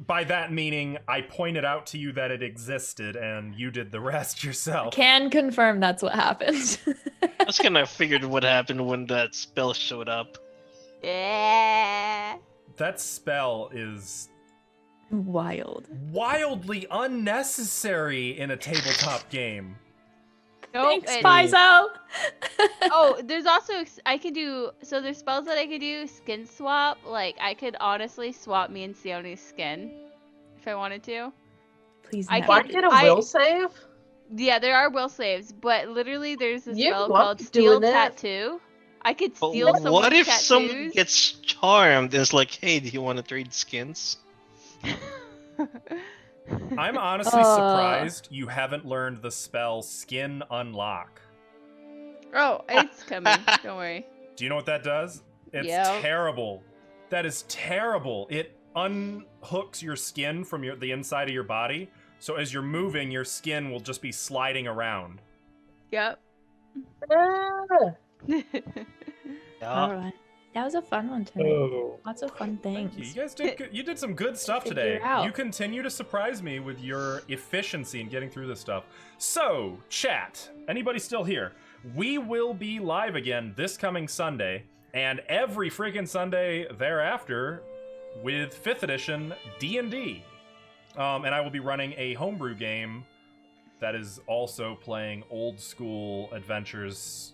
By that meaning, I pointed out to you that it existed, and you did the rest yourself. Can confirm that's what happened. I just kind of figured what happened when that spell showed up. yeah. That spell is Wild. wildly unnecessary in a tabletop game. Nope, Thanks, it- Paizo. Oh, there's also I can do so. There's spells that I could do skin swap. Like I could honestly swap me and Sione's skin if I wanted to. Please, I no. Why can't- get a I- will save? Yeah, there are will saves, but literally there's a You spell love called doing Steel that. Tattoo. I could But steal someone's what if tattoos. someone gets charmed and it's like, hey, do you want to trade skins? I'm honestly Uh. surprised you haven't learned the spell Skin Unlock. Oh, it's coming. Don't worry. Do you know what that does? It's Yep. terrible. That is terrible. It unhooks your skin from the inside of your body, so as you're moving, your skin will just be sliding around. Yep. Ah, All right. That was a fun one tonight. Oh, Lots of fun Thank you. things. You guys did good. You did some good stuff Figure today. it out. You continue to surprise me with your efficiency in getting through this stuff. So, chat, anybody still here? We will be live again this coming Sunday and every freaking Sunday thereafter with 5th edition D&D. And I will be running a homebrew game that is also playing old school adventures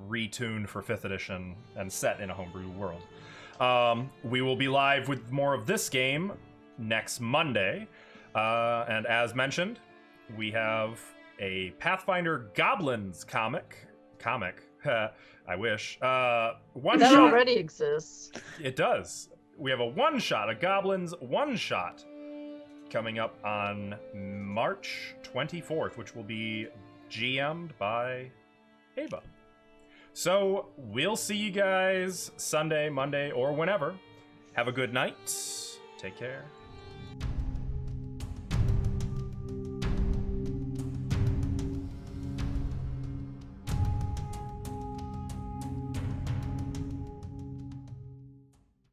retuned for 5th edition and set in a homebrew world. We will be live with more of this game next Monday. And as mentioned, we have a Pathfinder Goblins comic. I wish. One that shot. already exists. It does. We have a one-shot, a Goblins one-shot coming up on March 24th, which will be GM'd by Ava. So, we'll see you guys Sunday, Monday, or whenever. Have a good night. Take care.